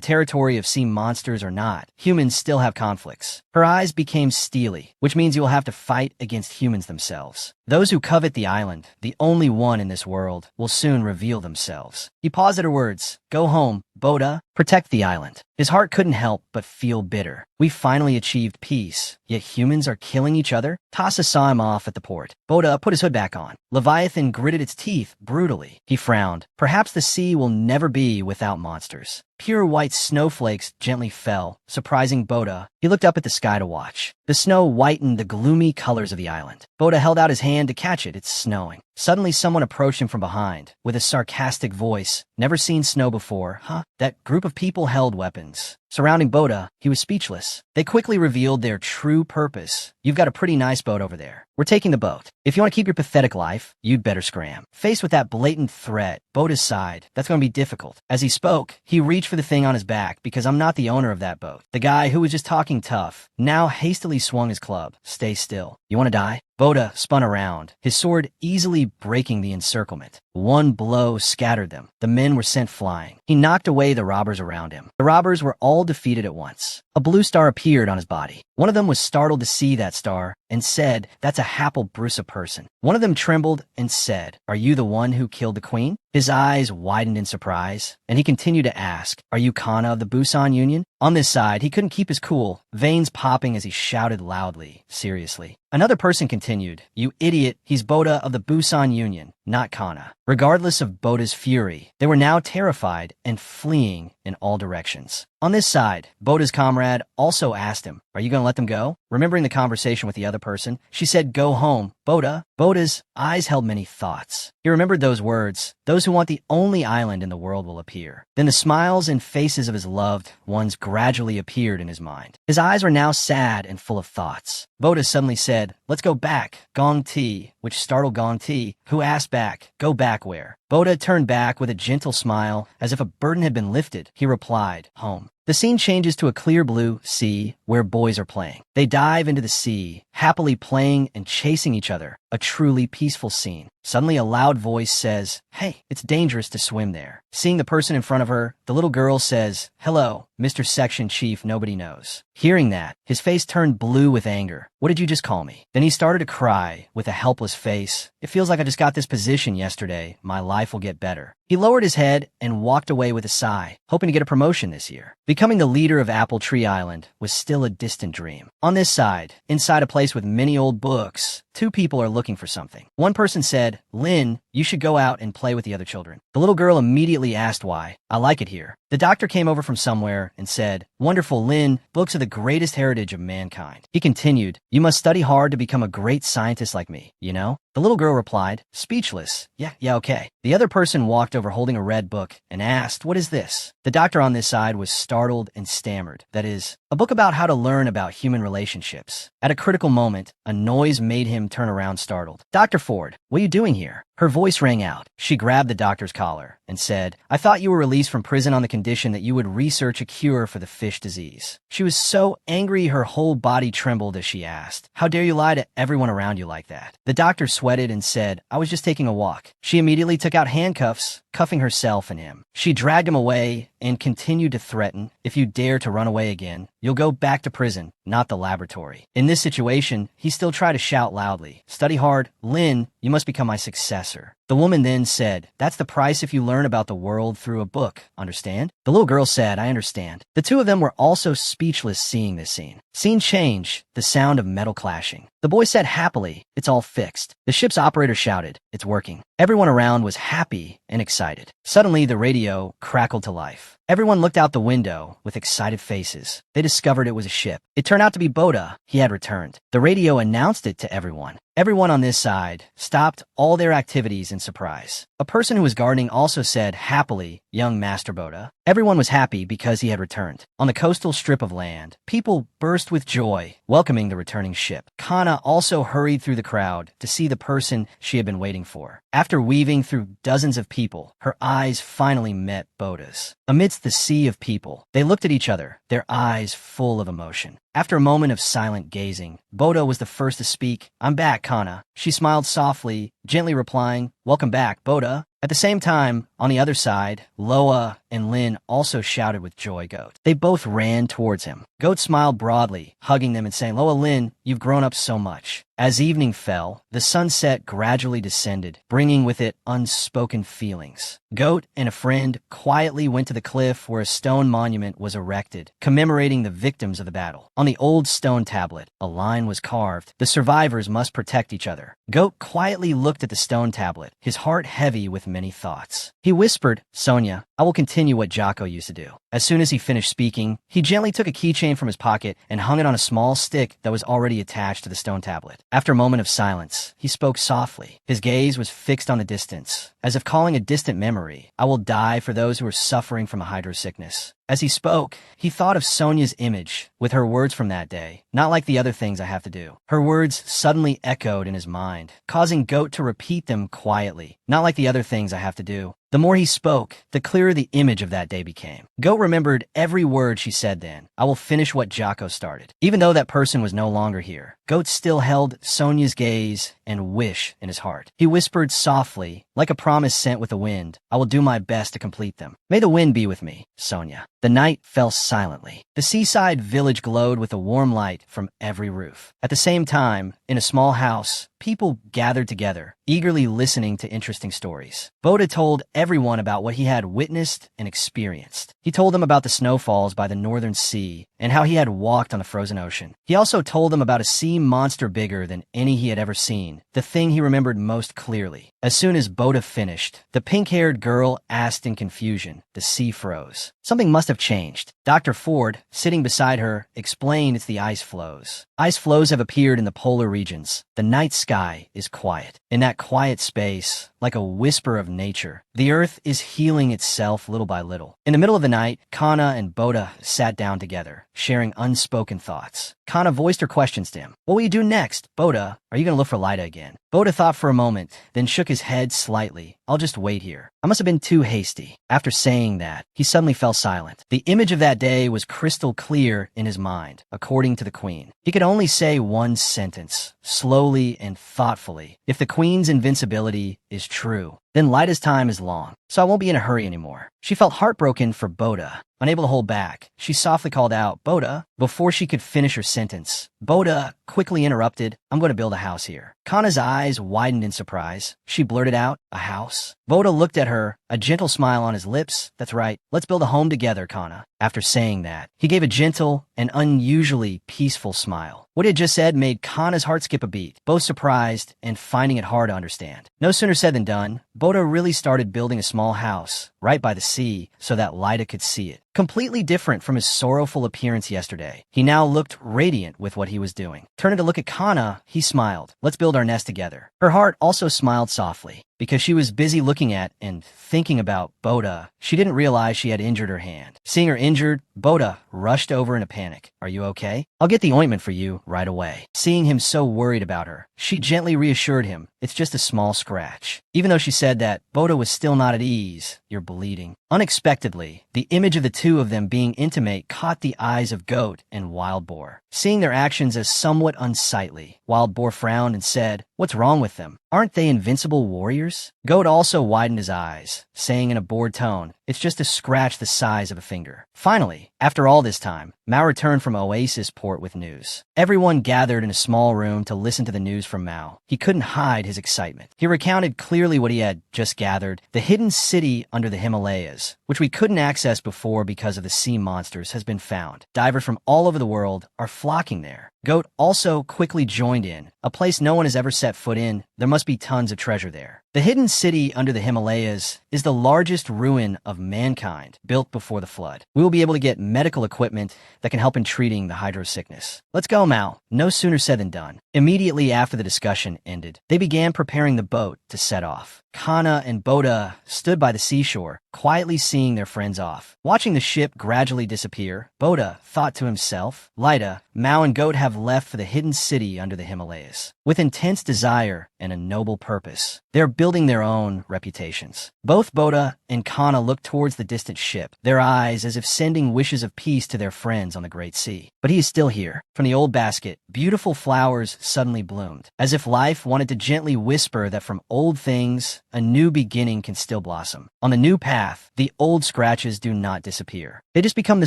territory of sea monsters or not, humans still have conflicts." Her eyes became steely, which means you will have to fight against humans themselves. Those who covet the island, the only one in this world, will soon reveal themselves. He paused at her words. "Go home, Bota. Protect the island." His heart couldn't help but feel bitter. We finally achieved peace, yet humans are killing each other? Tassa saw him off at the port. Bota put his hood back on. Leviathan gritted its teeth brutally. He frowned. Perhaps the sea will never be without monsters. Pure white snowflakes gently fell, surprising Bota. He looked up at the sky to watch. The snow whitened the gloomy colors of the island. Bota held out his hand to catch it. It's snowing. Suddenly someone approached him from behind, with a sarcastic voice. "Never seen snow before, huh?" That group of people held weapons. Surrounding Bota, he was speechless. They quickly revealed their true purpose. You've got a pretty nice boat over there. We're taking the boat. If you want to keep your pathetic life, you'd better scram. Faced with that blatant threat, Bota's sighed. That's going to be difficult. As he spoke, he reached for the thing on his back because I'm not the owner of that boat. The guy who was just talking tough now hastily swung his club. Stay still. You want to die? Bota spun around, his sword easily breaking the encirclement. One blow scattered them. The men were sent flying. He knocked away the robbers around him. The robbers were all defeated at once. A blue star appeared on his body. One of them was startled to see that star and said, "That's a Happelbrusa person." One of them trembled and said, "Are you the one who killed the queen?" His eyes widened in surprise, and he continued to ask, "Are you Kana of the Busan Union?" On this side, he couldn't keep his cool, veins popping as he shouted loudly, seriously. Another person continued, "You idiot, he's Bota of the Busan Union, not Kana." Regardless of Bota's fury, they were now terrified and fleeing in all directions. On this side, Bota's comrade also asked him, "Are you going to let them go?" Remembering the conversation with the other person, she said, "Go home, Bota." Bota's eyes held many thoughts. He remembered those words, "Those who want the only island in the world will appear." Then the smiles and faces of his loved ones gradually appeared in his mind. His eyes were now sad and full of thoughts. Bota suddenly said, "Let's go back, Gong Ti," which startled Gong Ti, who asked back, "Go back where?" Bota turned back with a gentle smile, as if a burden had been lifted. He replied, "Home." The scene changes to a clear blue sea where boys are playing. They dive into the sea, happily playing and chasing each other, a truly peaceful scene. Suddenly a loud voice says, "Hey, it's dangerous to swim there." Seeing the person in front of her, the little girl says, "Hello, Mr. Section Chief Nobody Knows." Hearing that, his face turned blue with anger. "What did you just call me?" Then he started to cry with a helpless face. "It feels like I just got this position yesterday. My life will get better." He lowered his head and walked away with a sigh, hoping to get a promotion this year. Becoming the leader of Apple Tree Island was still a distant dream. On this side, inside a place with many old books, two people are looking for something. One person said, "Lynn, you should go out and play with the other children." The little girl immediately asked why. "I like it here." The doctor came over from somewhere and said, "Wonderful, Lynn, books are the greatest heritage of mankind." He continued, "You must study hard to become a great scientist like me, you know?" The little girl replied, speechless, Yeah, okay." The other person walked over holding a red book and asked, "What is this?" The doctor on this side was startled and stammered. "That is, a book about how to learn about human relationships." At a critical moment, a noise made him turn around startled. "Dr. Ford, what are you doing here?" Her voice rang out. She grabbed the doctor's collar and said, "I thought you were released from prison on the condition that you would research a cure for the fish disease." She was so angry her whole body trembled as she asked, "How dare you lie to everyone around you like that?" The doctor sweated and said, "I was just taking a walk." She immediately took out handcuffs, cuffing herself and him. She dragged him away and continued to threaten, "If you dare to run away again, you'll go back to prison, not the laboratory." In this situation, he still tried to shout loudly, "Study hard, Lynn, you must become my successor." The woman then said, "That's the price if you learn about the world through a book, understand?" The little girl said, "I understand." The two of them were also speechless seeing this scene. Scene change, the sound of metal clashing. The boy said happily, "It's all fixed." The ship's operator shouted, "It's working." Everyone around was happy and excited. Suddenly, the radio crackled to life. Everyone looked out the window with excited faces. They discovered it was a ship. It turned out to be Bota. He had returned. The radio announced it to everyone. Everyone on this side stopped all their activities in surprise. A person who was gardening also said happily, "Young Master Bota." Everyone was happy because he had returned. On the coastal strip of land, people burst with joy, welcoming the returning ship. Kana also hurried through the crowd to see the person she had been waiting for. After weaving through dozens of people, her eyes finally met Bota's. Amidst the sea of people, they looked at each other, their eyes full of emotion. After a moment of silent gazing, Bota was the first to speak. "I'm back, Kana." She smiled softly, gently replying, "Welcome back, Bota." At the same time, on the other side, Loa and Lin also shouted with joy. Goat. They both ran towards him. Goat smiled broadly, hugging them and saying, "Loa, Lin, you've grown up so much." As evening fell, the sunset gradually descended, bringing with it unspoken feelings. Goat and a friend quietly went to the cliff where a stone monument was erected, commemorating the victims of the battle. On the old stone tablet, a line was carved, "The survivors must protect each other." Goat quietly looked at the stone tablet, his heart heavy with many thoughts. He whispered, "Sonia, I will continue what Jocko used to do." As soon as he finished speaking, he gently took a keychain from his pocket and hung it on a small stick that was already attached to the stone tablet. After a moment of silence, he spoke softly. His gaze was fixed on the distance, as if calling a distant memory. I will die for those who are suffering from a hydro sickness. As he spoke, he thought of Sonia's image, with her words from that day, not like the other things I have to do. Her words suddenly echoed in his mind, causing Goat to repeat them quietly, not like the other things I have to do. The more he spoke, the clearer the image of that day became. Goat remembered every word she said then. I will finish what Jocko started. Even though that person was no longer here, Goat still held Sonia's gaze and wish in his heart. He whispered softly, like a promise sent with the wind, I will do my best to complete them. May the wind be with me, Sonia. The night fell silently. The seaside village glowed with a warm light from every roof. At the same time, in a small house, people gathered together, eagerly listening to interesting stories. Bota told everyone about what he had witnessed and experienced. He told them about the snowfalls by the northern sea and how he had walked on the frozen ocean. He also told them about a sea monster bigger than any he had ever seen, the thing he remembered most clearly. As soon as Bota finished, the pink-haired girl asked in confusion. The sea froze. Something must have changed. Dr. Ford, sitting beside her, explained it's the ice floes. Ice floes have appeared in the polar regions. The night sky is quiet. In that quiet space, like a whisper of nature, the earth is healing itself little by little. In the middle of the night, Kana and Bota sat down together, sharing unspoken thoughts. Kana voiced her questions to him. What will you do next? Bota, are you going to look for Lita again? Bota thought for a moment, then shook his head slightly. I'll just wait here. I must have been too hasty. After saying that, he suddenly fell silent. The image of that day was crystal clear in his mind, according to the queen. He could only say one sentence, slowly and thoughtfully. If the queen's invincibility is true, then Lita's time is long, so I won't be in a hurry anymore. She felt heartbroken for Bota. Unable to hold back, she softly called out, Bota. Before she could finish her sentence, Bota quickly interrupted, I'm going to build a house here. Kana's eyes widened in surprise. She blurted out, a house? Bota looked at her, a gentle smile on his lips. That's right, let's build a home together, Kana. After saying that, he gave a gentle and unusually peaceful smile. What he had just said made Kana's heart skip a beat, both surprised and finding it hard to understand. No sooner said than done, Bota really started building a small house, right by the sea, so that Lita could see it. Completely different from his sorrowful appearance yesterday, he now looked radiant with what he was doing. Turning to look at Kana, he smiled. Let's build our nest together. Her heart also smiled softly. Because she was busy looking at and thinking about Bota, she didn't realize she had injured her hand. Seeing her injured, Bota rushed over in a panic. Are you okay? I'll get the ointment for you right away. Seeing him so worried about her, she gently reassured him. It's just a small scratch. Even though she said that, Bota was still not at ease. You're bleeding. Unexpectedly, the image of the two of them being intimate caught the eyes of Goat and Wild Boar. Seeing their actions as somewhat unsightly, Wild Boar frowned and said, what's wrong with them? Aren't they invincible warriors? Goat also widened his eyes, saying in a bored tone, it's just a scratch the size of a finger. Finally, after all this time, Mao returned from Oasis Port with news. Everyone gathered in a small room to listen to the news from Mao. He couldn't hide his excitement. He recounted clearly what he had just gathered. The hidden city under the Himalayas, which we couldn't access before because of the sea monsters, has been found. Divers from all over the world are flocking there. Goat also quickly joined in. A place no one has ever set foot in. There must be tons of treasure there. The hidden city under the Himalayas is the largest ruin of mankind built before the flood. We will be able to get medical equipment that can help in treating the hydro sickness. Let's go, Mao. No sooner said than done. Immediately after the discussion ended, they began preparing the boat to set off. Kana and Bota stood by the seashore, quietly seeing their friends off. Watching the ship gradually disappear, Bota thought to himself, Lita, Mao and Goat have left for the hidden city under the Himalayas. With intense desire and a noble purpose, they're building their own reputations. Both Bota and Kana looked towards the distant ship, their eyes as if sending wishes of peace to their friends on the great sea. But he is still here. From the old basket, beautiful flowers suddenly bloomed, as if life wanted to gently whisper that from old things, a new beginning can still blossom. On the new path, the old scratches do not disappear. They just become the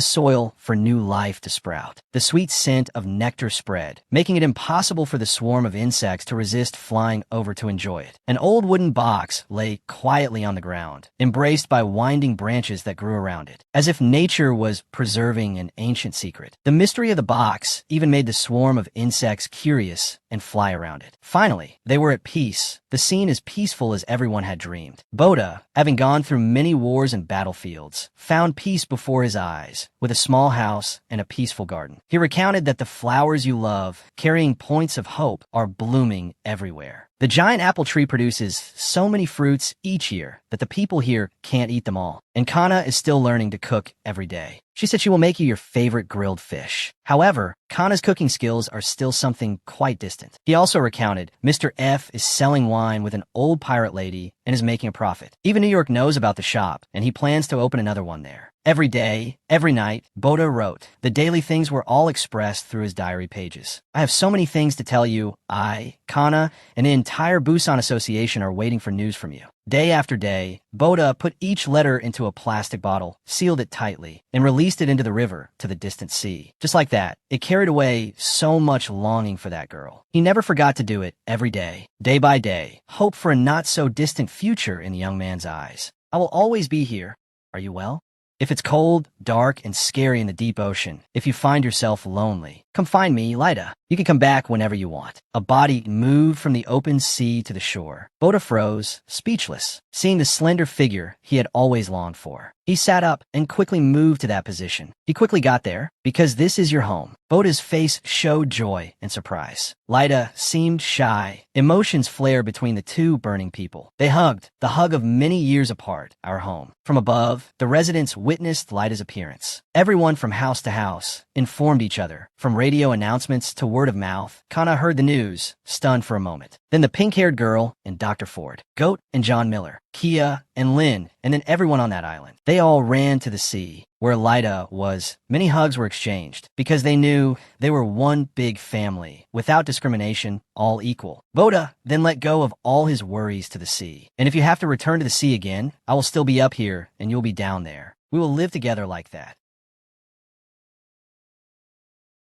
soil for new life to sprout. The sweet scent of nectar spread, making it impossible for the swarm of insects to resist flying over to enjoy it. An old wooden box lay quietly on the ground, embraced by winding branches that grew around it, as if nature was preserving an ancient secret. The mystery of the box even made the swarm of insects curious and fly around it. Finally, they were at peace, the scene as peaceful as everyone had dreamed. Bota, having gone through many wars and battlefields, found peace before his eyes, with a small house and a peaceful garden. He recounted that the flowers you love, carrying points of hope, are blooming everywhere. The giant apple tree produces so many fruits each year that the people here can't eat them all. And Kana is still learning to cook every day. She said she will make you your favorite grilled fish. However, Kana's cooking skills are still something quite distant. He also recounted Mr. F is selling wine with an old pirate lady and is making a profit. Even New York knows about the shop, and he plans to open another one there. Every day, every night, Bota wrote. The daily things were all expressed through his diary pages. I have so many things to tell you. I, Kana, and the entire Busan Association are waiting for news from you. Day after day, Bota put each letter into a plastic bottle, sealed it tightly, and released it into the river to the distant sea. Just like that, it carried away so much longing for that girl. He never forgot to do it every day by day, hope for a not-so-distant future in the young man's eyes. I will always be here. Are you well? If it's cold, dark, and scary in the deep ocean, if you find yourself lonely, come find me, Lita. You can come back whenever you want. A body moved from the open sea to the shore. Bota froze, speechless, seeing the slender figure he had always longed for. He sat up and quickly moved to that position. He quickly got there, because this is your home. Bota's face showed joy and surprise. Lita seemed shy. Emotions flared between the two burning people. They hugged, the hug of many years apart, our home. From above, the residents witnessed Lita's appearance. Everyone from house to house informed each other. From radio announcements to word of mouth, Kana heard the news, stunned for a moment. Then the pink-haired girl and Dr. Ford, Goat and John Miller, Kia and Lynn, and then everyone on that island. They all ran to the sea, where Lita was. Many hugs were exchanged, because they knew they were one big family, without discrimination, all equal. Bota then let go of all his worries to the sea. And if you have to return to the sea again, I will still be up here, and you'll be down there. We will live together like that.